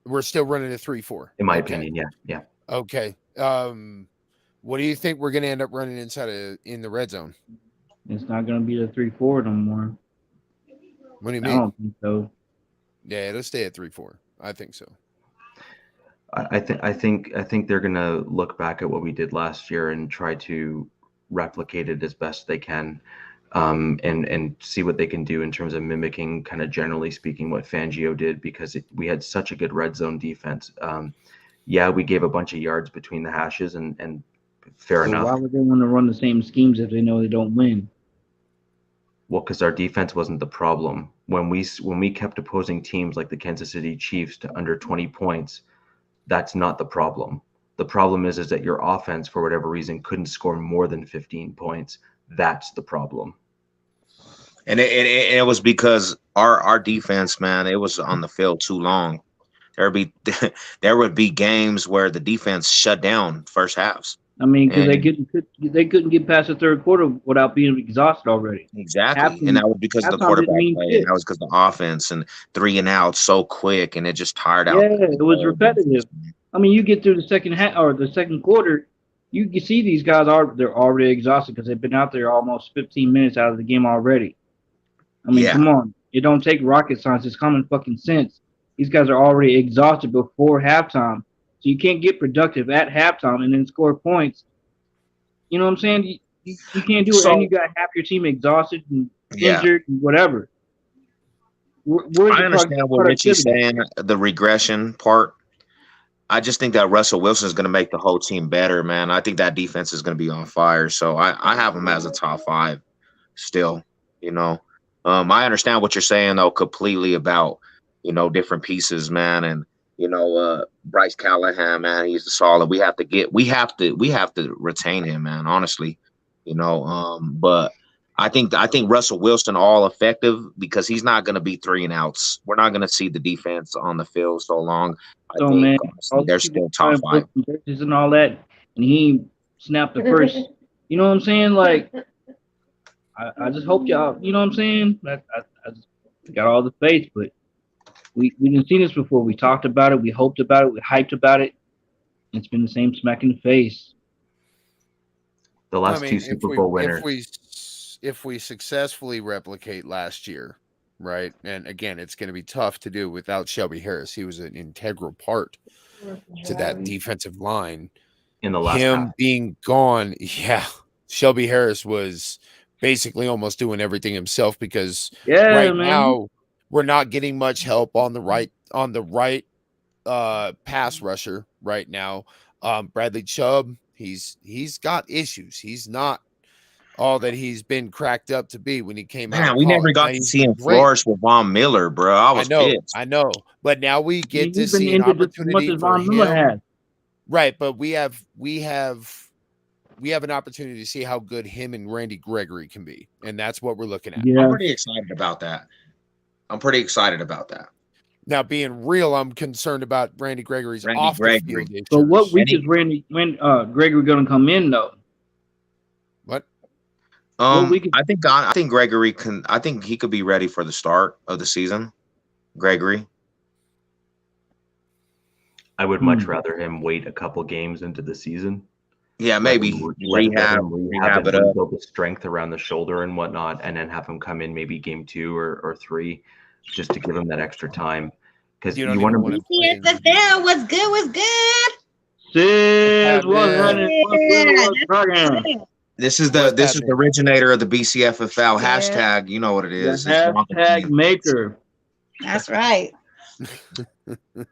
We're still running a 3-4. In my opinion, yeah. Okay. What do you think we're going to end up running in the red zone? It's not going to be the 3-4 no more. What do you mean? I don't think so. Yeah, it'll stay at 3-4. I think so. I think they're going to look back at what we did last year and try to replicate it as best they can, and see what they can do in terms of mimicking, kind of generally speaking, what Fangio did, because we had such a good red zone defense. We gave a bunch of yards between the hashes, and fair enough. Why would they want to run the same schemes if they know they don't win? Well, because our defense wasn't the problem. When we kept opposing teams like the Kansas City Chiefs to under 20 points, that's not the problem. The problem is that your offense, for whatever reason, couldn't score more than 15 points. That's the problem. And it was because our defense, man, it was on the field too long. There would be games where the defense shut down first halves. I mean, because they couldn't get past the third quarter without being exhausted already. Exactly, and that was because of the quarterback play. And that was because of the offense and 3 and out so quick, and it just tired out. Yeah, it was repetitive. I mean, you get through the second half or the second quarter, you can see these guys they're already exhausted because they've been out there almost 15 minutes out of the game already. I mean, come on, it don't take rocket science; it's common fucking sense. These guys are already exhausted before halftime. So you can't get productive at halftime and then score points. You know what I'm saying? You can't do it, and you got half your team exhausted and injured and whatever. I understand what Richie's saying, the regression part. I just think that Russell Wilson is going to make the whole team better, man. I think that defense is going to be on fire. So I have him as a top 5 still, I understand what you're saying, though, completely about, different pieces, man. And, Bryce Callahan, man, he's solid. We have to retain him, man, honestly, but I think Russell Wilson all effective because he's not going to be 3 and outs. We're not going to see the defense on the field so long. I think honestly, they're still top 5 and all that, and he snapped the first. You know what I'm saying? Like, I just hope y'all. You know what I'm saying? I just got all the faith, but we didn't see this before. We talked about it. We hoped about it. We hyped about it. It's been the same smack in the face. The last 2 Super Bowl winners. If we successfully replicate last year, right? And again, it's going to be tough to do without Shelby Harris. He was an integral part to that defensive line. In the last half. Being gone, Shelby Harris was basically almost doing everything himself because now we're not getting much help on the right pass rusher right now. Bradley Chubb, he's got issues. He's not all that he's been cracked up to be when he came out Man, of we never college. Now, got to he's see been him great. flourish with Von Miller, bro. I was pissed. I know. But now we get to He's been see an injured just as much opportunity as for Von Miller him. has. Right, but we have an opportunity to see how good him and Randy Gregory can be, and that's what we're looking at. Yeah. I'm pretty excited about that. Now, being real, I'm concerned about Randy Gregory's Randy off Gregory. the field issues. So what week And is Gregory gonna come in though? What? we could- I think Gregory can. I think he could be ready for the start of the season. Gregory. I would much rather him wait a couple games into the season. Yeah, maybe rehab it up, build the strength around the shoulder and whatnot, and then have him come in maybe game 2 or 3, just to give him that extra time. Because you want to. BCFL, what's good? What's good? Sis, what's Yeah, running? This is the originator of the BCFFL hashtag. You know what it The is. It's hashtag maker. That's right.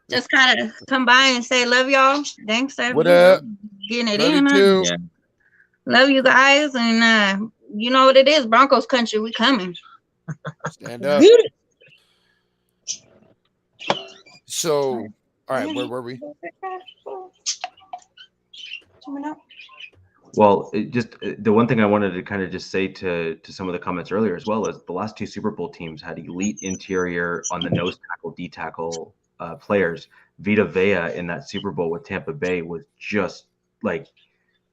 Just kind of come by and say love y'all. Thanks, What up? Getting it Love in. you too. Yeah. Love you guys, and you know what it is. Broncos country, we coming. Stand up. So, all right, where were we? Well, the one thing I wanted to kind of just say to some of the comments earlier as well is the last 2 Super Bowl teams had elite interior on the nose tackle, D tackle players. Vita Vea in that Super Bowl with Tampa Bay was just like,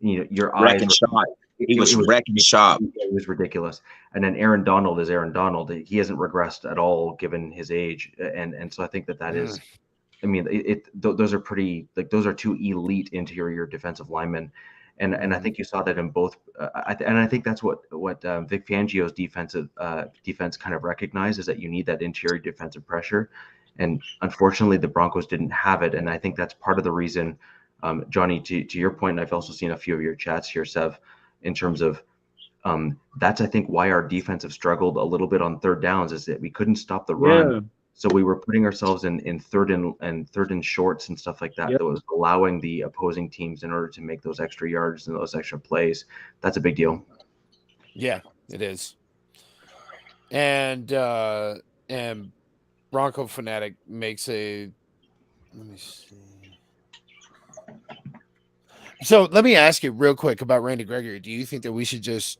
your eyes. He was wrecking shop. It was ridiculous. And then Aaron Donald is Aaron Donald. He hasn't regressed at all given his age, and so I think that is. I mean, those are pretty, like, those are 2 elite interior defensive linemen. And I think you saw that in both. And I think that's what Vic Fangio's defense kind of recognized, is that you need that interior defensive pressure. And unfortunately, the Broncos didn't have it. And I think that's part of the reason, Johnny, to your point, and I've also seen a few of your chats here, Sev, in terms of that's, I think, why our defense have struggled a little bit on third downs, is that we couldn't stop the run. Yeah. So we were putting ourselves in third and shorts and stuff like that. Yep. That was allowing the opposing teams in order to make those extra yards and those extra plays. That's a big deal. Yeah, it is. And Bronco Fanatic makes a. Let me see. So let me ask you real quick about Randy Gregory. Do you think that we should just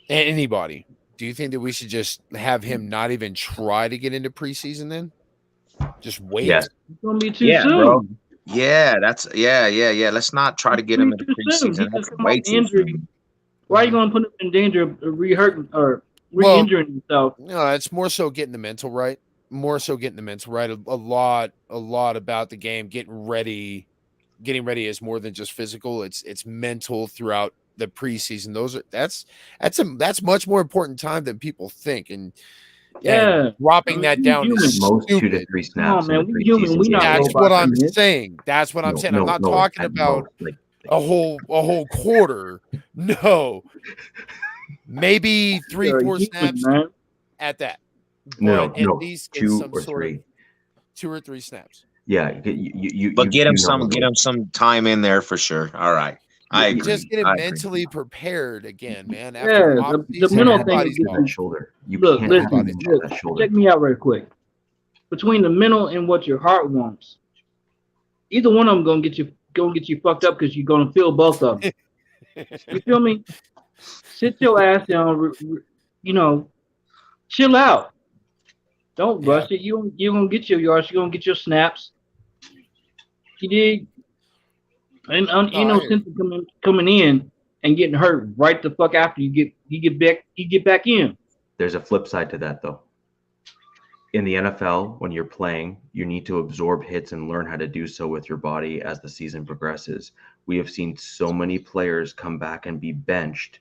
anybody? Do you think that we should just have him not even try to get into preseason then? Just wait. Yeah. It's gonna be too soon. Bro. Yeah, yeah. Let's not try to get him into preseason. That's way too soon. Why are you gonna put him in danger of re-hurting or re-injuring himself? No, it's more so getting the mental right. A lot about the game. Getting ready is more than just physical. It's mental throughout the preseason. That's much more important time than people think. And dropping that down is most stupid. 2 to 3 snaps. Come on, man, we human. We not That's what I'm robots. saying. I'm not talking about a whole quarter. No, maybe 3-4 snaps man. at that. No, At least get 2 some or sort 3. of 2 or 3 snaps. Yeah, But get him some time in there for sure. All right. I agree. Just get him I agree. mentally prepared again, man. The mental thing is that shoulder. You look, can't listen, have him look, that shoulder. check me out real quick. Between the mental and what your heart wants, either one of them gonna get you fucked up because you're gonna feel both of them. You feel me? Sit your ass down. Chill out. Don't rush it. You're gonna get your yards. You're gonna get your snaps. You dig? And ain't no sense of coming in and getting hurt right the fuck after you get back in. There's a flip side to that, though. In the NFL, when you're playing, you need to absorb hits and learn how to do so with your body as the season progresses. We have seen so many players come back and be benched,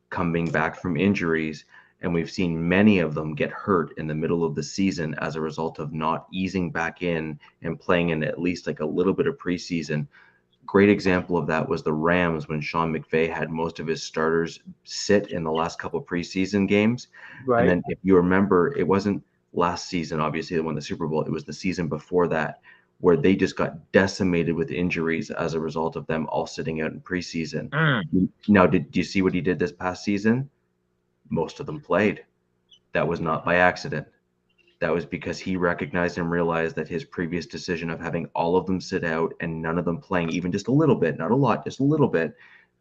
coming back from injuries, and we've seen many of them get hurt in the middle of the season as a result of not easing back in and playing in at least like a little bit of preseason. Great example of that was the Rams when Sean McVay had most of his starters sit in the last couple preseason games. Right. And then if you remember, it wasn't last season, obviously, they won the Super Bowl. It was the season before that where they just got decimated with injuries as a result of them all sitting out in preseason. Now, do you see what he did this past season? Most of them played. That was not by accident. That was because he recognized and realized that his previous decision of having all of them sit out and none of them playing even just a little bit, not a lot, just a little bit,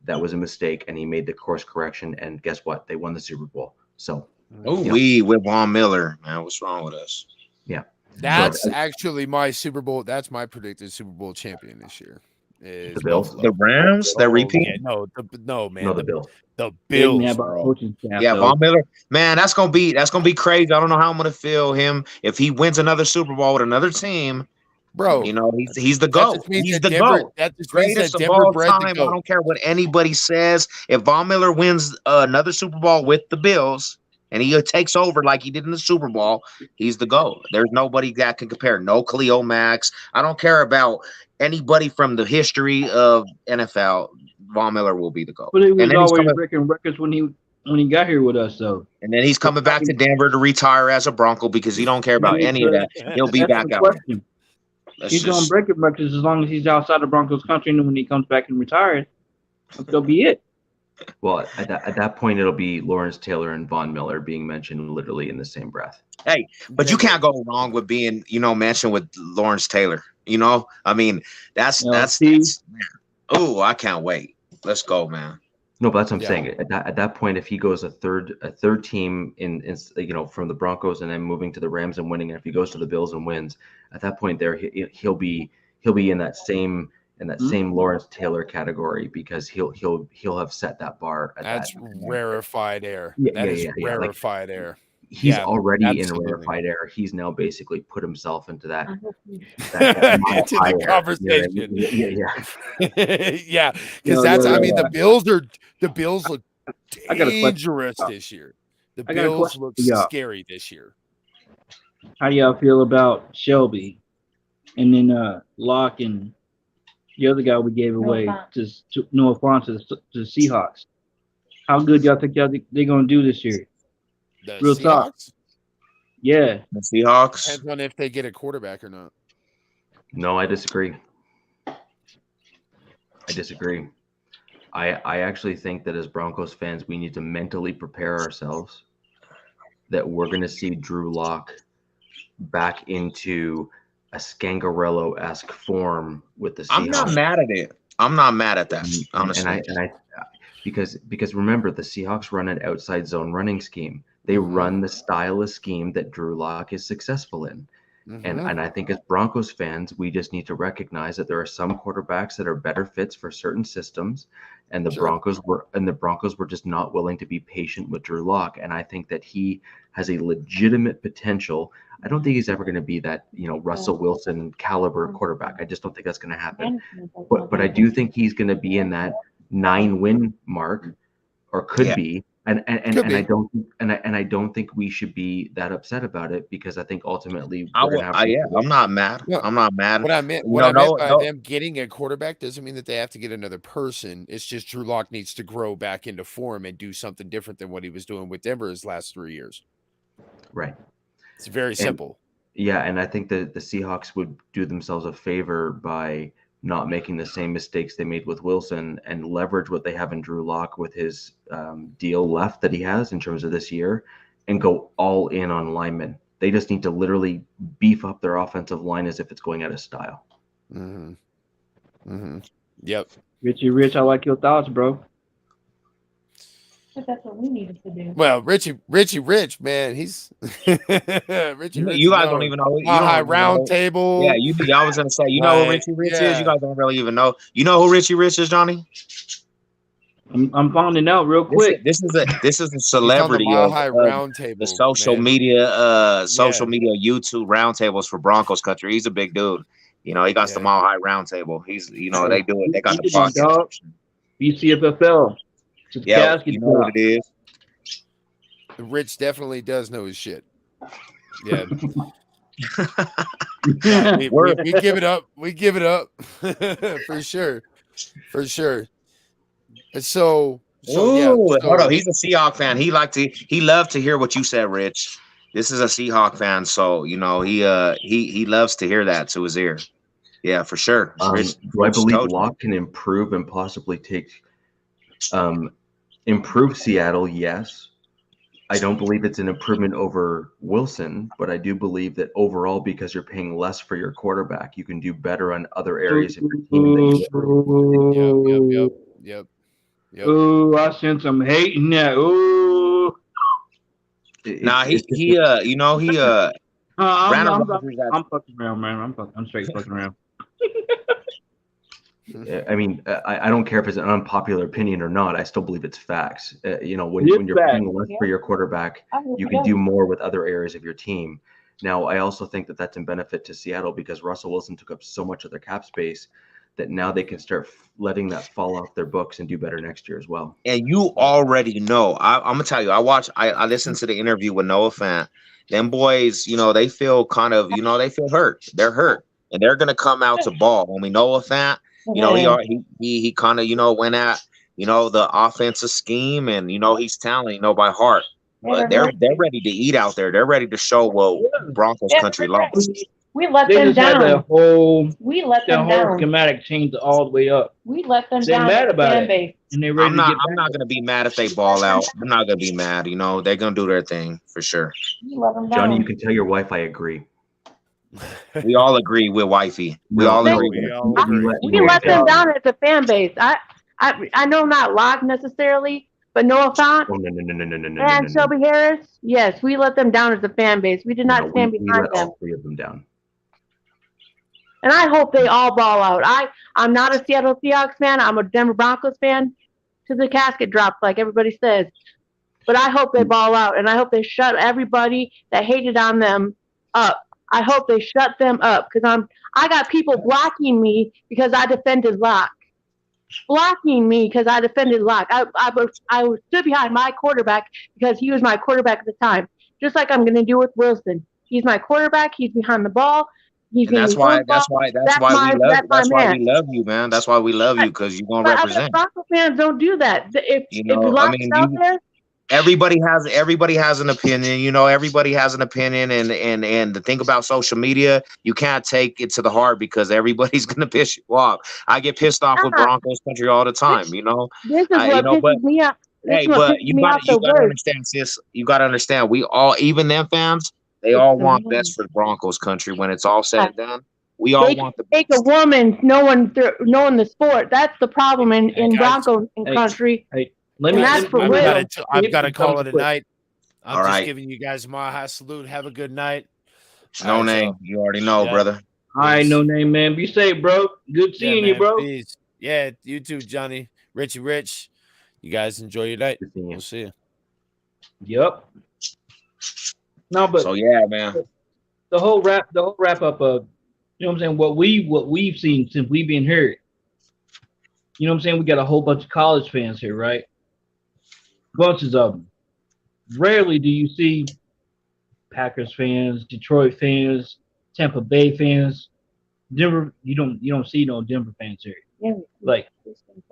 that was a mistake, and he made the course correction, and guess what? They won the Super Bowl. So, we with Von Miller, man, what's wrong with us? Yeah. That's actually my Super Bowl. That's my predicted Super Bowl champion this year. Is The Bills? Buffalo. The Rams, they're repeat. Yeah, no, man. No, the Bills. The They didn't Bills. have a Bro. coaching staff, Yeah, though. Von Miller, man, that's gonna be crazy. I don't know how I'm gonna feel him if he wins another Super Bowl with another team. Bro, You know, he's the that GOAT. just means He's that the Denver- GOAT. That just means Greatest that of Denver all bred the time. I GOAT. don't care what anybody says. If Von Miller wins another Super Bowl with the Bills and he takes over like he did in the Super Bowl, he's the GOAT. There's nobody that can compare. No Khalil Max. I don't care about anybody from the history of NFL. Von Miller will be the GOAT. But he And was then he's always coming- breaking records when he got here with us, though. And then he's coming back to Denver to retire as a Bronco because he don't care about any of that. He'll be That's back the out there. question. That's He's gonna just- break records as long as he's outside of Broncos country, and when he comes back and retires, that'll be it. Well, at that point, it'll be Lawrence Taylor and Von Miller being mentioned literally in the same breath. Hey, but you can't go wrong with being, mentioned with Lawrence Taylor. I mean, that's. Oh, I can't wait. Let's go, man. No, but that's what I'm Yeah. saying. At that point, if he goes a third team in from the Broncos and then moving to the Rams and winning, and if he goes to the Bills and wins, at that point there he'll be in that same Lawrence Taylor category because he'll have set that bar. That's rarefied air. Yeah, That is yeah. rarefied air. He's Yeah, already in absolutely. rarefied air. He's now basically put himself into that Into high the air. conversation. Yeah. Yeah, because that's. I mean, the Bills look I got a question. dangerous this year. The I got a Bills question look for y'all. scary this year. How do y'all feel about Shelby, and then Locke and the other guy we gave away to Noah Font to the Seahawks? How good y'all think they're gonna do this year? The Real talk. Seahawks? Yeah. The Seahawks. Depends on if they get a quarterback or not. No, I disagree. I actually think that as Broncos fans, we need to mentally prepare ourselves that we're going to see Drew Lock back into a Scangarello-esque form with the Seahawks. I'm not mad at it. I'm not mad at that, honestly. And I because remember, the Seahawks run an outside zone running scheme. They run the style of scheme that Drew Lock is successful in. And I think as Broncos fans, we just need to recognize that there are some quarterbacks that are better fits for certain systems, and the Broncos were just not willing to be patient with Drew Lock. And I think that he has a legitimate potential. I don't think he's ever going to be that Russell Wilson caliber quarterback. I just don't think that's going to happen. But I do think he's going to be in that 9-win mark, or could be. And I don't think we should be that upset about it, because I think ultimately I'm not mad. Yeah. I'm not mad. What I meant by them getting a quarterback doesn't mean that they have to get another person. It's just Drew Lock needs to grow back into form and do something different than what he was doing with Denver his last 3 years. Right. It's very simple. Yeah, and I think that the Seahawks would do themselves a favor by not making the same mistakes they made with Wilson and leverage what they have in Drew Lock with his deal left that he has in terms of this year, and go all in on linemen. They just need to literally beef up their offensive line as if it's going out of style. Yep. Richie Rich, I like your thoughts, bro. But that's what we needed to do. Well, Richie Rich, man, he's Richie Rich. You guys don't even know. High round table. Yeah, I was gonna say, who Richie Rich is? You guys don't really even know. You know who Richie Rich is, Johnny? I'm finding out real quick. This is a celebrity of round table, the social media YouTube roundtables for Broncos country. He's a big dude. He got the Mile High Roundtable. He's they do it. They got the podcast. Bcffl. Yeah, you know what it is. Rich definitely does know his shit. Yeah. we give it up. We give it up for sure. For sure. So hold on. He's a Seahawk fan. He loved to hear what you said, Rich. This is a Seahawk fan, so he loves to hear that to his ear. Yeah, for sure. Do I believe Locke can improve and possibly improve Seattle? Yes. I don't believe it's an improvement over Wilson, but I do believe that overall, because you're paying less for your quarterback, you can do better on other areas of your team. Yep. Ooh, I sense some hate in that. Ooh. Nah, he I'm fucking around, man. I'm straight fucking around. I mean, I don't care if it's an unpopular opinion or not. I still believe it's facts. When you're paying less for your quarterback, you can do more with other areas of your team. Now, I also think that that's in benefit to Seattle because Russell Wilson took up so much of their cap space that now they can start letting that fall off their books and do better next year as well. And you already know. I'm gonna tell you. I listened to the interview with Noah Fant. Them boys, they feel kind of, they feel hurt. They're hurt, and they're gonna come out to ball. When we Noah Fant, he kind of, went at, the offensive scheme, and he's talented, by heart. But they're ready to eat out there. They're ready to show what Broncos country lost. We let them down. We let them down. The whole schematic changed all the way up. We let them They're down. mad about it. And they're ready I'm not gonna be mad if they ball out. I'm not gonna be mad. They're gonna do their thing for sure. We let them down. Johnny, you can tell your wife I agree. We all agree with wifey. We all agree. We let them down as a fan base. I know not Locke necessarily, but Noah Fant and Shelby Harris. Yes, we let them down as a fan base. We did not stand behind them. All three of them down. And I hope they all ball out. I'm not a Seattle Seahawks fan. I'm a Denver Broncos fan to the casket drops, like everybody says. But I hope they ball out, and I hope they shut everybody that hated on them up. I hope they shut them up because I got people blocking me because I defended Locke. Blocking me because I defended Locke. I stood behind my quarterback because he was my quarterback at the time. Just like I'm going to do with Wilson. He's my quarterback. He's behind the ball. And that's why we love you, man. That's why we love you because you're gonna represent. Broncos fans don't do that. If Locke's out there, everybody has an opinion. Everybody has an opinion, and the thing about social media, you can't take it to the heart because everybody's gonna piss you off. I get pissed off with Broncos country all the time. This is what pisses me off. Hey, but you gotta understand, sis. You gotta understand. We all, even them fans. They all want best for the Broncos country when it's all said and done. We all want the best. Take a woman knowing the sport. That's the problem in Broncos country. I've got to call it a night. I'm just giving you guys my high salute. Have a good night. No name. You already know, brother. All right, no name, man. Be safe, bro. Good seeing you, bro. Peace. Yeah, you too, Johnny. Richie Rich. You guys enjoy your night. We'll see you. Yep. No, but so yeah, man. The whole wrap up of, what I'm saying, what we've seen since we've been here. You know what I'm saying? We got a whole bunch of college fans here, right? Bunches of them. Rarely do you see Packers fans, Detroit fans, Tampa Bay fans. Denver, you don't see no Denver fans here. Yeah. Like,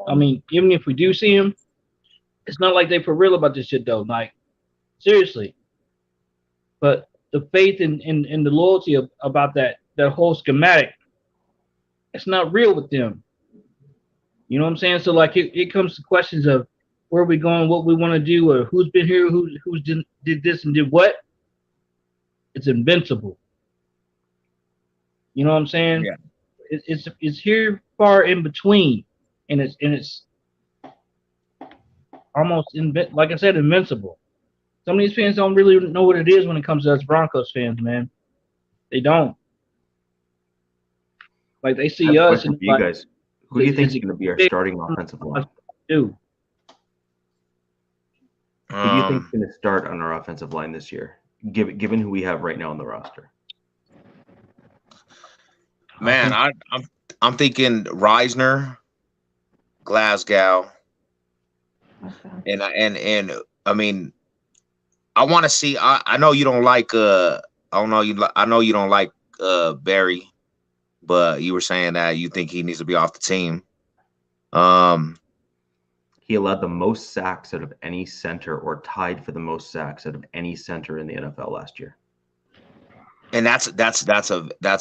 I mean, even if we do see them, it's not like they for real about this shit though. Like, seriously. But the faith and the loyalty about that whole schematic, it's not real with them. You know what I'm saying? So like it comes to questions of where we going, what we want to do, or who's been here, who's did this and did what. It's invincible. You know what I'm saying? Yeah. It's here far in between, and it's almost like I said, invincible. Some of these fans don't really know what it is when it comes to us Broncos fans, man. They don't. Like they see us and you guys. Who do you think is going to be our starting offensive line? Who do you think is going to start on our offensive line this year, given who we have right now on the roster? Man, I'm thinking Reisner, Glasgow, and I mean. I want to see. I know you don't like. I know you don't like Barry, but you were saying that you think he needs to be off the team. He allowed the most sacks out of any center, or tied for the most sacks out of any center in the NFL last year. And that's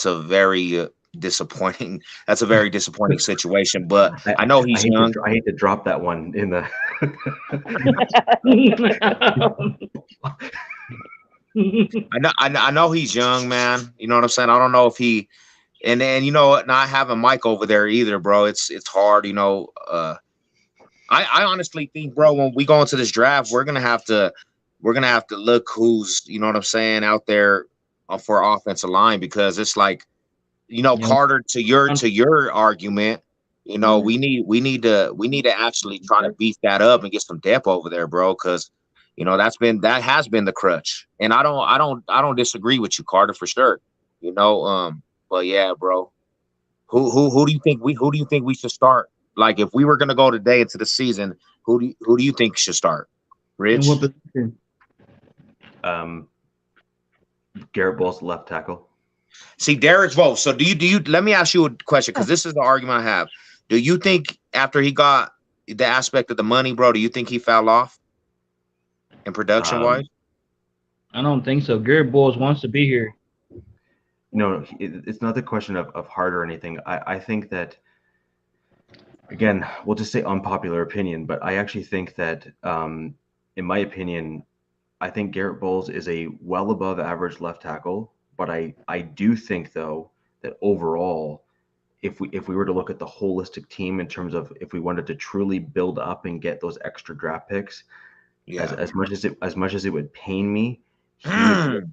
a very disappointing. That's a very disappointing situation. But I know he's hate young. I hate to drop that one in the. I know he's young, man. You know what I'm saying? I don't know if he, and then you know what, not having Mike over there either, bro. It's hard, you know. I honestly think, bro, when we go into this draft, we're gonna have to look who's, you know what I'm saying, out there for offensive line, because it's like, you know, Yeah. Carter, to your argument, you know, we need to actually try to beef that up and get some depth over there, bro, because you know that has been the crutch, and I don't disagree with you, Carter, for sure, you know. But yeah, bro, who do you think we should start? Like, if we were gonna go today into the season, who do you think should start? Rich? In what position? Garrett Bowles, left tackle. See, Derek's vote. So do you let me ask you a question, because this is the argument I have. Do you think after he got the aspect of the money, bro, do you think he fell off in production wise? I don't think so. Garrett Bowles wants to be here. No, it's not the question of heart or anything. I think that, again, we'll just say unpopular opinion, but I actually think that, in my opinion, I think Garrett Bowles is a well above average left tackle. But I do think, though, that overall, if we were to look at the holistic team in terms of if we wanted to truly build up and get those extra draft picks, as much as it would pain me,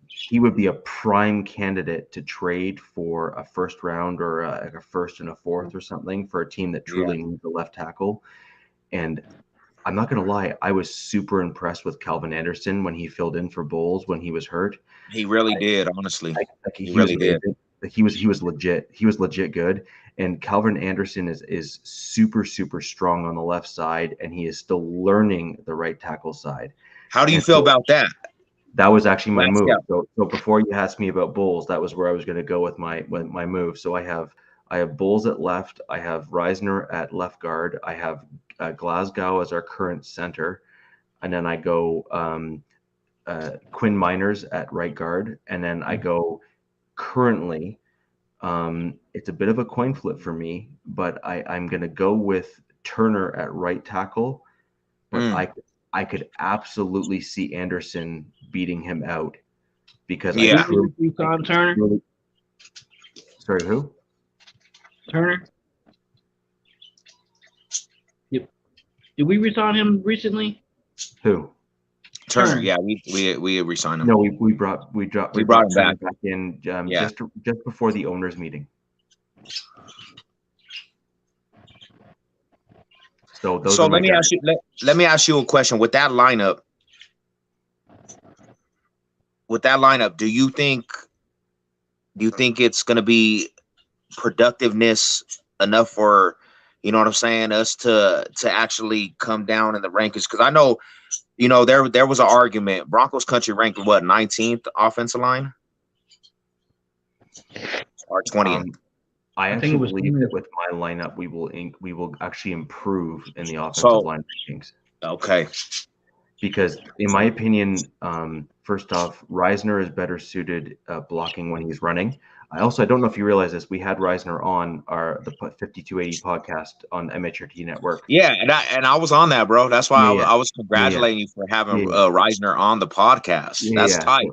he would be a prime candidate to trade for a first round or a first and a fourth or something for a team that truly needs a left tackle. And I'm not going to lie, I was super impressed with Calvin Anderson when he filled in for Bowles when he was hurt. He really did, honestly. He really did. He was legit. He was legit good. And Calvin Anderson is super, super strong on the left side, and he is still learning the right tackle side. How do you feel about that? That was actually my move. Yeah. So before you asked me about Bowles, that was where I was going to go with my move. So I have Bowles at left. I have Reisner at left guard. I have Glasgow as our current center, and then I go Quinn Miners at right guard, and then I go currently. It's a bit of a coin flip for me, but I'm going to go with Turner at right tackle, but I could absolutely see Anderson beating him out, because Turner. Sorry, who? Turner. Did we resign him recently? Who? Turner. Yeah, we re-signed him. No, we brought him back in just before the owners meeting. So let me ask you a question. With that lineup, do you think it's going to be productiveness enough for, you know what I'm saying, us to actually come down in the rankings? Because I know, you know, there was an argument. Broncos country ranked what, 19th offensive line or 20th? I actually believe that with my lineup, we will actually improve in the offensive line rankings. Okay. Because in my opinion, first off, Reisner is better suited blocking when he's running. I don't know if you realize this, we had Reisner on the 5280 podcast on MHRT Network. Yeah, and I was on that, bro. That's why I was congratulating you for having Reisner on the podcast. That's tight.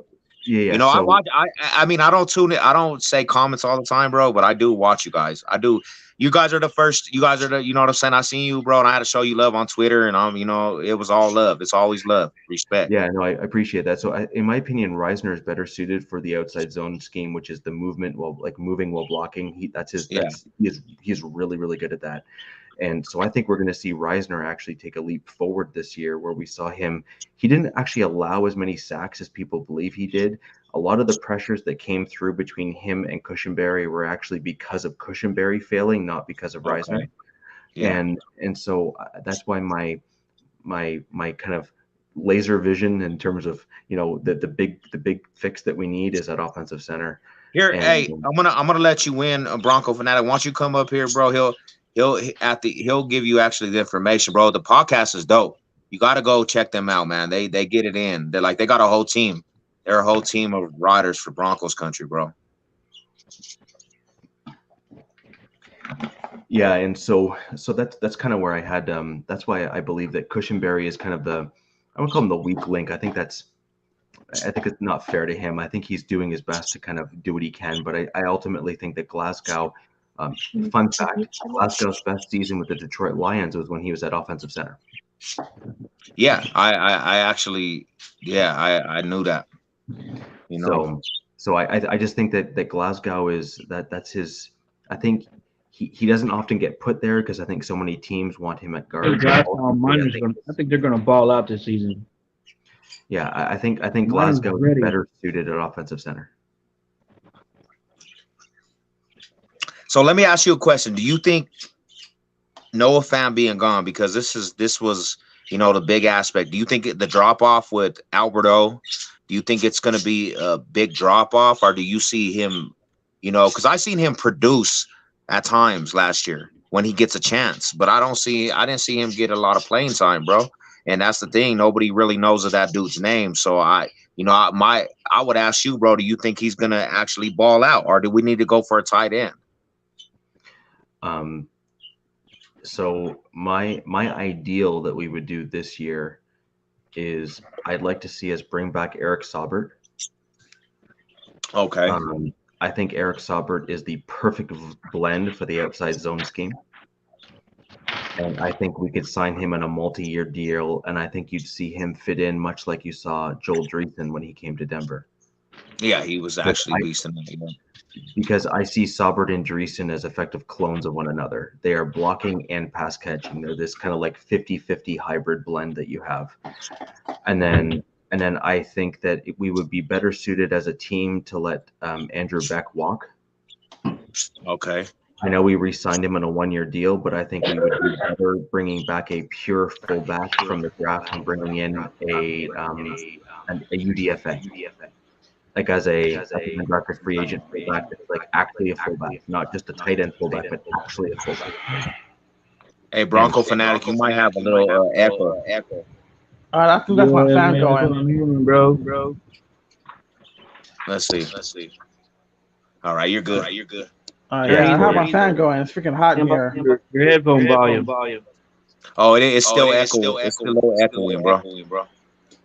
Yeah, you know, I watch. I mean, I don't tune in. I don't say comments all the time, bro, but I do watch you guys. I do. You guys are the first. You guys are the. You know what I'm saying? I seen you, bro, and I had to show you love on Twitter, and you know, it was all love. It's always love, respect. Yeah, no, I appreciate that. So, in my opinion, Reisner is better suited for the outside zone scheme, which is the movement moving while blocking. He's really, really good at that. And so I think we're going to see Reisner actually take a leap forward this year, where we saw him. He didn't actually allow as many sacks as people believe he did. A lot of the pressures that came through between him and Cushenberry were actually because of Cushenberry failing, not because of Reisner. Yeah. And so that's why my kind of laser vision in terms of, you know, the big fix that we need is at offensive center. Here, I'm gonna let you win, Bronco Fanatic. Once you come up here, bro, he'll give you actually the information, bro. The podcast is dope. You got to go check them out, man. They get it in. They got a whole team. They're a whole team of riders for Broncos country, bro. Yeah, and so that's kind of where I had that's why I believe that Cushenberry is kind of I would call him the weak link. I think it's not fair to him. I think he's doing his best to kind of do what he can, but I ultimately think that Glasgow, fun fact, Glasgow's best season with the Detroit Lions was when he was at offensive center. Yeah, I actually, yeah, I knew that. You know, So I just think that Glasgow is that's his. I think he doesn't often get put there because I think so many teams want him at guard. I think they're gonna ball out this season. Yeah, I think Glasgow is better suited at offensive center. so let me ask you a question. Do you think Noah Fant being gone, because this was the big aspect? Do you think the drop off with Albert O? Do you think it's going to be a big drop off, or do you see him? Because I seen him produce at times last year when he gets a chance, but I didn't see him get a lot of playing time, bro. And that's the thing. Nobody really knows of that dude's name. So I would ask you, bro, do you think he's going to actually ball out, or do we need to go for a tight end? So my ideal that we would do this year is I'd like to see us bring back Eric Saubert. Okay. I think Eric Saubert is the perfect blend for the outside zone scheme. And I think we could sign him in a multi-year deal, and I think you'd see him fit in much like you saw Joel Dreesen when he came to Denver. Yeah, he was actually beasting it. Because I see Saubert and Dreesen as effective clones of one another. They are blocking and pass catching. They're this kind of like 50-50 hybrid blend that you have. And then I think that we would be better suited as a team to let Andrew Beck walk. Okay. I know we re-signed him on a 1-year deal, but I think we would be better bringing back a pure fullback from the draft and bringing in a UDFA. Like as a undrafted free agent fullback that's like actually a fullback, not just a tight end fullback, but actually a fullback. Hey, Bronco Fanatic, you might have a little echo. All right, I think that's my fan man, going. that's what I'm hearing, bro. Let's see. All right, you're good. All right, yeah, I have my fan going. It's freaking hot in here. Your headphone volume. Oh, it's still echoing. It's still a little echoing, bro.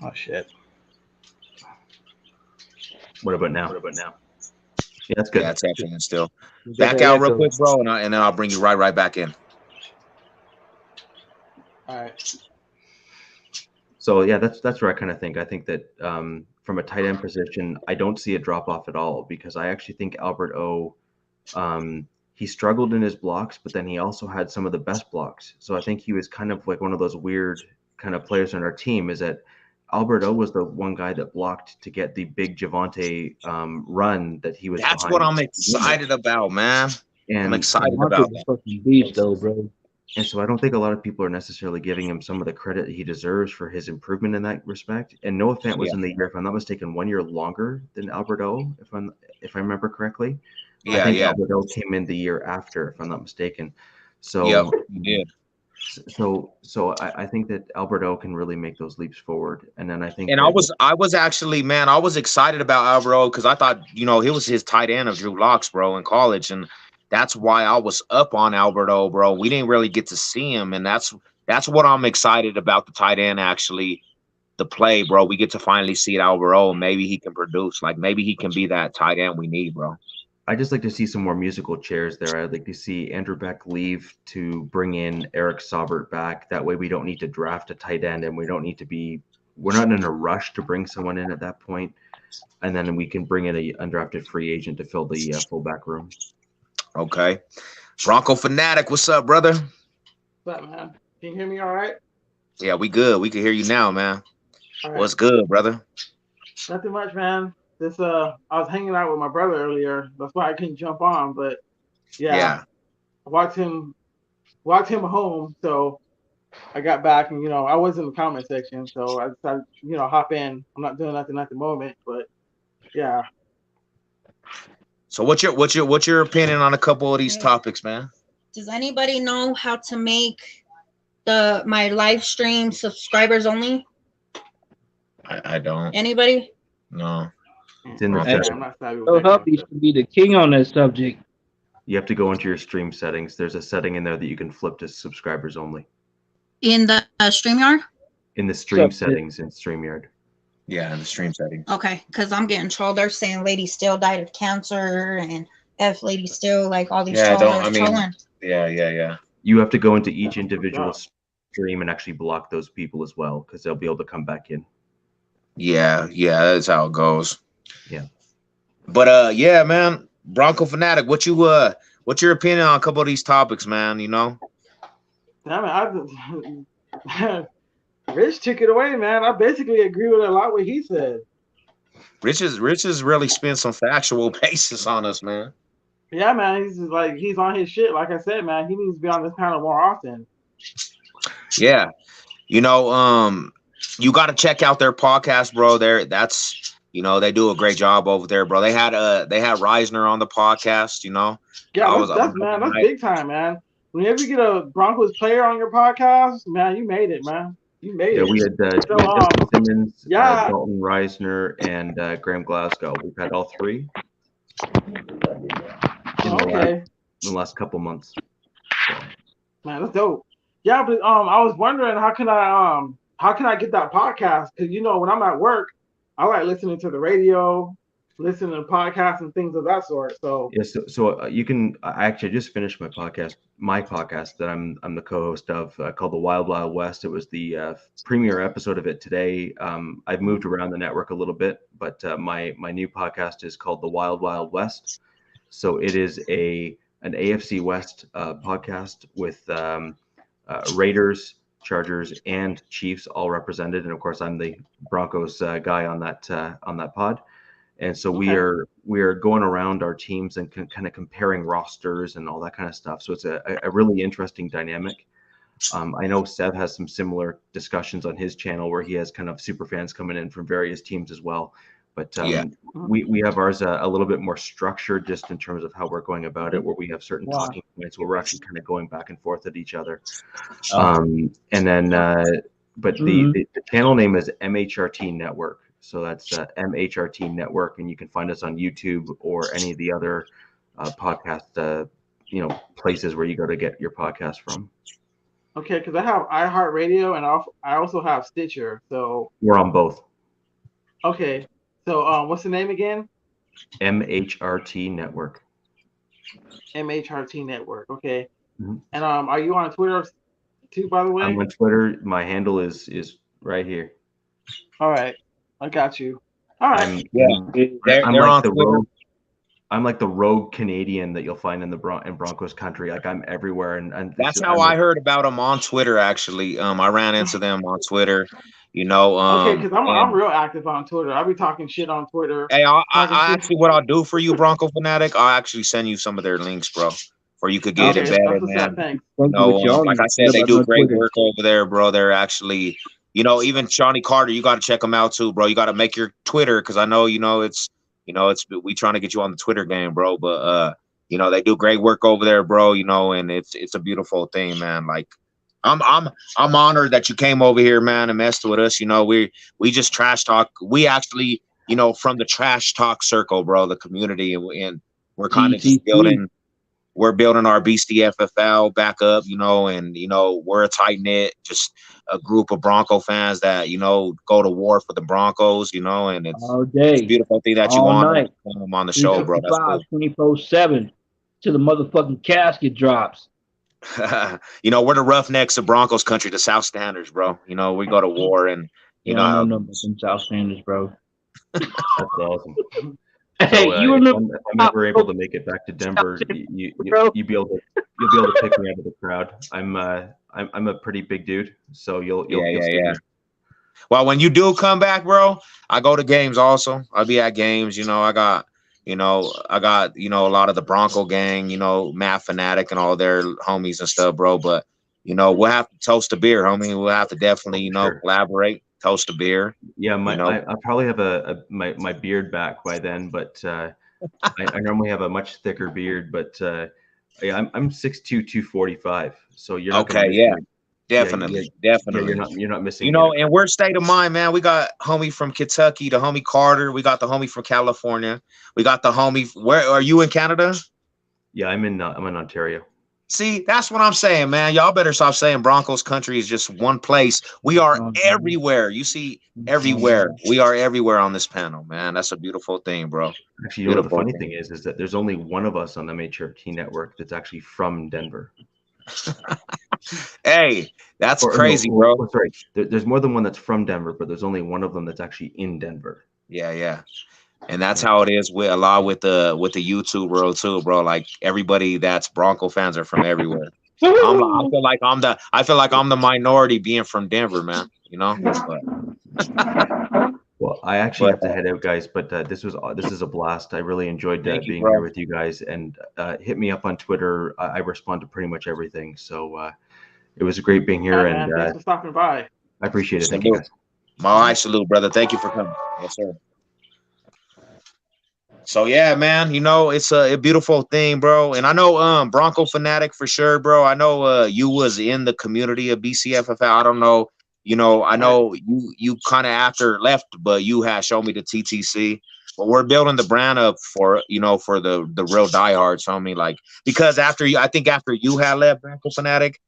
Oh shit. What about now? Yeah, that's good. Yeah, it's echoing still. Back out real quick, bro, and then I'll bring you right back in. All right. So yeah, that's where I kind of think. I think that from a tight end position, I don't see a drop off at all, because I actually think Albert O, he struggled in his blocks, but then he also had some of the best blocks. So I think he was kind of like one of those weird kind of players on our team, is that Albert O was the one guy that blocked to get the big Javonte run that he was. That's what I'm excited about, man. And I'm excited about that. Fucking beast, though, bro. And so I don't think a lot of people are necessarily giving him some of the credit he deserves for his improvement in that respect. And Noah Fant was in the year, if I'm not mistaken, 1 year longer than Albert O, if I remember correctly. I think Albert O came in the year after, if I'm not mistaken. So So I think that Albert O can really make those leaps forward. And then I think I was actually, man, I was excited about Albert O because I thought, he was his tight end of Drew Locks, bro, in college. And that's why I was up on Albert O, bro. We didn't really get to see him. And that's what I'm excited about, the tight end, actually, the play, bro. We get to finally see it, Albert O. Maybe he can produce. Like, maybe he can be that tight end we need, bro. I just like to see some more musical chairs there. I'd like to see Andrew Beck leave to bring in Eric Saubert back. That way we don't need to draft a tight end, and we're not in a rush to bring someone in at that point. And then we can bring in a undrafted free agent to fill the fullback room. Okay. Bronco Fanatic, what's up, brother? What's up, man? Can you hear me all right? Yeah, we good. We can hear you now, man. Right. What's good, brother? Nothing much, man. I was hanging out with my brother earlier. That's why I couldn't jump on. But yeah. I walked him home. So I got back, and I was in the comment section, so I decided, hop in. I'm not doing nothing at the moment, but yeah. So what's your opinion on a couple of these topics, man? Does anybody know how to make my live stream subscribers only? I don't. Anybody? No. It's in the chat. So Huff used to be the king on that subject. You have to go into your stream settings. There's a setting in there that you can flip to subscribers only. In the StreamYard? In the stream settings in StreamYard. Yeah, in the stream settings. Okay, because I'm getting trolled. They're saying Lady Still died of cancer and F Lady Still, like all these trolls are trolling. Yeah. You have to go into each individual stream and actually block those people as well, because they'll be able to come back in. Yeah, that's how it goes. Yeah. But yeah, man, Bronco Fanatic, what's your opinion on a couple of these topics, man? You know? I mean, Rich took it away, man. I basically agree with a lot what he said. Rich has really spent some factual basis on us, man. Yeah, man, he's on his shit. Like I said, man, he needs to be on this panel more often. Yeah, you know, you got to check out their podcast, bro. They do a great job over there, bro. They had Reisner on the podcast, you know. Yeah, that's big time, man. Whenever you get a Broncos player on your podcast, man, you made it, man. You made it. We had Justin Simmons, Dalton Reisner, and Graham Glasgow. We've had all three. In the last couple months. So. Man, that's dope. Yeah, but I was wondering how can I get that podcast? Because when I'm at work, I like listening to the radio, listening to podcasts and things of that sort. So so you can. I actually just finished my podcast that I'm the co-host of called The Wild Wild West. It was the premiere episode of it today. I've moved around the network a little bit, but my new podcast is called The Wild Wild West. So it is an AFC West podcast with Raiders, Chargers, and Chiefs all represented, and of course I'm the Broncos guy on that pod. And so we are going around our teams and kind of comparing rosters and all that kind of stuff. So it's a really interesting dynamic. I know Sev has some similar discussions on his channel where he has kind of super fans coming in from various teams as well. But we have ours a little bit more structured just in terms of how we're going about it, where we have certain talking points where we're actually kind of going back and forth at each other. And then, but the channel name is MHRT Network. So that's MHRT Network, and you can find us on YouTube or any of the other podcast, places where you go to get your podcast from. Okay, because I have iHeartRadio and I also have Stitcher. So we're on both. Okay, so what's the name again? MHRT Network. MHRT Network. Okay, and are you on Twitter too? By the way, I'm on Twitter. My handle is right here. All right. I got you. All right. I'm like the rogue Canadian that you'll find in Broncos country. Like I'm everywhere, and that's how I heard about them on Twitter. Actually, I ran into them on Twitter. Okay, because I'm real active on Twitter. I'll be talking shit on Twitter. Hey, I actually, what I'll do for you, Bronco Fanatic, I'll actually send you some of their links, bro, for you could get embedded, man. Like I said, they do great work over there, bro. They're actually. Even Shawnee Carter, you got to check him out too, bro. You got to make your Twitter because I know, it's we trying to get you on the Twitter game, bro. But they do great work over there, bro. And it's a beautiful thing, man. Like I'm honored that you came over here, man, and messed with us. We just trash talk. We actually, from the trash talk circle, bro, the community, and we're kind of just building. We're building our BCFFL back up, and we're a tight knit, just a group of Bronco fans that go to war for the Broncos, and it's a beautiful thing that you want on the show, bro. That's cool. 24/7 till the motherfucking casket drops. We're the roughnecks of Broncos country, the South Standers, bro. We go to war, and I don't know about some South Standers, bro. That's awesome. Hey, so, you remember if I'm ever able to make it back to Denver, you'll be able to pick me out of the crowd. I'm a pretty big dude, so you'll yeah. Well, when you do come back, bro, I go to games also. I'll be at games. I got a lot of the Bronco gang, Matt Fanatic and all their homies and stuff, bro. But we'll have to toast a beer, homie. We'll have to definitely collaborate. Toast a beer. Yeah, I'll probably have my beard back by then, but I normally have a much thicker beard. But I'm 6'2", 245, so you're not okay. Yeah, definitely. You're not missing. And we're state of mind, man. We got homie from Kentucky, the homie Carter. We got the homie from California. We got the homie. Where are you in Canada? Yeah, I'm in Ontario. See, that's what I'm saying, man. Y'all better stop saying Broncos country is just one place. We are everywhere. You see, everywhere. We are everywhere on this panel, man. That's a beautiful thing, bro. Actually, you know what the funny thing is that there's only one of us on the MHRT network that's actually from Denver. Hey, that's crazy, bro. Sorry, there's more than one that's from Denver, but there's only one of them that's actually in Denver. Yeah. And that's how it is with a lot with the YouTube world too, bro. Like everybody that's Bronco fans are from everywhere. I feel like I'm the minority being from Denver, man. You know. Well, I actually have to head out, guys. But this is a blast. I really enjoyed being here with you guys. And hit me up on Twitter. I respond to pretty much everything. So it was great being here. And thanks for stopping by. I appreciate it. Thank you, guys. My salute, brother. Thank you for coming. Yes, sir. So yeah, man, you know, it's a beautiful thing, bro. And I know Bronco fanatic for sure, bro. I know you was in the community of BCFFL. I don't know, you know, I know you kind of after left, but you had shown me the TTC. But we're building the brand up for, you know, for the real diehards, homie. Like, because after you had left Bronco fanatic,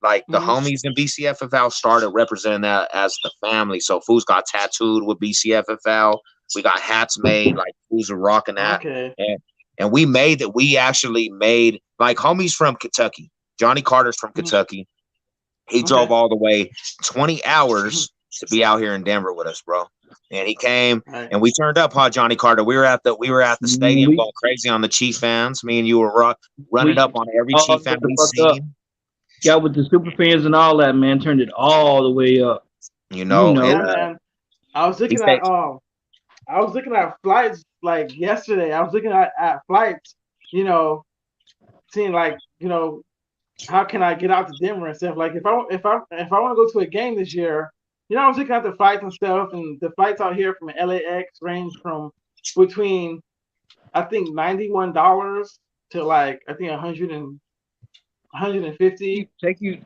like the homies in BCFFL started representing that as the family. So fools got tattooed with BCFFL. We got hats made, like fools are rocking that. Okay. And we actually made, like, homies from Kentucky. Johnny Carter's from Kentucky. He drove all the way 20 hours to be out here in Denver with us, bro. And he came and we turned up, huh, Johnny Carter? We were at the stadium going crazy on the Chief fans. Me and you were running up on every Chief fan we seen. Got with the super fans and all that, man. Turned it all the way up. You know. Man. I was looking at flights like yesterday. I was looking at flights, you know, seeing like, you know, how can I get out to Denver and stuff. Like if I want to go to a game this year, you know, I was looking at the flights and stuff, and the flights out here from LAX range from between I think $91 to like I think 150. Take you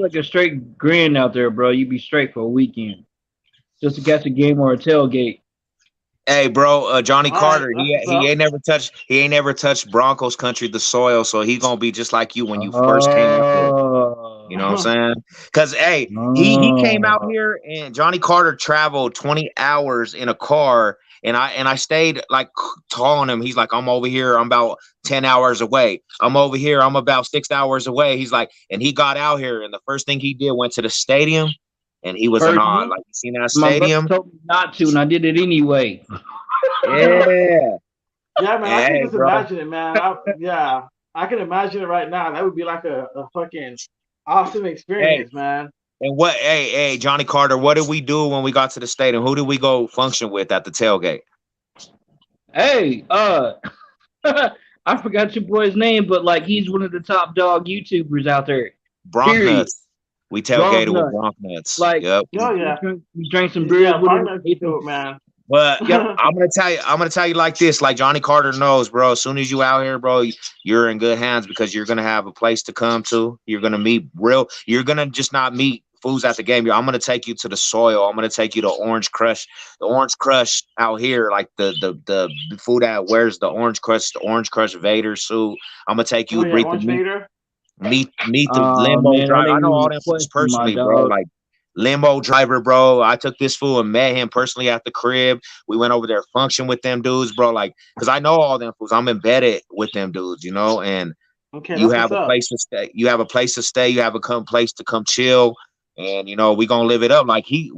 like a straight grand out there, bro. You'd be straight for a weekend just to catch a game or a tailgate. Hey, bro, Johnny Carter, he ain't never touched Broncos country, the soil, so he gonna be just like you when you first came out there. You know what I'm saying? Because he came out here and Johnny Carter traveled 20 hours in a car, and I stayed like calling him. He's like, I'm over here, I'm about 10 hours away. I'm over here, I'm about 6 hours away. He's like, and he got out here, and the first thing he did went to the stadium. And he was like, you seen that stadium? My brother told me not to, and I did it anyway. Yeah, man, I can just imagine it, man. I can imagine it right now. That would be like a fucking awesome experience, man. And hey, Johnny Carter, what did we do when we got to the stadium? Who did we go function with at the tailgate? Hey, I forgot your boy's name, but like he's one of the top dog YouTubers out there. Bronc Nuts. We tailgated with Bronc Nuts. Like, we drank some beer with him, man. But I'm gonna tell you like this, like Johnny Carter knows, bro. As soon as you out here, bro, you're in good hands because you're gonna have a place to come to. You're gonna meet you're gonna just not meet fools at the game. I'm gonna take you to the soil. I'm gonna take you to Orange Crush. The Orange Crush out here, like the food that wears the Orange Crush Vader suit. I'm gonna take you meet the limo driver. I know all them fools personally, bro. Like limo driver, bro. I took this fool and met him personally at the crib. We went over there, function with them dudes, bro. Like, cause I know all them fools. I'm embedded with them dudes, you know. And you have a place to stay. You have a place to stay. You have a place to come chill. And you know, we gonna live it up. Like he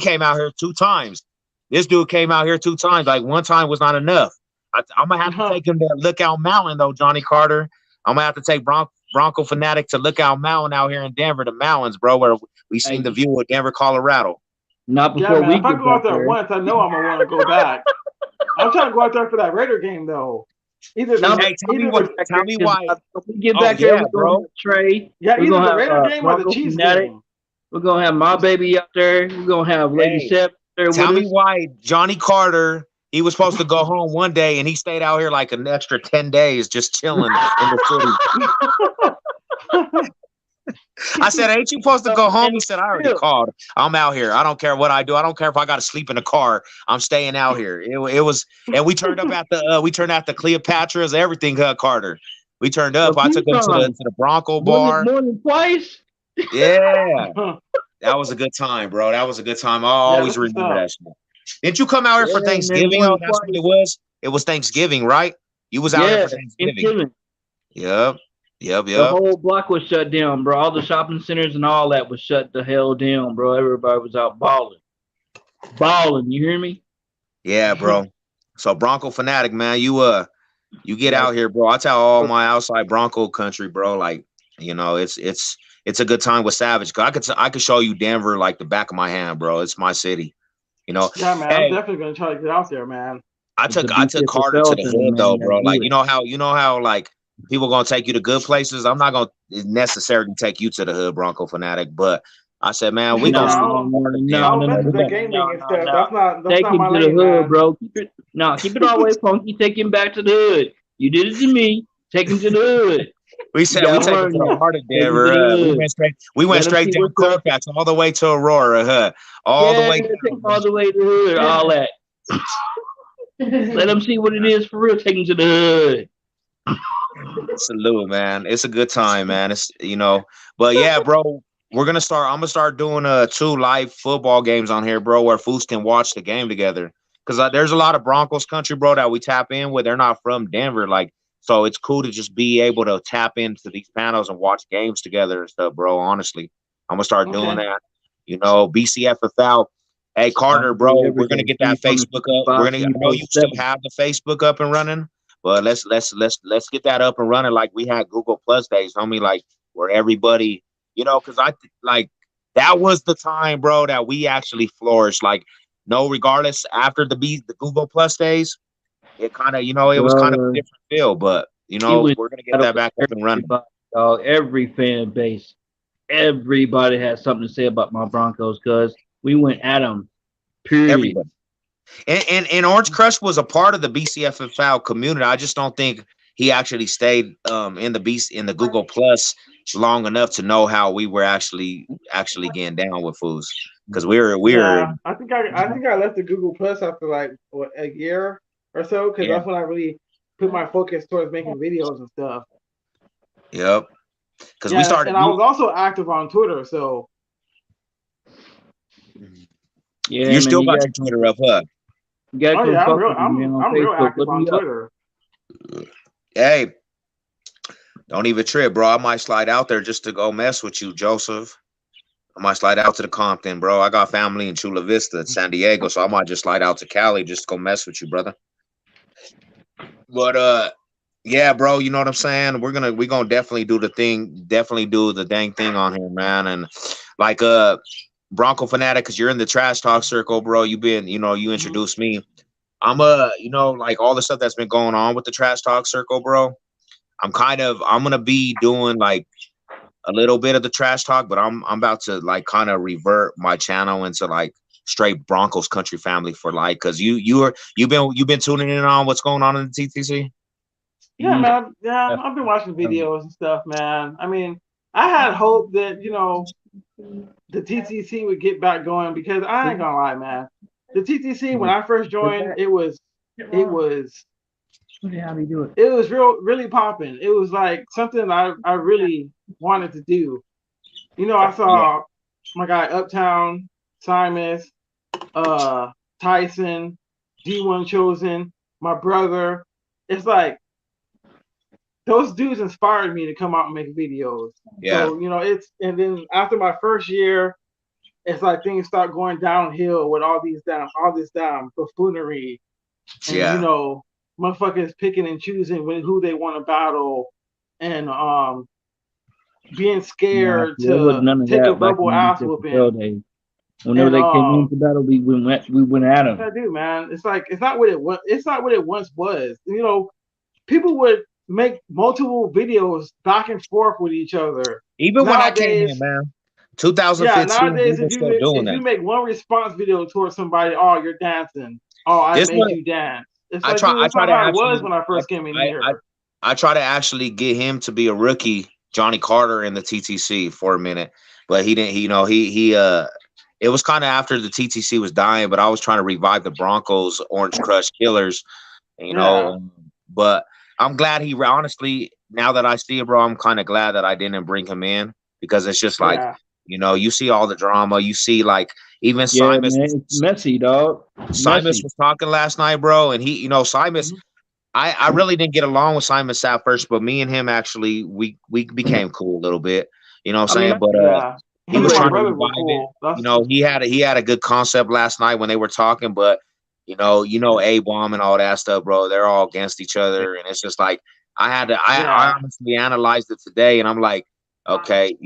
came out here 2 times. This dude came out here 2 times. Like one time was not enough. I'm gonna have to take him to Lookout Mountain though, Johnny Carter. I'm gonna have to take Bronco fanatic to Lookout Mountain out here in Denver, the mountains, bro, where we seen the view of Denver, Colorado. Not before if I go out there once, I know I'm gonna want to go back. I'm trying to go out there for that Raider game though. Tell me why. We get back there, bro. Trey. Yeah, either the Raider game or the Chiefs game. We're gonna have my baby out there. We're gonna have Lady Shep there. Tell me why Johnny Carter. He was supposed to go home one day, and he stayed out here like an extra 10 days just chilling in the city. I said, ain't you supposed to go home? He said, I already called. I'm out here. I don't care what I do. I don't care if I got to sleep in the car. I'm staying out here. It was, and we turned up at the Cleopatra's, everything, Carter. We turned up. Well, I took him to the Bronco bar. More than twice. Yeah, that was a good time, bro. That was a good time. I always remember that shit. Didn't you come out here for Thanksgiving? Oh, that's what it was. It was Thanksgiving, right? You was out here for Thanksgiving. Yep. The whole block was shut down, bro. All the shopping centers and all that was shut the hell down, bro. Everybody was out balling. You hear me? Yeah, bro. So Bronco fanatic, man, you get out here, bro. I tell all my outside Bronco country, bro. Like, you know, it's a good time with Savage. Cause I could show you Denver like the back of my hand, bro. It's my city. You know. Yeah, man. I'm definitely gonna try to get out there, man. I took Carter to the hood though, bro. Like, you know how like people gonna take you to good places. I'm not gonna necessarily take you to the hood, Bronco fanatic, but I said, man, we gonna the gaming and stuff. That's not take him my to lane, the hood, man. bro. Keep it all the way funky. Take him back to the hood. You did it to me. Take him to the hood. We said we take him to the heart of Denver. We went straight down Colfax all the way to Aurora, all the way to the hood, all that. Let them see what it is for real. Take him to the hood. Salute, man. It's a good time, man. It's but yeah, bro. I'm gonna start doing 2 live football games on here, bro, where fools can watch the game together. Because there's a lot of Broncos country, bro, that we tap in with. They're not from Denver, like, so it's cool to just be able to tap into these panels and watch games together and stuff, bro. Honestly, I'm gonna start doing that. Bcffl. Hey, Carter, bro, we're gonna get that Facebook up. I know you still have the Facebook up and running, but let's get that up and running like we had Google Plus days, homie. Like where everybody. Because that was the time, bro, that we actually flourished. Like, regardless, after the Google Plus days, it kind of, it was kind of a different feel. But, we're going to get that back up and running. Every fan base, everybody had something to say about my Broncos because we went at them, period. Everybody. And Orange Crush was a part of the Bcffl community. I just don't think he actually stayed in the Google Plus long enough to know how we were actually getting down with fools, because we're I think I left the Google Plus after like a year or so, because that's when I really put my focus towards making videos and stuff. Yep. Because we started, and I was also active on Twitter, so yeah, you still got your Twitter up, huh? I'm real active on Twitter. Hey, don't even trip, bro. I might slide out there just to go mess with you, Joseph. I might slide out to the Compton, bro. I got family in Chula Vista, San Diego, so I might just slide out to Cali just to go mess with you, brother. But yeah, bro, you know what I'm saying? We're gonna definitely do the dang thing on here, man. And like Bronco fanatic, because you're in the trash talk circle, bro. You introduced me. I'm like all the stuff that's been going on with the trash talk circle, bro. I'm gonna be doing like a little bit of the trash talk, but I'm about to like kind of revert my channel into like straight Broncos country family for life. Because you've been tuning in on what's going on in the TTC. Yeah, man. Yeah, I've been watching videos and stuff, man. I mean, I had hope that the TTC would get back going, because I ain't gonna lie, man. The TTC, when I first joined, it was really popping. It was like something I really wanted to do. I saw my guy Uptown, Simus, Tyson, D1 Chosen, my brother. It's like those dudes inspired me to come out and make videos. Yeah. So, and then after my first year, it's like things start going downhill with all this buffoonery. And, motherfuckers picking and choosing who they want to battle, and being scared to take a verbal ass whooping. Whenever they came into battle, we went at them. I do, man. It's like it's not what it was. It's not what it once was. People would make multiple videos back and forth with each other. Even nowadays, when I came in, man. 2015. Yeah, nowadays if you make one response video towards somebody, oh, you're dancing. Oh, I made you dance. It's like, I try to actually, when I first came in here. I try to actually get him to be a rookie, Johnny Carter, in the TTC for a minute, but he didn't. It was kind of after the TTC was dying, but I was trying to revive the Broncos Orange Crush Killers, But I'm glad he honestly, now that I see it, bro, I'm kind of glad that I didn't bring him in because it's just like, you see all the drama. You see, like, even Simon. Man, it's messy, dog. Simon was talking last night, bro, and he, Simon. I really didn't get along with Simon at first, but me and him actually we became cool a little bit. You know what I'm saying? But he was trying to revive it. He had a good concept last night when they were talking, but A-bomb and all that stuff, bro. They're all against each other, and it's just like I honestly analyzed it today, and I'm like, okay,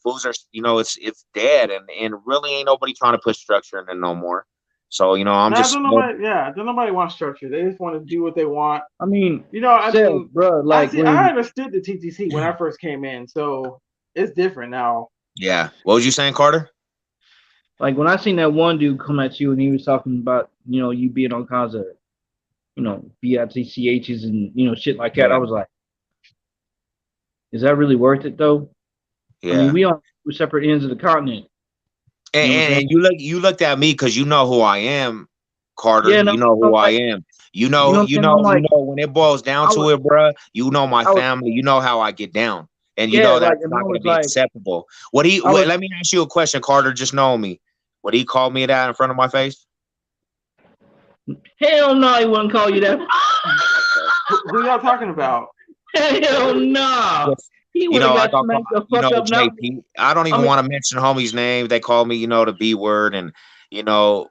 fools are, it's dead, and really ain't nobody trying to put structure in it no more. So I'm just don't nobody want structure. They just want to do what they want. I mean, bro, like I understood the TTC when I first came in, so it's different now. Yeah. What was you saying, Carter? Like when I seen that one dude come at you and he was talking about you being on kinds of BITCHs and shit like that, I was like, is that really worth it though? Yeah. I mean, we on two separate ends of the continent. And you looked at me because you know who I am, Carter. Yeah, you know who I am. You know when it boils down to it, bro. You know my family. You know how I get down, and you know that's not going to be acceptable. Let me ask you a question, Carter. Just know me. Would he call me that in front of my face? Hell no, he wouldn't call you that. Who y'all talking about? Hell no. JP. I don't even want to mention homie's name. They call me, the B word, and if you're talking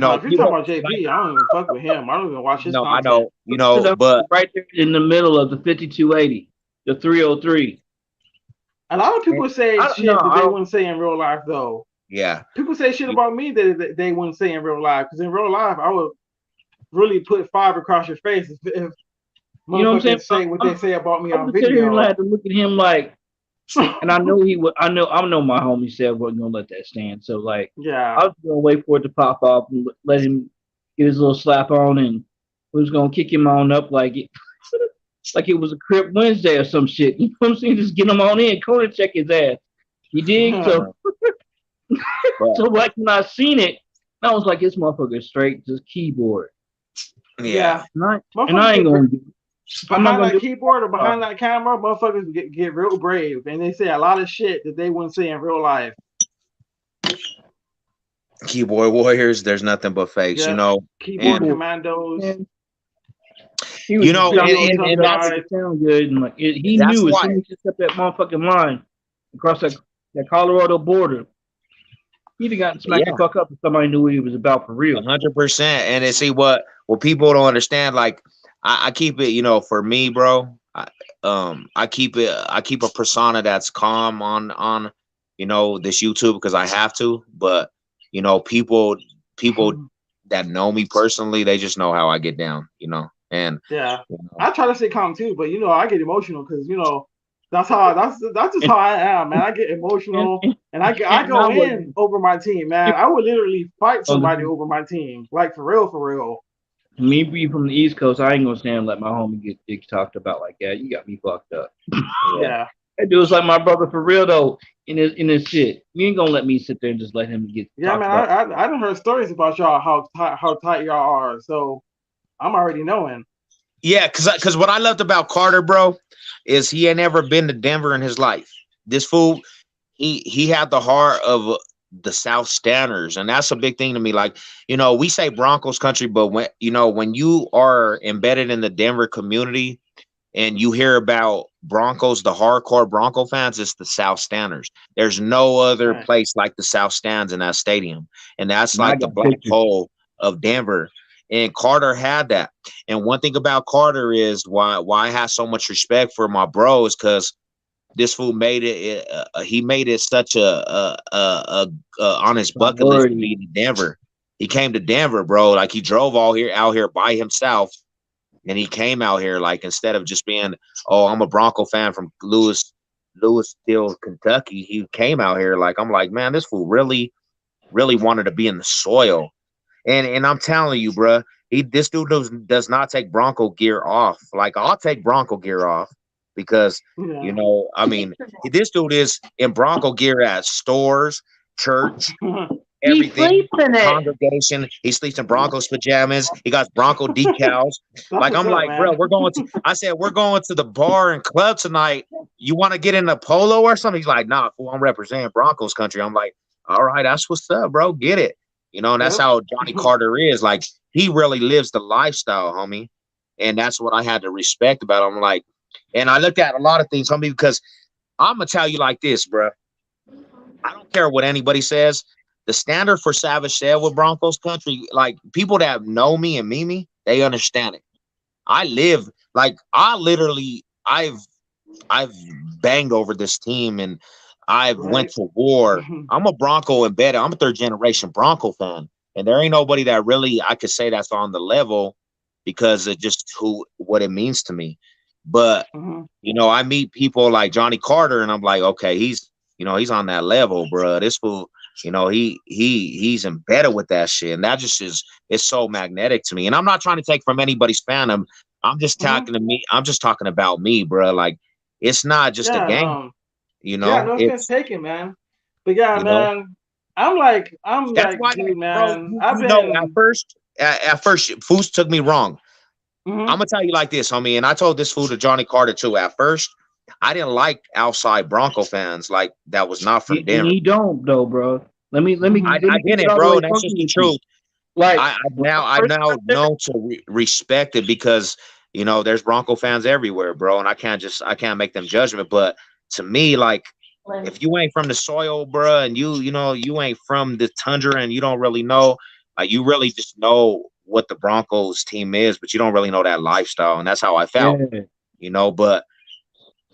about JP, I don't even fuck with him. I don't even watch his content. I know, but right there in the middle of the 5280, the 303. A lot of people say shit that they wouldn't say in real life, though. Yeah, people say shit about me that they wouldn't say in real life, because in real life, I would really put 5 across your face if you know what I'm saying? Say what they say about me on video. I had to look at him like, and I know he would. I know my homie said wasn't gonna let that stand. So like, yeah, I was gonna wait for it to pop off and let him get his little slap on, and we was gonna kick him on up like it was a Crip Wednesday or some shit. You know what I'm saying? Just get him on in, corner check his ass. He did. So, so like when I seen it, I was like, this motherfucker straight to keyboard. Yeah, and I ain't gonna do it. Behind that keyboard or behind that camera, motherfuckers get real brave, and they say a lot of shit that they wouldn't say in real life. Keyboard warriors, there's nothing but fakes, Keyboard commandos. And that's sound good. And like he knew as soon as he stepped that motherfucking line across that Colorado border, he'd have gotten smacked the fuck up if somebody knew what he was about for real. 100%. And see what people don't understand, like. I keep it, for me, bro. I keep a persona that's calm on this YouTube because I have to. But people that know me personally, they just know how I get down, And I try to stay calm too, but I get emotional because that's just how I am, man. I get emotional and I go in over my team, man. I would literally fight somebody over my team, like for real. Me being from the East Coast, I ain't gonna stand and let my homie get dick talked about like that. You got me fucked up. Yeah. That dude's like my brother for real though. In his shit, you ain't gonna let me sit there and just let him get. Yeah, man. I done heard stories about y'all how tight y'all are, so I'm already knowing. Yeah, cause what I loved about Carter, bro, is he ain't never been to Denver in his life. This fool, he had the heart of the South Standers, and that's a big thing to me. Like, we say Broncos country, but when you are embedded in the Denver community and you hear about Broncos, the hardcore Bronco fans, it's the South Standers. There's no other place like the South Stands in that stadium, and that's like the black hole of Denver. And Carter had that. And one thing about Carter is why I have so much respect for my bro is because this fool made it. He made it such a on his bucket list to be in Denver. He came to Denver, bro. Like he drove out here by himself, and he came out here like instead of just being, I'm a Bronco fan from Louisville, Kentucky. He came out here like I'm like, man, this fool really wanted to be in the soil, and I'm telling you, bro, this dude does not take Bronco gear off. Like I'll take Bronco gear off. Because, I mean, this dude is in Bronco gear at stores, church, everything. He sleeps in it. Congregation. He sleeps in Broncos pajamas. He got Bronco decals. Like I'm like, bro, we're going to. I said we're going to the bar and club tonight. You want to get in a polo or something? He's like, nah, fool, I'm representing Broncos country. I'm like, all right, that's what's up, bro. Get it. You know, and that's how Johnny Carter is. Like he really lives the lifestyle, homie. And that's what I had to respect about him. Like, and I looked at a lot of things, homie, because I'm gonna tell you like this, bro. I don't care what anybody says. The standard for Savage said with Broncos country, like people that know me and me, they understand it. I live like I've banged over this team and I've went to war. I'm a Bronco embedded. I'm a third generation Bronco fan, and there ain't nobody that really I could say that's on the level because of just what it means to me. But you know, I meet people like Johnny Carter, and I'm like, okay, he's on that level, bro. This fool, you know, he's embedded with that shit, and that just it's so magnetic to me. And I'm not trying to take from anybody's fandom. I'm just talking to me. I'm just talking about me, bro. Like it's not just a game, you know. Yeah, no offense taken, man. But yeah, man, I'm like, dude, man. Bro, you know, at first, Foos took me wrong. I'm gonna tell you like this, homie, and I told this fool to Johnny Carter too. At first, I didn't like outside Bronco fans, like that was not from Denver. You don't though, bro. Let me. I didn't, bro. And that's just the truth. Like I now know to respect it because you know there's Bronco fans everywhere, bro, and I can't make them judgment. But to me, like if you ain't from the soil, bro, and you ain't from the tundra, and you don't really know, like you really just know what the Broncos team is, but you don't really know that lifestyle, and that's how I felt, you know. But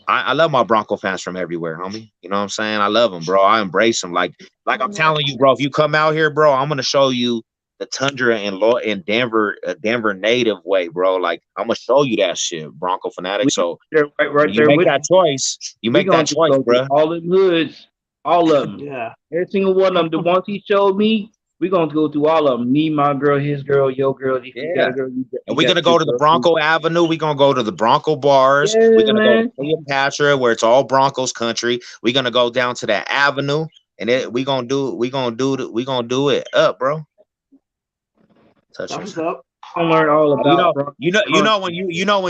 I love my Bronco fans from everywhere, homie. You know what I'm saying? I love them, bro. I embrace them. Like I'm telling you, bro. If you come out here, bro, I'm gonna show you the tundra in Denver, a Denver native way, bro. Like I'm gonna show you that shit, Bronco fanatic. So right you there make with that choice. You make that choice, bro. All the hoods, all of them. Yeah, every single one of them. The ones he showed me. We're going to go through all of them. Me, my girl, his girl, your girl. If you got a girl, and we're going to go to the Bronco Avenue. We're going to go to the Bronco bars. We're going to go to Cleopatra, where it's all Broncos country. We're going to go down to that avenue, and we're going to do it up, bro. Touch up. I learn all about you know when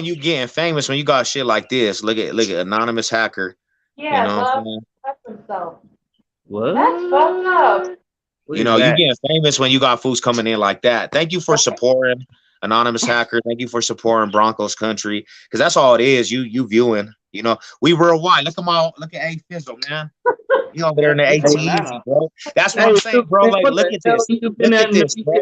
you getting famous when you got shit like this. Look at anonymous hacker. Yeah, you know what I'm saying? That's himself. What? That's fucked up. You know, you getting famous when you got fools coming in like that. Thank you for supporting Anonymous Hacker. Thank you for supporting Broncos country. Because that's all it is. You viewing. You know, we worldwide. Look at A Fizzle, man. You over there in the 18, bro. That's what I'm saying, bro. Like, look at this. Look at this, bro.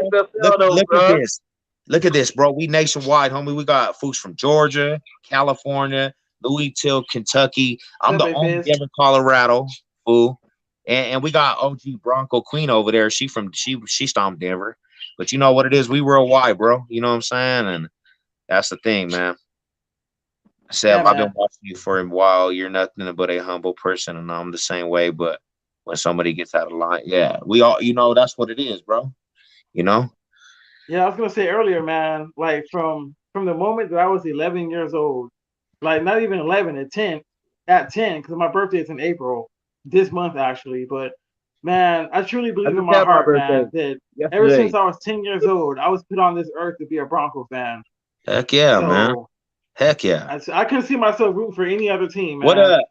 Look at this. Look at this, bro. We nationwide, homie. We got fools from Georgia, California, Louisville, Kentucky. I'm the only Denver, Colorado, fool. And we got OG Bronco Queen over there. She stomped Denver. But you know what it is? We worldwide, bro. You know what I'm saying? And that's the thing, man. Seb, I've been watching you for a while. You're nothing but a humble person, and I'm the same way. But when somebody gets out of line, we all, that's what it is, bro. You know? Yeah, I was gonna say earlier, man. Like from the moment that I was 11 years old, like not even 11, at 10, because my birthday is in April. This month, actually, but man, I truly believe in my heart, man, that ever since I was 10 years old, I was put on this earth to be a Bronco fan. Heck yeah, man. Heck yeah. I couldn't see myself rooting for any other team, man. What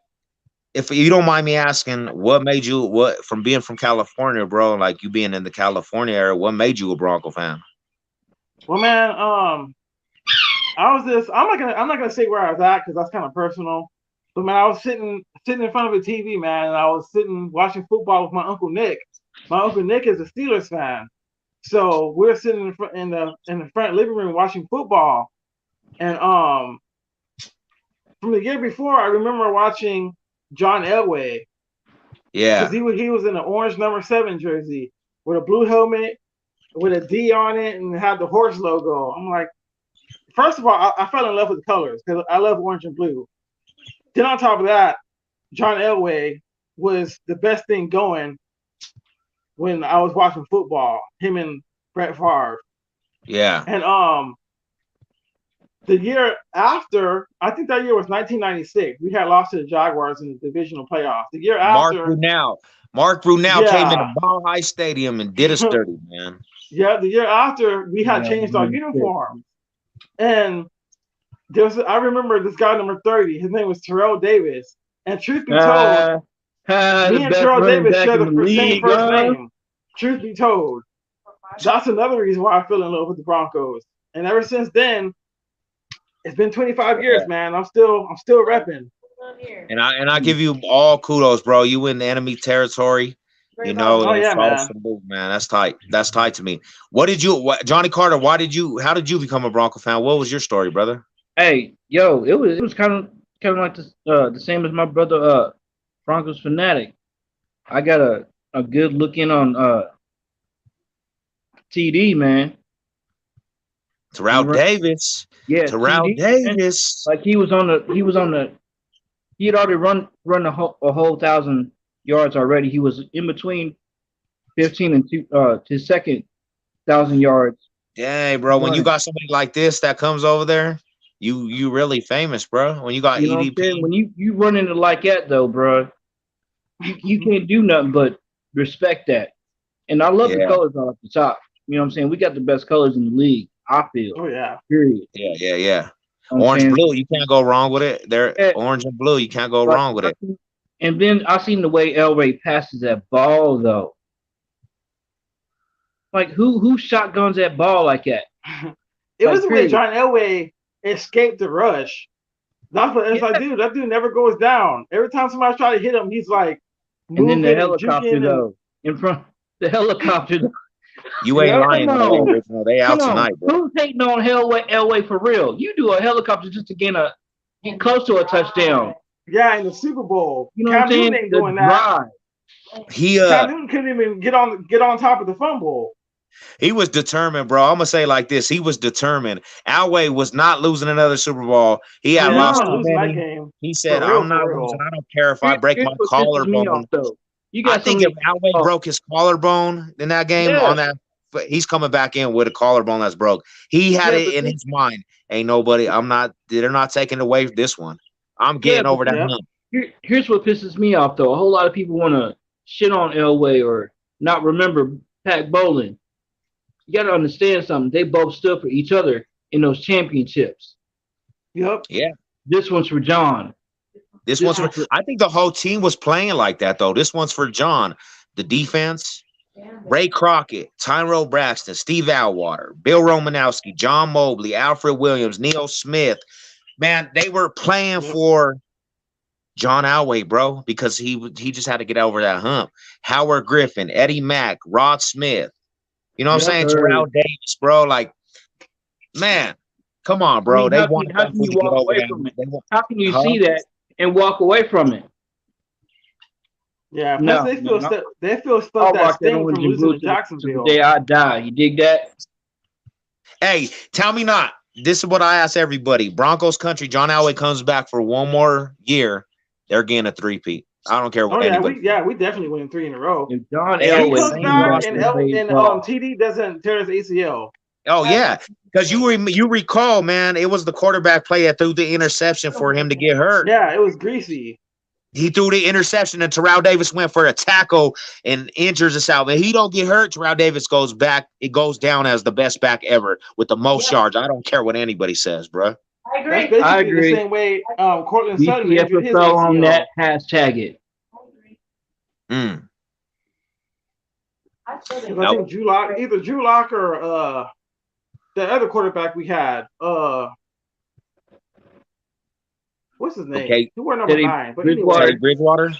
if you don't mind me asking, what made you from being from California, bro? Like you being in the California area, what made you a Bronco fan? Well, man, I'm not gonna say where I was at because that's kind of personal. But man, I was sitting in front of a TV, man, and I was sitting watching football with my Uncle Nick. My Uncle Nick is a Steelers fan, so we're sitting in the front living room watching football. And from the year before, I remember watching John Elway. Yeah, because he was in an orange number 7 jersey with a blue helmet with a D on it and had the horse logo. I'm like, first of all, I fell in love with the colors because I love orange and blue. Then on top of that, John Elway was the best thing going when I was watching football. Him and Brett Favre. Yeah. And the year after, I think that year was 1996. We had lost to the Jaguars in the divisional playoffs. The year after, Mark Brunell came into Yeah. Ball High Stadium and did us dirty, man. Yeah, the year after we had changed our uniforms, and I remember this guy number 30. His name was Terrell Davis, and truth be told, me and Terrell Davis share the same first name. Truth be told, that's another reason why I fell in love with the Broncos. And ever since then, it's been 25 years, man. I'm still repping. And I give you all kudos, bro. You in the enemy territory, you know. Oh yeah, man. Salute, man. That's tight. That's tight to me. Johnny Carter? How did you become a Bronco fan? What was your story, brother? Hey, yo, it was kind of like the same as my brother, Broncos fanatic. I got a good look in on TD, man. Terrell Davis. Yeah, Terrell TD, Davis. man. Like he had already run a whole 1,000 yards already. He was in between 15 and his second 1,000 yards. Dang, bro. When you got somebody like this that comes over there, you really famous, bro. When you got you know EDP. what I'm saying? When you run into like that though, bro, you can't do nothing but respect that. And I love the colors off the top. You know what I'm saying? We got the best colors in the league, I feel. Oh yeah. Period. Yeah. Orange and blue, you can't go wrong with it. They're orange and blue, you can't go wrong with it. And then I seen the way Elway passes that ball though. Like who shotguns that ball like that? It was the way John Elway escaped the rush. That's what it's like, dude. That dude never goes down. Every time somebody tries to hit him, he's like, and then the helicopter though, in front the helicopter. You ain't lying. They out tonight, bro. Who's hating on Elway for real? You do a helicopter just to get close to a touchdown. Yeah, in the Super Bowl. You know what I'm saying? Ain't doing that. Cam Newton couldn't even get on top of the fumble. He was determined, bro. I'm gonna say like this: he was determined. Elway was not losing another Super Bowl. He had lost too many. He said, "I'm not losing. I don't care if I break my collarbone." I think if Elway broke his collarbone in that game on that, he's coming back in with a collarbone that's broke. He had it in his mind. Ain't nobody. They're not taking away this one. I'm getting over that hump. Here's what pisses me off though. A whole lot of people want to shit on Elway or not remember Pat Bowlen. You got to understand something. They both stood for each other in those championships. Yep. Yeah. This one's for John. This one's for. I think the whole team was playing like that though. This one's for John. The defense. Ray Crockett, Tyrone Braxton, Steve Atwater, Bill Romanowski, John Mobley, Alfred Williams, Neil Smith. Man, they were playing for John Elway, bro, because he just had to get over that hump. Howard Griffin, Eddie Mack, Rod Smith. You know what I'm saying? Terrell Davis, bro. Like, man, come on, bro. How can you walk away from it? How can you see that and walk away from it? Yeah, plus they feel stuck that sting from losing to Jacksonville. The day I die. You dig that? Hey, tell me not. This is what I ask everybody. Broncos country, John Elway comes back for one more year. They're getting a three-peat. I don't care what anybody. We definitely win 3 in a row. If John Elway comes back and TD doesn't tear his ACL. Oh yeah, because you recall, man, it was the quarterback play that threw the interception for him to get hurt. Yeah, it was greasy. He threw the interception, and Terrell Davis went for a tackle and injures himself. And he don't get hurt. Terrell Davis goes back. It goes down as the best back ever with the most yards. I don't care what anybody says, bro. I agree. That's basically the same way Cortland Sutton injured his ACL. On that, hashtag it. I think either Drew Lock or the other quarterback we had. What's his name? Okay. He wore number 9. But anyway, Bridgewater?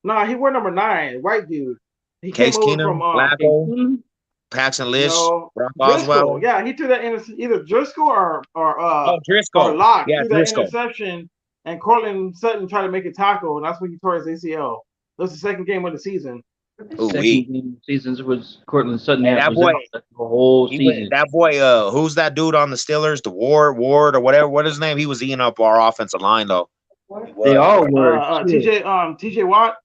Nah, he wore number 9. White dude. He Case came over Keenum, from Flacco, Paxton Lynch, Brock Osweiler. Yeah, he threw that either Driscoll or Driscoll. Or Locke. Yeah, threw Driscoll. That interception, and Cortland Sutton tried to make a tackle, and that's when he tore his ACL. That was the second game of the season. Second game of seasons was Cortland Sutton. That boy, the whole season. That boy, who's that dude on the Steelers? The Ward or whatever. What is his name? He was eating up our offensive line though. They all were. TJ Watt.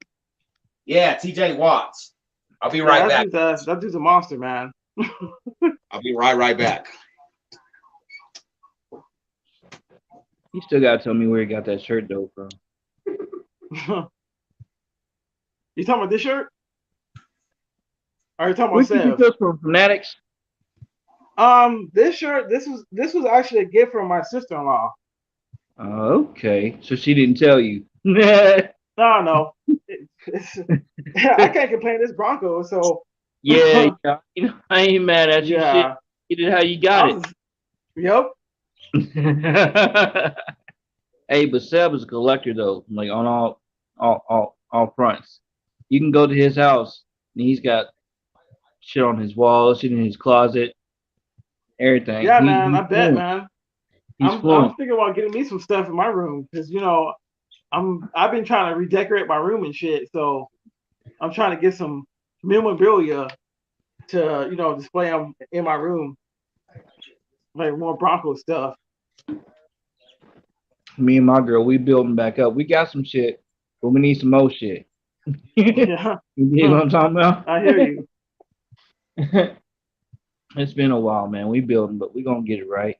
Yeah, TJ Watts. I'll be right back. That dude's a monster, man. I'll be right back. You still gotta tell me where he got that shirt though, bro. You talking about this shirt? Or are you talking Where about did you Sev? get from Fanatics? This shirt, this was actually a gift from my sister-in-law. Okay, so she didn't tell you. No. I can't complain. It's Broncos, so Yeah, you know, I ain't mad at you. yeah. Shit, you did how you got Yep. it. Hey, but Seb is a collector though, like on all fronts. You can go to his house and he's got shit on his walls, shit in his closet, everything. Yeah, man. He's I bet, fluent. man. He's I'm fluent. thinking about getting me some stuff in my room because I've been trying to redecorate my room and shit, so I'm trying to get some memorabilia to display them in my room, like more Bronco stuff. Me and my girl, we building back up. We got some shit, but we need some more shit. Yeah, You know what I'm talking about? I hear you. It's been a while, man. We building, but we gonna get it right.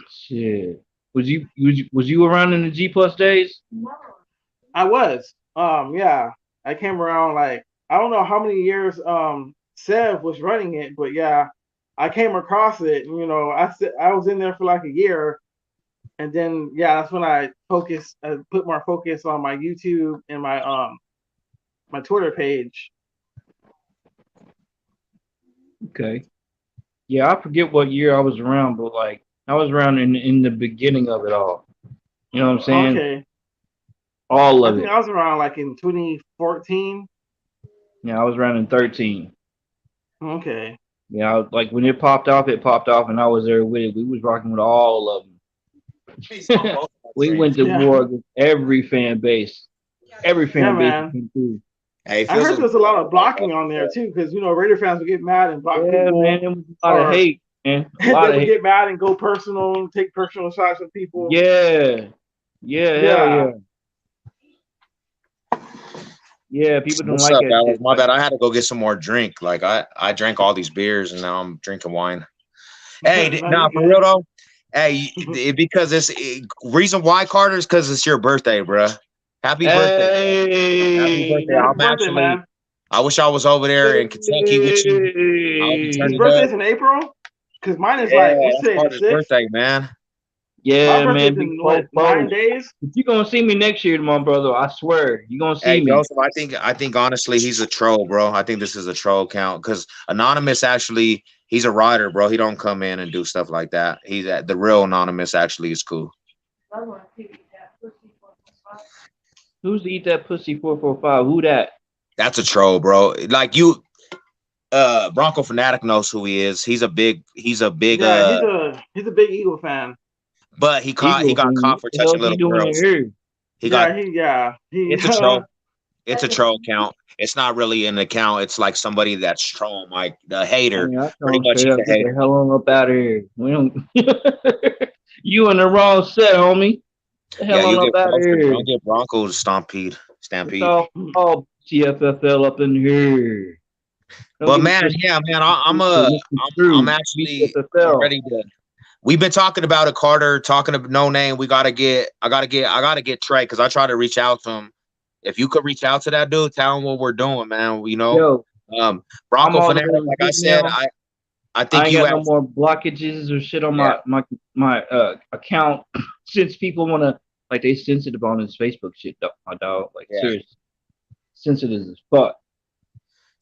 Shit. Was you around in the G Plus days? I was. Yeah. I came around like I don't know how many years Sev was running it, but yeah, I came across it. And, I was in there for like a year, and then yeah, that's when I put more focus on my YouTube and my Twitter page. Okay. Yeah, I forget what year I was around, but like I was around in the beginning of it all. You know what I'm saying? Okay. All I of think it. I was around like in 2014. Yeah, I was around in 13. Okay. Yeah, like when it popped off, and I was there with it. We was rocking with all of them. We went to war with every fan base. Every fan base man. came through. Hey, I heard there's a lot of blocking on there too, because Raider fans would get mad and block people. Man, there was a lot of hate, man. A lot they of would hate. get mad and go personal and take personal shots at people. Yeah. Hell yeah. Yeah, people don't What's like up, that Alex? shit. My bad. I had to go get some more drink. Like I drank all these beers and now I'm drinking wine. Hey, nah, for real though. Hey, because reason why, Carter, is because it's your birthday, bruh. Happy birthday! Happy birthday! Happy birthday, man. I wish I was over there in Kentucky with you. I'll be turning His birthday's in April, because mine is like what's today? Carter's birthday, man. Yeah, my man. birthday's in what, 9 days? But you're gonna see me next year, my brother. I swear. You're gonna see me. Joseph, I think honestly he's a troll, bro. I think this is a troll account because Anonymous actually he's a writer, bro. He don't come in and do stuff like that. He's the real Anonymous actually is cool. Who's to eat that pussy 445? Who that? That's a troll, bro. Like you Bronco Fanatic knows who he is. He's a big he's a big Eagle fan. But he got caught for touching little girls. It's a troll. It's a troll account. It's not really an account. It's like somebody that's trolling, like the hater. Pretty much he's a hater. Get the hell on up out of here. We don't. You in the wrong set, homie. The hell on up out of here. Don't get Broncos stampede. All Bcffl up in here. But man, I'm actually ready to. We've been talking about it, Carter. Talking to No Name. I gotta get Trey because I try to reach out to him. If you could reach out to that dude, tell him what we're doing, man. Bronco Fanatic. Like I said, I think you got no more blockages or shit on my account since people want to like they sensitive on his Facebook shit, my dog. Like seriously, sensitive as fuck.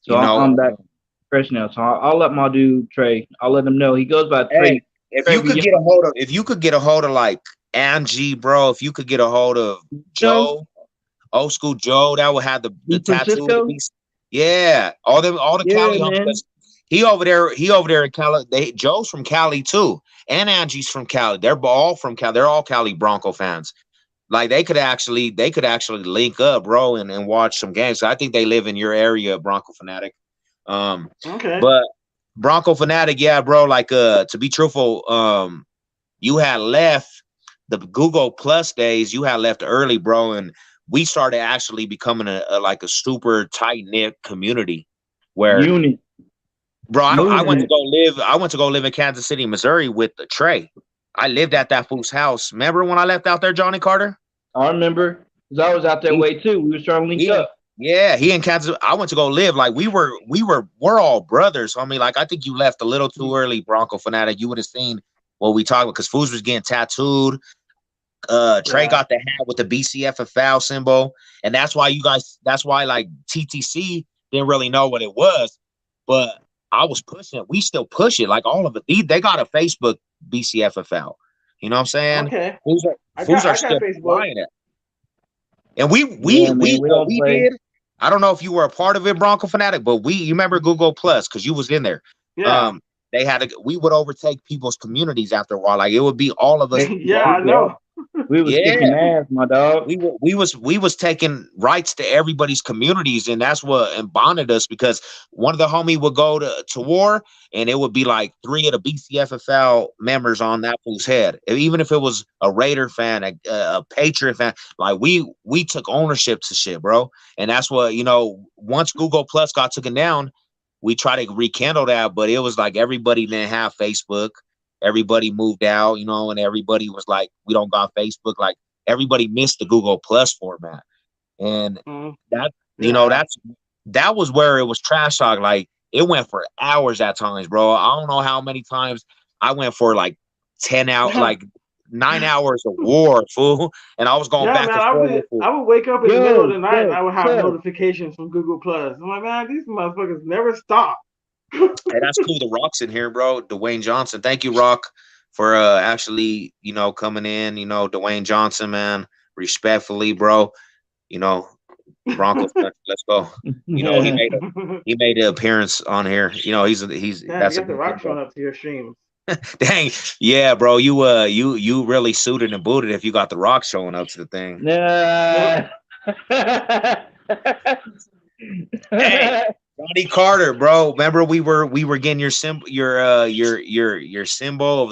So I'm back fresh now. So I'll let my dude Trey. I'll let him know. He goes by Trey. If you could get a hold of like Angie, bro. If you could get a hold of Joe, old school Joe, that would have the tattoo. Yeah, all the Cali homies. He over there in Cali. Joe's from Cali too, and Angie's from Cali. They're all from Cali. They're all Cali Bronco fans. Like they could actually link up, bro, and watch some games. So I think they live in your area, Bronco Fanatic. Okay. But Bronco Fanatic, yeah, bro. Like, to be truthful, you had left the Google Plus days. You had left early, bro, and we started actually becoming a super tight knit community. Where, bro, I went to go live in Kansas City, Missouri with Trey. I lived at that fool's house. Remember when I left out there, Johnny Carter? I remember. Because I was out that way too. We were trying to link up. Yeah, he in Kansas. I went to go live. Like we're all brothers. I mean, like I think you left a little too early, Bronco fanatic. You would have seen what we talked about because Foos was getting tattooed. Trey got the hat with the Bcffl symbol, and that's why like TTC didn't really know what it was, but I was pushing it. We still push it. Like all of it. They got a Facebook Bcffl. You know what I'm saying? Okay. Fools are still buying it. And we did. I don't know if you were a part of it, Bronco fanatic, but you remember Google Plus because you was in there. Yeah. We would overtake people's communities after a while. Like it would be all of us. Yeah, I know. We was kicking ass, my dog. We was taking rights to everybody's communities, and that's what bonded us because one of the homie would go to war, and it would be like 3 of the Bcffl members on that fool's head. Even if it was a Raider fan, a Patriot fan, like we took ownership to shit, bro. And that's what once Google Plus got taken down, we tried to rekindle that, but it was like everybody didn't have Facebook. Everybody moved out, and everybody was like, we don't got Facebook. Like everybody missed the Google Plus format. And that was where it was trash talk. Like it went for hours at times, bro. I don't know how many times I went for like 10 hours, like 9 hours of war, fool. And I was going back and forth. I would wake up in the middle of the night and I would have notifications from Google Plus. I'm like, man, these motherfuckers never stop. Hey, that's cool. The Rock's in here, bro. Dwayne Johnson. Thank you, Rock, for actually, coming in. Dwayne Johnson, man. Respectfully, bro. Broncos. Let's go. He made an appearance on here. He's that's the Rock showing up to your streams. Dang, yeah, bro. You really suited and booted if you got the Rock showing up to the thing. Hey. Johnny Carter, bro. Remember we were getting your symbol of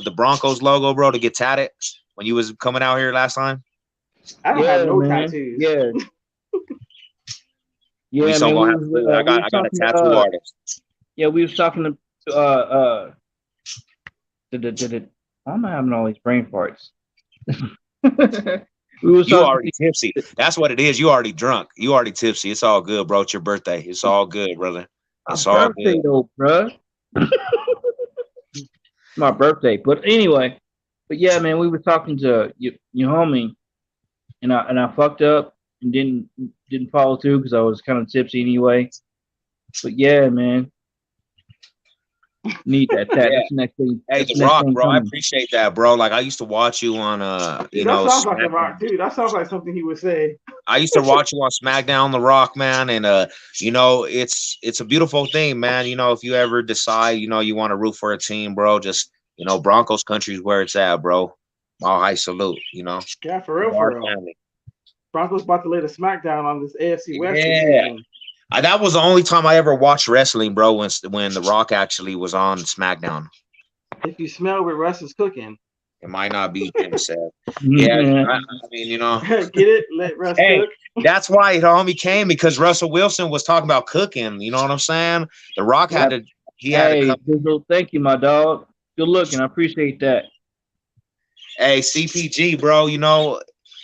the Broncos logo, bro, to get tatted when you was coming out here last time. I don't have no tattoos. Yeah. I got a tattoo artist. Yeah, we was talking to why am I having all these brain farts? You already tipsy. That's what it is. You already drunk. You already tipsy. It's all good, bro. It's your birthday. It's all good, brother. It's all good, though, bro. My birthday, but anyway. But yeah, man, we were talking to your homie, and I fucked up and didn't follow through because I was kind of tipsy anyway. But yeah, man. Need that. That's the next thing. Hey, The Rock, bro. I appreciate that, bro. Like I used to watch you on that sounds like The Rock, dude. That sounds like something he would say. I used to watch you on SmackDown, The Rock, man, and it's a beautiful thing, man. If you ever decide, you want to root for a team, bro, just Broncos country is where it's at, bro. All high salute, Yeah, for real. Family. Broncos about to lay the SmackDown on this AFC West. Yeah. That was the only time I ever watched wrestling, bro, when The Rock actually was on SmackDown. If you smell what Russ is cooking. It might not be Jim said. Yeah, I mean, Get it? Let Russ cook. That's why the homie came, because Russell Wilson was talking about cooking. You know what I'm saying? The Rock had to come. Thank you, my dog. Good looking. I appreciate that. Hey, CPG, bro,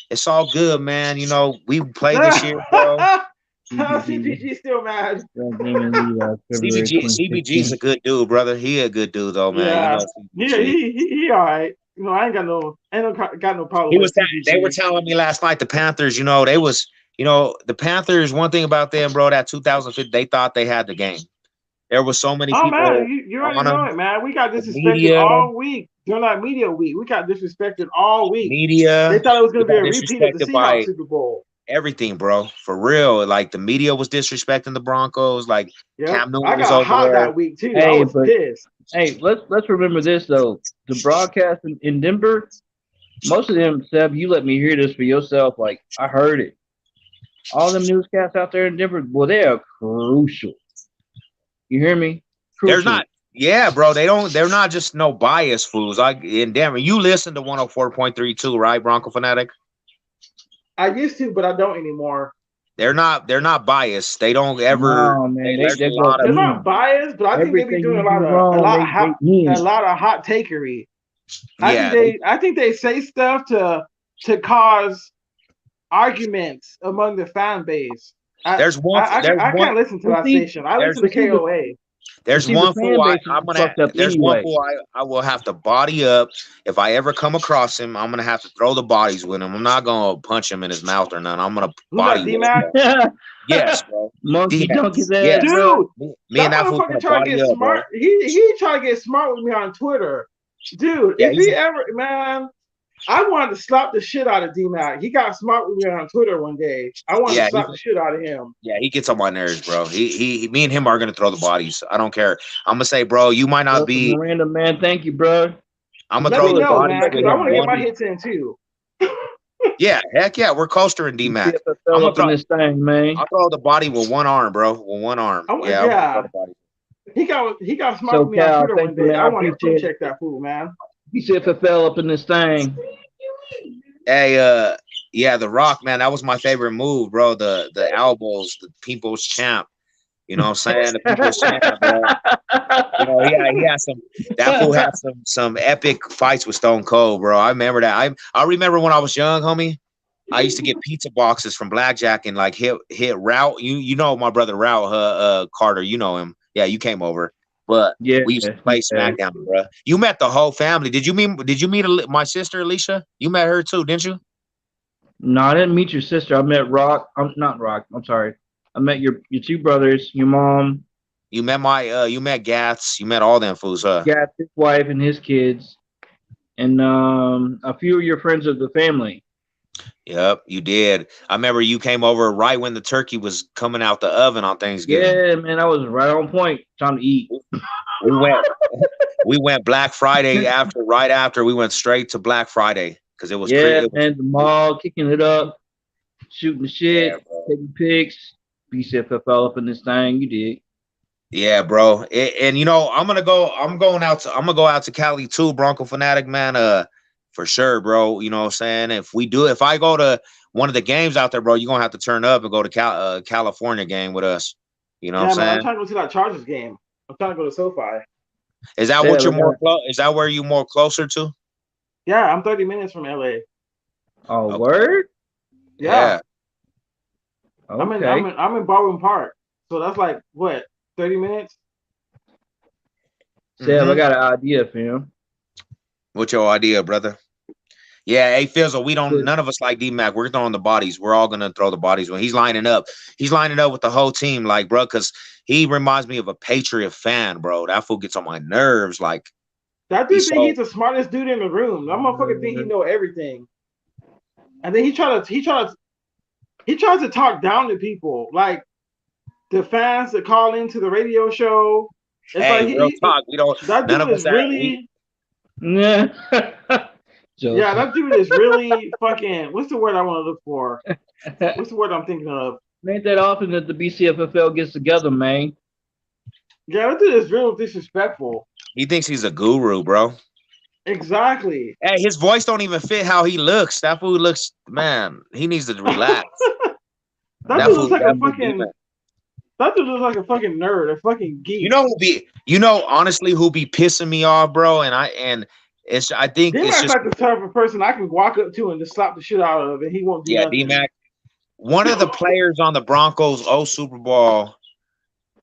it's all good, man. We played this year, bro. CPG still mad. CPG's a good dude, brother. He a good dude though, man. Yeah, he all right. I ain't got no problem. They were telling me last night the Panthers, they was, the Panthers. One thing about them, bro, that 2015, they thought they had the game. There was so many people. Oh man, you already know it, man. We got disrespected all week. During that media week, we got disrespected all week. Media. They thought it was going to be a repeat of the Seahawks Super Bowl. Everything, bro, for real. Like the media was disrespecting the Broncos. Like Cam Newton was over hot there that week too. I was pissed. Hey, let's remember this though. The broadcast in Denver, most of them, Seb, you let me hear this for yourself. Like I heard it. All them newscasts out there in Denver, boy, they are crucial. You hear me? Crucial. There's not. Yeah, bro. They're not just no bias fools. Like in Denver, you listen to 104.32, right, Bronco fanatic? I used to, but I don't anymore. They're not biased. They don't ever. No, man. They're not biased, but I think they be doing a lot of hot takery. I think they say stuff to cause arguments among the fan base. I There's one. I can't listen to that station. I listen to KOA. There's one fool there's one fool I will have to body up. If I ever come across him, I'm gonna have to throw the bodies with him. I'm not gonna punch him in his mouth or nothing. I'm gonna body him. Yes, bro. Monkey donkey ass, yes. Dude. Me and that fool trying to get smart. Bro. He tried to get smart with me on Twitter. Dude, if he ever, man, I wanted to slap the shit out of D-Mac. He got smart with me on Twitter one day. I wanted to slap the shit out of him. Yeah, he gets on my nerves, bro. He me and him are gonna throw the bodies. I don't care. I'm gonna say, bro, you might not be Miranda, man. Thank you, bro. I'm gonna throw the bodies, man, because I want to get my hits in too. Yeah, heck yeah, we're coastering D-Mac. I'm gonna throw this thing, man. I'll throw the body with one arm, bro. With one arm. Yeah. He got smart with me on Twitter one day. I want to check that fool, man. Bcffl up in this thing. Hey, yeah, The Rock, man, that was my favorite move, bro. The elbows, the People's Champ. You know what I'm saying? The People's Champ, bro. You know, he had that fool had some epic fights with Stone Cold, bro. I remember that. I remember when I was young, homie. I used to get pizza boxes from Blackjack and like hit Route. You know my brother Route Carter. You know him. Yeah, you came over. But we used to play SmackDown, bro. You met the whole family. Did you meet my sister Alicia? You met her too, didn't you? No, I didn't meet your sister. I met Rock. I'm not Rock. I'm sorry. I met your two brothers, your mom. You met you met Gats. You met all them fools, huh? Gats, his wife, and his kids, and a few of your friends of the family. Yep, you did. I remember you came over right when the turkey was coming out the oven on Thanksgiving. Yeah, man, I was right on point. Time to eat. We went Black Friday right after we went straight to Black Friday because it was man, the mall kicking it up, shooting the shit, taking pics. Bcffl up in this thing. You did. Yeah, bro. And you know, I'm gonna go out to Cali too, Bronco Fanatic, man. For sure, bro. You know what I'm saying? If I go to one of the games out there, bro, you're gonna have to turn up and go to California game with us. You know what I'm saying? I'm trying to go to that Chargers game. I'm trying to go to SoFi. Is that what you're more close? Is that where you're more closer to? Yeah, I'm 30 minutes from LA. Oh, okay. Word? Yeah. Okay. I'm in Baldwin Park, so that's like what 30 minutes. Sam, I got an idea for him. What's your idea, brother? Yeah, hey Fizzle, none of us like D-Mac. We're throwing the bodies. We're all gonna throw the bodies when he's lining up. He's lining up with the whole team, like, bro, because he reminds me of a Patriot fan, bro. That fool gets on my nerves. Like, that dude think he's the smartest dude in the room. That motherfucker think he know everything. And then he tries to talk down to people, like the fans that call into the radio show. It's hey, real talk. We don't. That dude is really. Yeah. Yeah, that dude is really fucking. What's the word I want to look for? What's the word I'm thinking of? Ain't that often that the Bcffl gets together, man. Yeah, that dude is real disrespectful. He thinks he's a guru, bro. Exactly. Hey, his voice don't even fit how he looks. That fool looks, man. He needs to relax. That dude looks like a fucking. That dude looks like a fucking nerd, a fucking geek. You know, honestly, who be pissing me off, bro? I think it's just like the type of person I can walk up to and just slap the shit out of, and he won't do nothing. D-Mac. One of the players on the Broncos Super Bowl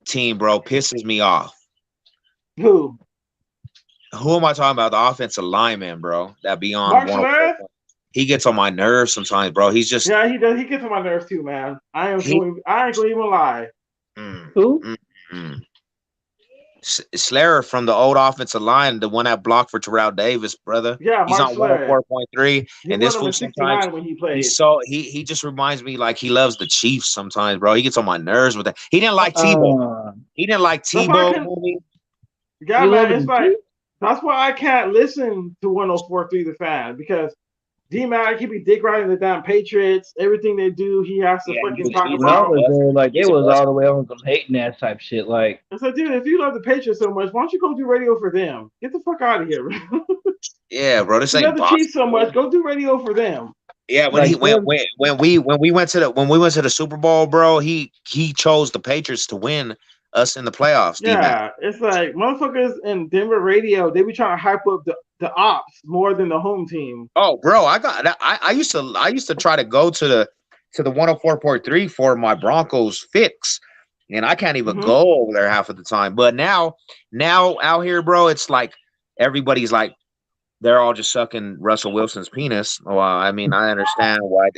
team, bro, pisses me off. Who am I talking about? The offensive lineman, bro. That be on one. He gets on my nerves sometimes, bro. He's just he does. He gets on my nerves too, man. I ain't gonna even lie. Who? Slayer from the old offensive line, the one that blocked for Terrell Davis, brother. Yeah, he's on 104.3, and this fool sometimes when he plays. He just reminds me like he loves the Chiefs sometimes, bro. He gets on my nerves with that. He didn't like Tebow. He didn't like Tebow. Yeah, man, it's like that's why I can't listen to 104.3 the Fan, because D-Mac, he be dick riding the damn Patriots. Everything they do, he has to fucking talk about. Like it was all the way on some hating ass type shit. Like, I said, dude, if you love the Patriots so much, why don't you go do radio for them? Get the fuck out of here. Yeah, bro. This ain't. You love the Chiefs so much, go do radio for them. Yeah, when we went to the Super Bowl, bro, he chose the Patriots to win us in the playoffs. Yeah, D-Mac. It's like motherfuckers in Denver radio, they be trying to hype up the ops more than the home team. Oh, bro, I used to try to go to to the 104.3 for my Broncos fix, and I can't even go over there half of the time. But now out here, bro, it's like everybody's like they're all just sucking Russell Wilson's penis. Well, I mean, I understand why,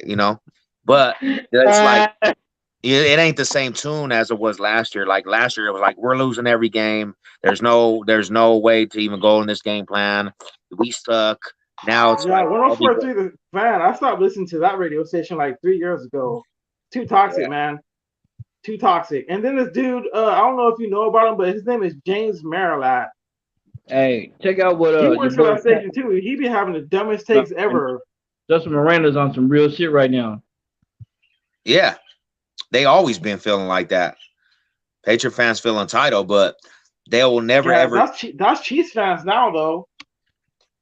but it's like it ain't the same tune as it was last year. Like last year, it was like we're losing every game. There's no way to even go in this game plan. We suck. Now it's like 104.3 the fan. I stopped listening to that radio station like 3 years ago. Too toxic, man. Too toxic. And then this dude, I don't know if you know about him, but his name is James Marilat. Hey, check out what he works for that station too. He be having the dumbest takes ever. Justin Miranda's on some real shit right now. Yeah, they always been feeling like that. Patriot fans feel entitled, but they will never ever. That's Chiefs fans now, though.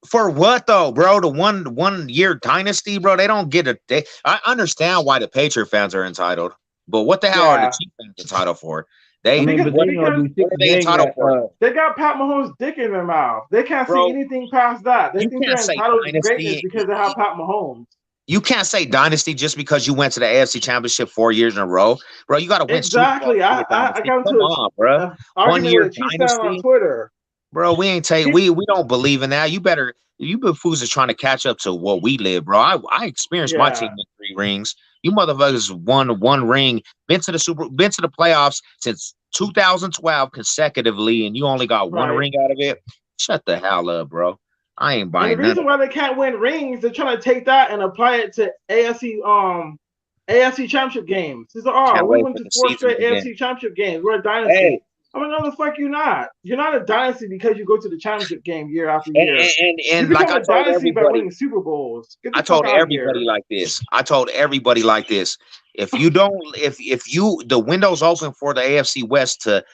For what though, bro? The one year dynasty, bro. They don't get it. I understand why the Patriot fans are entitled, but what the hell are the Chiefs fans entitled for? They what are they entitled for? They got Pat Mahomes' dick in their mouth. They can't see anything past that. They think they're entitled to greatness because they have Pat Mahomes. You can't say dynasty just because you went to the AFC Championship 4 years in a row, bro. You got to win. Exactly. I got into bro. 1 year dynasty on Twitter, bro. We ain't we don't believe in that. You fools are trying to catch up to what we live, bro. I experienced my team with 3 rings. You motherfuckers won 1 ring, been to the playoffs since 2012 consecutively, and you only got 1 ring out of it. Shut the hell up, bro. I ain't buying. And the reason why they can't win rings, they're trying to take that and apply it to AFC Championship games. It's like, we went to 4 straight AFC Championship games. We're a dynasty. Hey. I mean, no, the fuck you're not. You're not a dynasty because you go to the championship game year after year. And like I told everybody, by winning Super Bowls. I told everybody like this. If you don't, the window's open for the AFC West to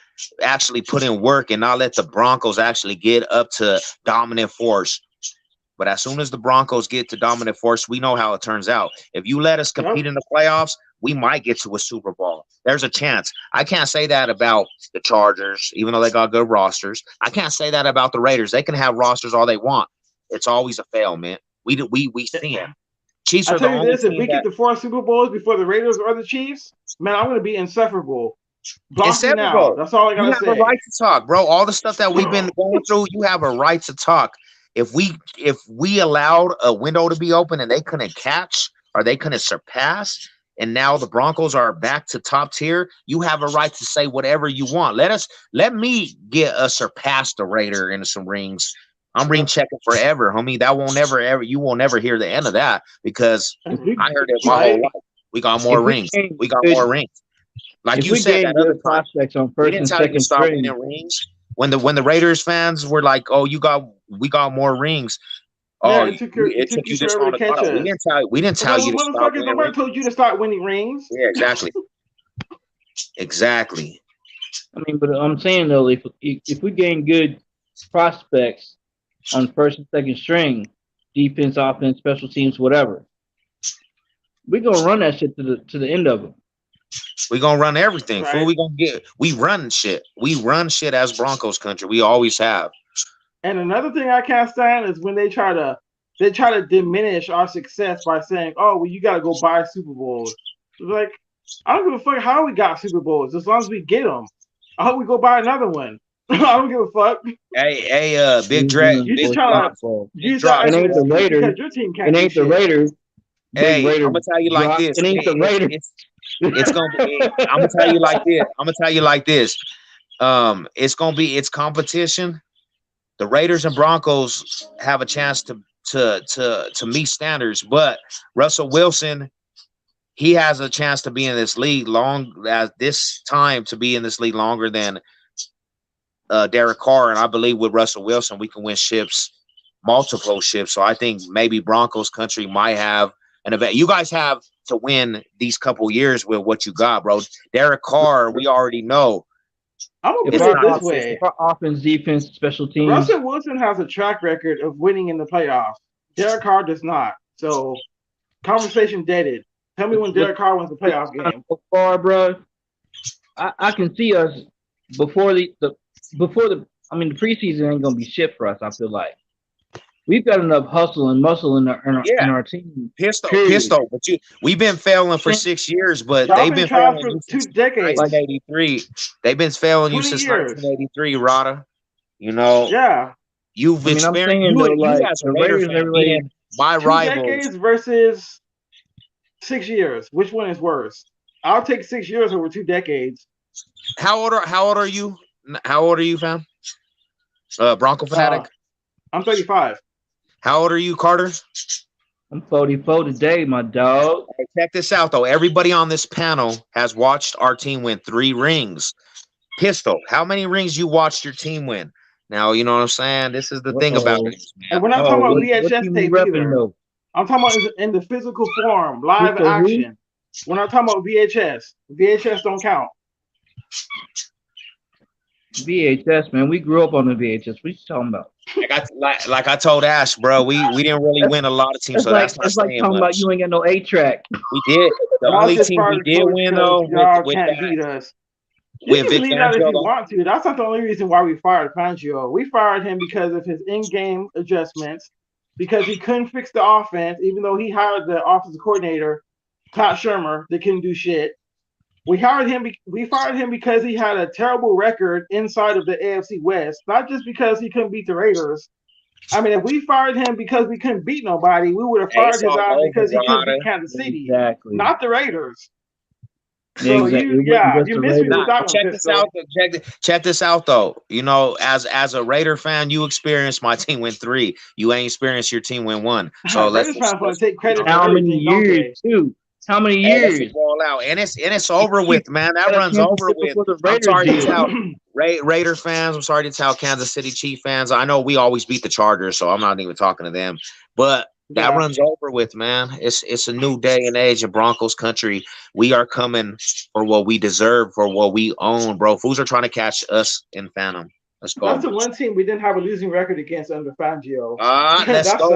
actually put in work and not let the Broncos actually get up to dominant force. But as soon as the Broncos get to dominant force, we know how it turns out. If you let us compete in the playoffs, we might get to a Super Bowl. There's a chance. I can't say that about the Chargers, even though they got good rosters. I can't say that about the Raiders. They can have rosters all they want. It's always a fail, man. We see it. Chiefs are the only team. If we get to 4 Super Bowls before the Raiders or the Chiefs, man, I'm going to be insufferable. Inseparable. That's all I got to say. You have a right to talk, bro. All the stuff that we've been going through, you have a right to talk. If we allowed a window to be open and they couldn't catch or they couldn't surpass, and now the Broncos are back to top tier, you have a right to say whatever you want. Let me get a surpass the Raider into some rings. I'm ring checking forever, homie. You will never hear the end of that because I heard it my whole life. We got more rings. We got more rings. Like you said, that other prospects on first and second string rings. When the Raiders fans were like, "Oh, we got more rings." Oh, it took you this long to catch us. We didn't tell you to stop winning. Nobody told you to start winning rings. Yeah, exactly. Exactly. I mean, but I'm saying though, if we gain good prospects on first and second string, defense, offense, special teams, whatever, we're gonna run that shit to the end of it. We're gonna run everything. Right. We run shit. We run shit as Broncos country. We always have. And another thing I can't stand is when they try to diminish our success by saying, "Oh, well, you got to go buy Super Bowls." It's like, I don't give a fuck how we got Super Bowls as long as we get them. I hope we go buy another one. I don't give a fuck. Hey, Big Drag. It ain't the Raiders. It ain't the Raiders. Hey, I'm gonna tell you like this. It ain't the Raiders. It's gonna be. I'm gonna tell you like this. It's competition. The Raiders and Broncos have a chance to meet standards, but Russell Wilson, he has a chance to be in this league longer than Derek Carr, and I believe with Russell Wilson we can win multiple ships. So I think maybe Broncos country might have an event. You guys have to win these couple years with what you got, bro. Derek Carr, we already know. I'm gonna put it this way: offense, defense, special teams. Russell Wilson has a track record of winning in the playoffs. Derek Carr does not. So, conversation deaded. Tell me when Derek Carr wins the playoff game. So far, bro, I can see us before the preseason ain't gonna be shit for us. I feel like we've got enough hustle and muscle in our team. Pistol. But we've been failing for 6 years, but Y'all they've been failing for you 2 since decades. 1983. They've been failing you 20 since years. 1983, Rada. You know, Yeah. you've I'm experienced. saying though, You like as a the Raider Raiders, fan, being my 2 rivals. decades versus 6 years. Which one is worse? I'll take 6 years over 2 decades. How old are you? How old are you, fam? Bronco fanatic. I'm 35. How old are you, Carter? I'm 44 today, my dog. Hey, check this out, though. Everybody on this panel has watched our team win 3 rings. Pistol, how many rings you watched your team win? Now, you know what I'm saying? This is the thing about this, man. And we're not talking about VHS tape either. Though? I'm talking about in the physical form, live Pistol who? action. We're not talking about VHS. VHS don't count. VHS, man. We grew up on the VHS. What you talking about? Like I told Ash, bro, we didn't really win a lot of teams, so that's not saying talking much. about you ain't got no 8-track. We did. The only team we did win, though, y'all with can't that, beat us. with You can Vic believe that if you Fangio, want to. That's not the only reason why we fired Fangio. We fired him because of his in-game adjustments, because he couldn't fix the offense, even though he hired the offensive coordinator, Todd Shermer, that couldn't do shit. We fired him because he had a terrible record inside of the AFC West, not just because he couldn't beat the Raiders. I mean, if we fired him because we couldn't beat nobody, we would have fired his ass because he couldn't beat Kansas City, not the Raiders. So you missed me with that one, check this out, though. You know, as a Raider fan, you experienced my team win 3. You ain't experienced your team win 1. So Raiders fans want to take credit. How many years, too? How many years? Out. And it's over with, man. That runs over with. I'm sorry to tell Raider fans. I'm sorry to tell Kansas City Chief fans. I know we always beat the Chargers, so I'm not even talking to them. But that runs over with, man. It's a new day and age in Broncos country. We are coming for what we deserve, for what we own, bro. Fools are trying to catch us in Phantom. Let's go. That's the one team we didn't have a losing record against under Fangio. Let's go.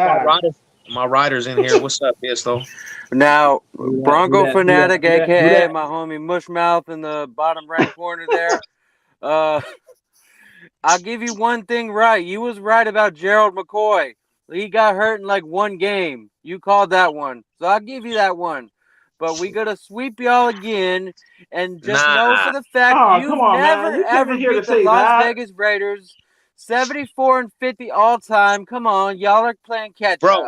My riders in here. What's up, Pistol? Now, Bronco fanatic, aka my homie Mushmouth in the bottom right corner there. I'll give you one thing right. You was right about Gerald McCoy. He got hurt in like 1 game. You called that one, so I'll give you that one. But we gotta sweep y'all again, and just know for the fact you've never ever beat the Las Vegas Raiders. 74-50 all time. Come on, y'all are playing catch up.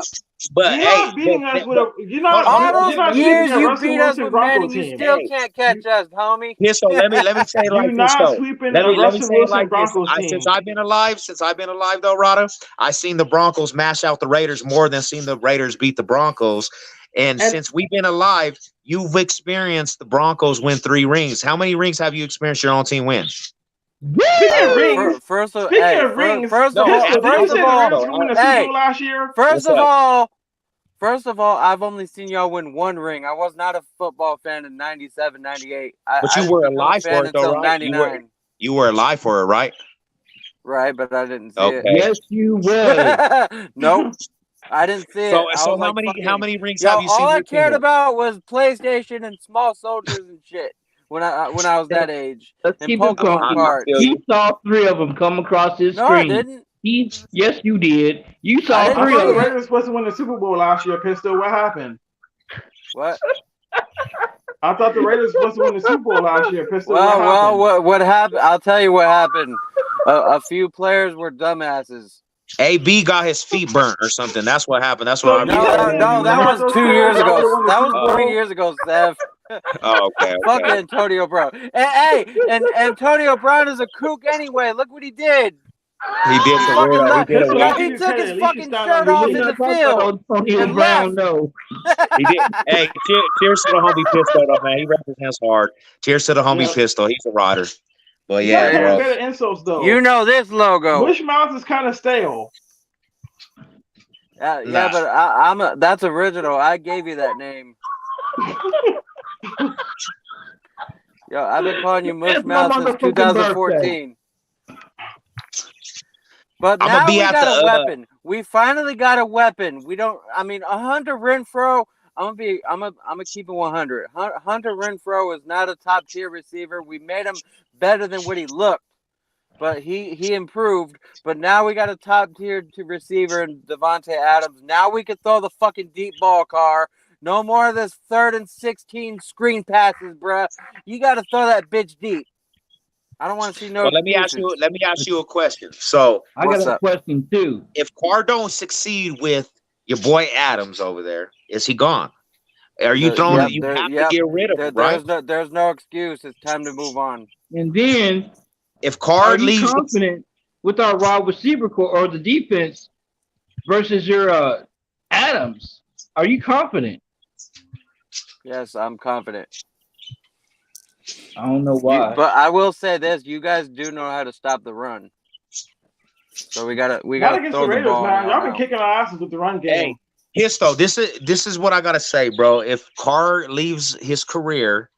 But you're not beating us with a. You're not. All you're those not years beating you Russell beat us Wilson with Bronco Manning, you team. still can't catch us, homie. Pistol, let me say it like You're this, not though. sweeping Let a me Russell say it Wilson like this. Broncos team. Since I've been alive, though, Rada, I seen the Broncos mash out the Raiders more than seen the Raiders beat the Broncos. And since we've been alive, you've experienced the Broncos win 3 rings. How many rings have you experienced your own team win? Speaking of rings, first of all, First of all, I've only seen y'all win 1 ring. I was not a football fan in 97, 98. But you were alive for it, though, right? You were alive for it, right? Right, but I didn't see it. Yes, you were. Nope. I didn't see it. So how many rings have you seen? All I cared about was PlayStation and small soldiers and shit when I was that age. Let's and keep it Pokemon He saw 3 of them come across his screen. No, I didn't. Yes, you did. You saw 3 of them. The Raiders supposed to win the Super Bowl last year, Pistol. What happened? What? I thought the Raiders supposed to win the Super Bowl last year, Pistol. What happened? I'll tell you what happened. A few players were dumbasses. AB got his feet burnt or something. That's what happened. That's what No, that was 2 years ago. That was 3 years ago, Steph. Oh, okay. Fuck Antonio Brown. And Antonio Brown is a kook anyway. Look what he did. He did He took his fucking shirt off in the field. Antonio Brown, no. He did. Hey, cheers to the homie Pistol, though, man. He represents hard. Cheers to the homie Pistol. He's a rider. But yeah, bro. Better insults, though. You know this logo. Bushmouth is kind of stale. Yeah, but that's original. I gave you that name. Yo, I've been calling you Mushmouth since 2014. But now we got a weapon. We finally got a weapon. Hunter Renfrow. I'm gonna keep it 100. Hunter Renfrow is not a top tier receiver. We made him better than what he looked. but he improved. But now we got a top tier receiver in Devontae Adams. Now we can throw the fucking deep ball, Carr. No more of this 3rd and 16 screen passes, bruh. You got to throw that bitch deep. I don't want to see no. Well, let me ask you a question. So I got a question too. If Carr don't succeed with your boy Adams over there, is he gone? Are you throwing? Yep, you have to get rid of him, right? There's no excuse. It's time to move on. And then, if Carr leaves, confident with our wide receiver core or the defense versus your Adams? Are you confident? Yes, I'm confident. I don't know why, but I will say this: you guys do know how to stop the run. So we gotta against throw the Raiders, ball. man. Y'all been kicking our asses with the run game. Hey, Histo, this is what I gotta say, bro. If Carr leaves his career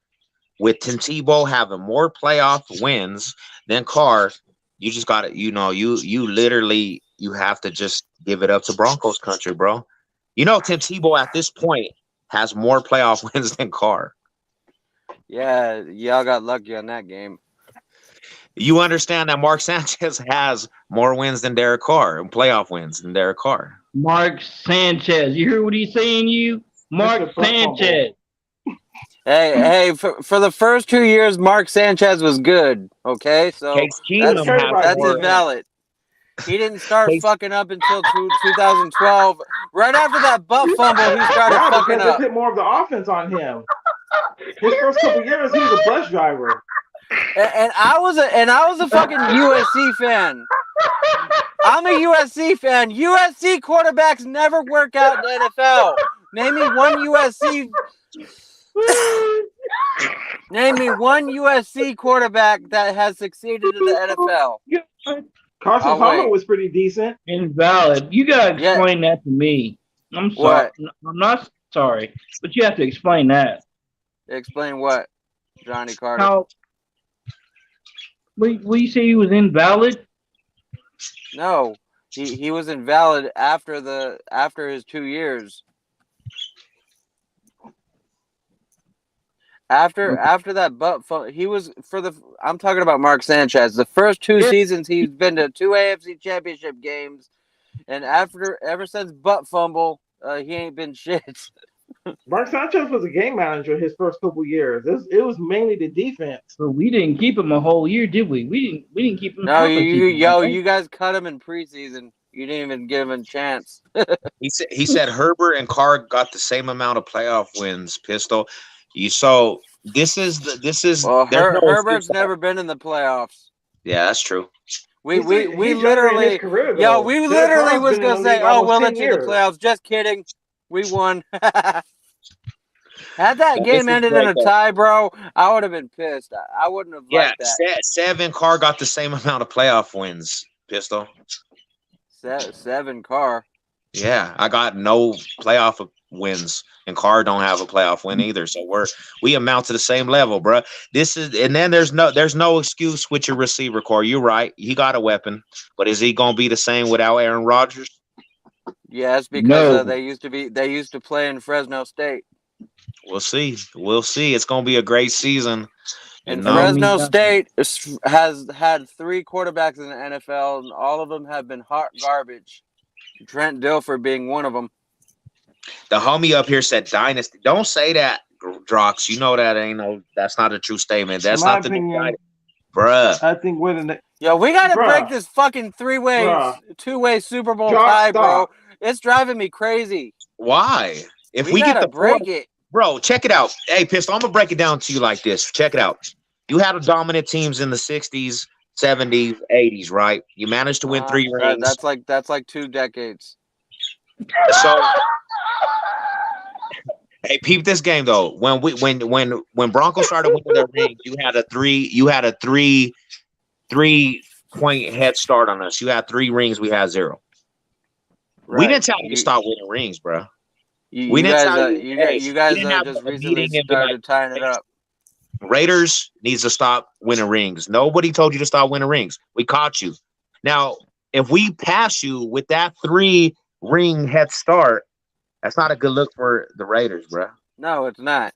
with Tim Tebow having more playoff wins than Carr, you just gotta, you literally have to just give it up to Broncos country, bro. Tim Tebow at this point has more playoff wins than Carr. Yeah, y'all got lucky on that game. You understand that Mark Sanchez has more wins than Derek Carr and playoff wins than Derek Carr. Mark Sanchez. You hear what he's saying, Mark Sanchez. Hey, for the first 2 years, Mark Sanchez was good. Okay, so that's invalid. He didn't start fucking up until 2012. Right after that butt fumble, he started fucking up. They put more of the offense on him. His first couple years, he was a bus driver. And I was a fucking USC fan. I'm a USC fan. USC quarterbacks never work out in the NFL. Name me one USC quarterback that has succeeded in the NFL. Carson Palmer was pretty decent. Invalid. You gotta explain that to me. I'm sorry. I'm not sorry, but you have to explain that. Explain what, Johnny Carter? How? Will you say he was invalid? No, he was invalid after his 2 years. After that butt fumble, he was I'm talking about Mark Sanchez. The first 2 seasons, he's been to 2 AFC Championship games, and ever since butt fumble, he ain't been shit. Mark Sanchez was a game manager his first couple years. It was mainly the defense. But we didn't keep him a whole year, did we? We didn't keep him. No, you guys cut him in preseason. You didn't even give him a chance. He said Herbert and Carr got the same amount of playoff wins. Pistol. Herbert's never been in the playoffs. Yeah, that's true. We literally was gonna say, oh, we'll let you in the playoffs. Just kidding. We won. Had that game ended in a tie, bro, I would have been pissed. I wouldn't have liked that. 7 Carr got the same amount of playoff wins, Pistol. 7 Carr. Yeah, I got no playoff wins, and Carr don't have a playoff win either. So we amount to the same level, bro. And then there's no excuse with your receiver core. You're right. He got a weapon, but is he gonna be the same without Aaron Rodgers? Yes, because they used to play in Fresno State. We'll see. It's gonna be a great season. And Fresno State has had 3 quarterbacks in the NFL, and all of them have been hot garbage. Trent Dilfer being one of them. The homie up here said dynasty. Don't say that, Drox. You know that's not a true statement. That's not the opinion, bruh. I think we gotta break this fucking 2-way Super Bowl tie, bro. It's driving me crazy. Why? If we get the break it. Bro, check it out. Hey, Pistol, I'm gonna break it down to you like this. Check it out. You had a dominant teams in the 60s, 70s, 80s, right? You managed to win 3 rings. That's like 2 decades. So, hey, peep this game though. When Broncos started winning their rings, you had a 3-point head start on us. You had 3 rings, we had 0. Right. We didn't tell you to stop winning rings, bro. You guys just recently started tying it up. Raiders needs to stop winning rings. Nobody told you to stop winning rings. We caught you. Now, if we pass you with that 3-ring head start, that's not a good look for the Raiders, bro. No, it's not.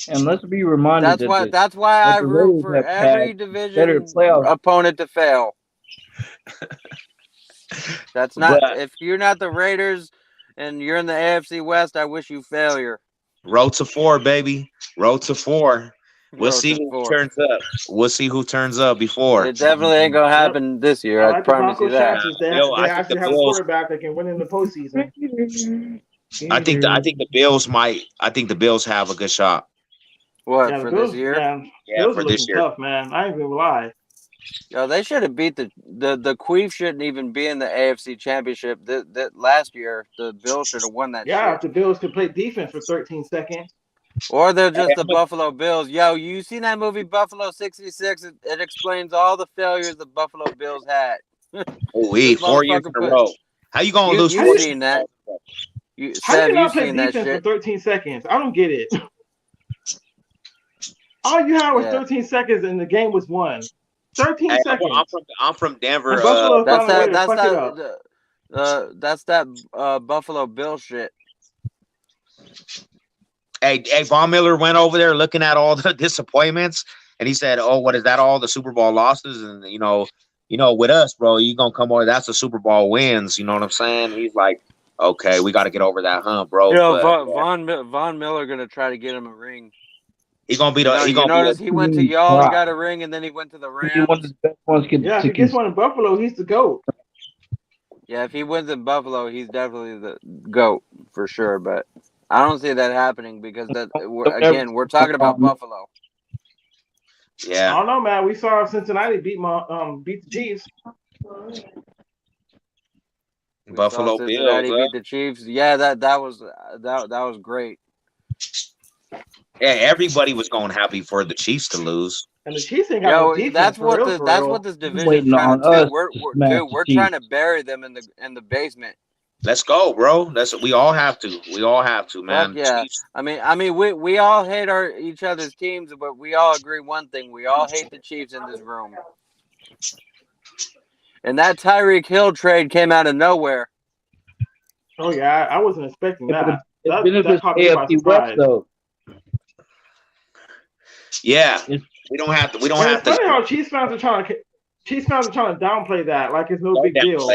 And let's be reminded That's why I the root Raiders for have every had better division playoff. opponent to fail. That's not But if you're not the Raiders and you're in the AFC West, I wish you failure. road to 4, baby. Road to 4. We'll Road see to who 4. turns up. We'll see who turns up before. It definitely ain't gonna happen this year. I I like the promise you Broncos' that. chances. They I think actually the have a Bills. quarterback that can win in the postseason. I think the Bills might. I think the Bills have a good shot. What Yeah, the for Bills, this year? man, Yeah, Bills for are this looking year. tough, man. I ain't gonna lie. Yo, they should have beat the Queef shouldn't even be in the AFC Championship. That last year, the Bills should have won that Yeah, shit. if the Bills could play defense for 13 seconds. Or they're just the Buffalo Bills. Yo, you seen that movie Buffalo 66? It explains all the failures the Buffalo Bills had. Oh, 4 years in a row. How you gonna lose 4 You years? seen that? How do you Sev, you not play seen that defense for shit? 13 seconds? I don't get it. All you had was Yeah. 13 seconds and the game was won. 13 seconds. I'm from Denver. And Buffalo That's found a way that. to That's fuck it up. that's that Buffalo Bill shit. Hey, Von Miller went over there looking at all the disappointments, and he said, "Oh, what is that? All the Super Bowl losses, and you know, with us, bro, you gonna come over. That's the Super Bowl wins. You know what I'm saying?" He's like, "Okay, we got to get over that hump, bro." You know, But, Von Miller gonna try to get him a ring. He gonna be You the. know, He you gonna notice be. he went to y'all and got a ring, and then he went to the Rams. One of the best ones Yeah, if he gets one in Buffalo, he's the GOAT. Yeah, if he wins in Buffalo, he's definitely the GOAT for sure. But I don't see that happening because we're talking about Buffalo. Yeah. I don't know, man. We saw Cincinnati beat the Chiefs. Buffalo Cincinnati Bills beat the Chiefs. Yeah, that was great. Yeah, everybody was going happy for the Chiefs to lose. And the Chiefs ain't got no defense. That's what this division is trying to do. We're trying to bury them in the basement. Let's go, bro. We all have to. We all have to, man. Fuck yeah. Chiefs. I mean, we all hate each other's teams, but we all agree one thing: we all hate the Chiefs in this room. And that Tyreek Hill trade came out of nowhere. Oh yeah, I wasn't expecting that. That caught me by surprise. Though. Yeah, we don't have to. We don't have to. It's funny how Chiefs fans are trying to downplay that, like it's no big deal.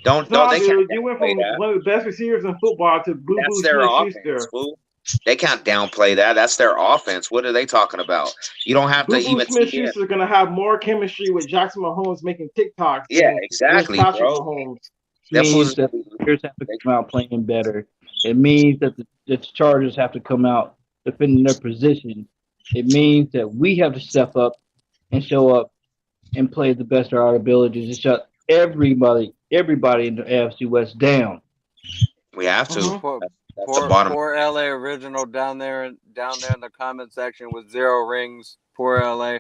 Don't they dude, you went from one of the best receivers in football to Boo Boo Smith-Schuster. They can't downplay that. That's their offense. What are they talking about? You don't have to even. Boo Boo Smith-Schuster is going to have more chemistry with Jackson Mahomes making TikToks. Yeah, exactly, bro. Mahomes. It means that the Bears have to come out playing better. It means that the Chargers have to come out defending their position. It means that we have to step up and show up and play the best of our abilities and shut everybody in the AFC West down. We have to. That's the bottom. Poor LA Original down there in the comment section with 0 rings. Poor LA.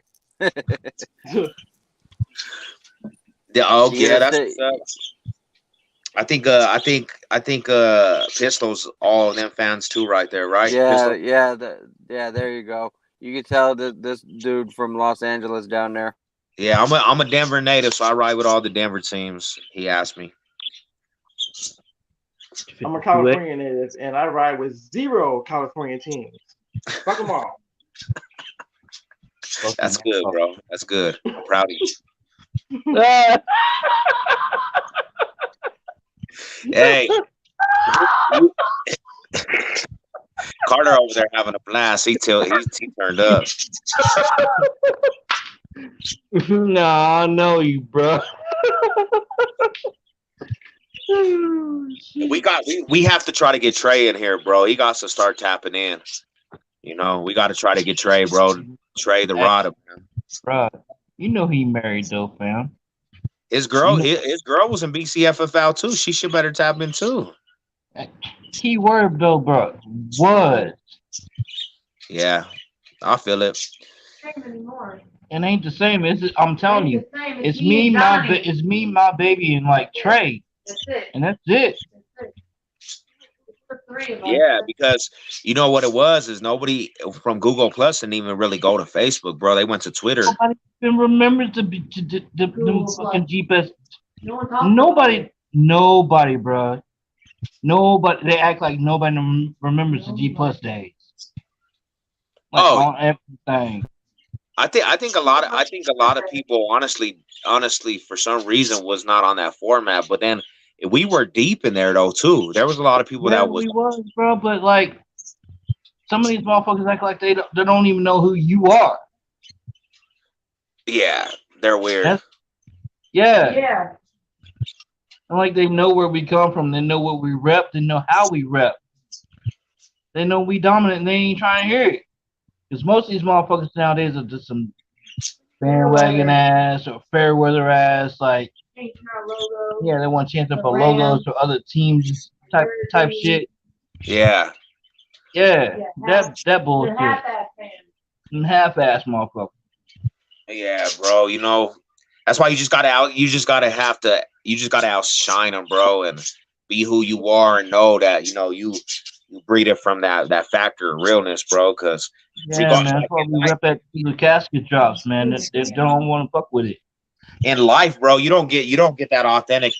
Yeah, that's. I think Pistols all them fans too, right there, right? Yeah, there you go. You can tell that this dude from Los Angeles down there. Yeah, I'm a Denver native, so I ride with all the Denver teams. He asked me. I'm a California native, and I ride with 0 California teams. Fuck them all. That's good, bro. That's good. I'm proud of you. Hey. Carter over there having a blast. He turned up. No, I know you, bro. We have to try to get Trey in here, bro. He got to start tapping in. You know, we got to try to get Trey, bro. Trey the Rod, man. Bro, you know he married though, fam. His girl was in Bcffl too. She should better tap in too. Key word though, bro. Was. Yeah, I feel it. It ain't the same. I'm telling you, it's me, my baby, and like Trey, and that's it. Yeah, because you know what it was is nobody from Google Plus didn't even really go to Facebook, bro. They went to Twitter. Nobody even remembers the fucking GPS. Nobody, bro. Nobody. They act like nobody remembers the G Plus days. like Oh, on everything. I think a lot of people honestly for some reason was not on that format, but then we were deep in there though too. There was a lot of people Yeah, that was we was, bro. But like, some of these motherfuckers act like they don't even know who you are. yeah, they're weird. Yeah. And like they know where we come from. They know what we rep. They know how we rep. They know we dominant and they ain't trying to hear it. Because most of these motherfuckers nowadays are just some bandwagon ass or fair weather ass. Like, yeah, they want to change up our logos for other teams type shit. Yeah. Yeah, that bullshit. Half-ass motherfucker. Yeah, bro. You know, that's why you just gotta outshine them, bro, and be who you are and know that you breathe it from that factor of realness, bro. Because yeah, man, that's why we rep that the casket drops, man. They don't want to fuck with it. In life, bro, you don't get that authentic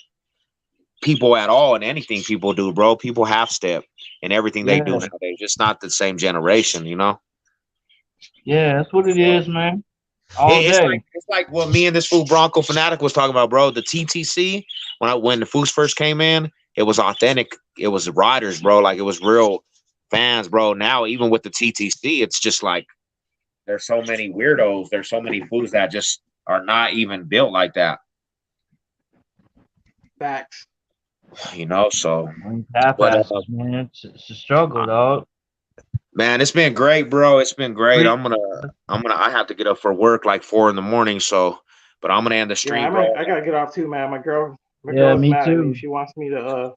people at all in anything people do, bro. People half step in everything they do nowadays. Just not the same generation, you know. Yeah, that's what it is, man. All day. It's like what me and this fool Bronco Fanatic was talking about, bro. The TTC when the Foos first came in, it was authentic. It was riders, bro. Like it was real fans, bro. Now even with the TTC, it's just like there's so many weirdos. There's so many Foos that just are not even built like that. Facts. You know, so half-asses, man. It's a struggle, dog. Man, it's been great, bro. It's been great. I have to get up for work like 4 a.m. So, but I'm gonna end the stream, bro. I gotta get off too, man. My girl's me mad too. at me. She wants me to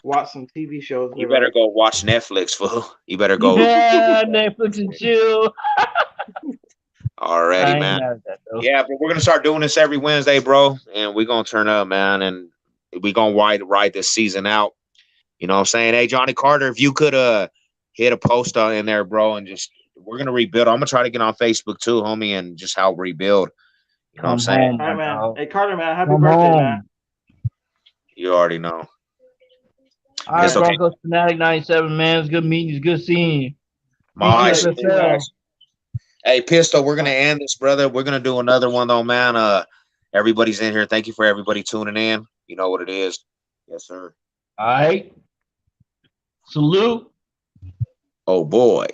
watch some TV shows. You better go watch Netflix, fool. You better go. Yeah, Netflix and chill. Already, man. Yeah, but we're gonna start doing this every Wednesday, bro, and we're gonna turn up, man, and we're gonna ride this season out. You know what I'm saying? Hey, Johnny Carter, if you could hit a post in there, bro, and just we're gonna rebuild. I'm gonna try to get on Facebook too, homie, and just help rebuild. You know what I'm saying? All right, man. Hey, Carter, man, happy birthday, man. You already know. All right, Broncos Fanatic 97, man. It's good meeting you. It's good seeing you. Bcffl. Hey, Pistol, we're gonna end this, brother. We're gonna do another one though, man. Everybody's in here. Thank you for everybody tuning in. You know what it is. Yes, sir. All right. Salute. Oh boy.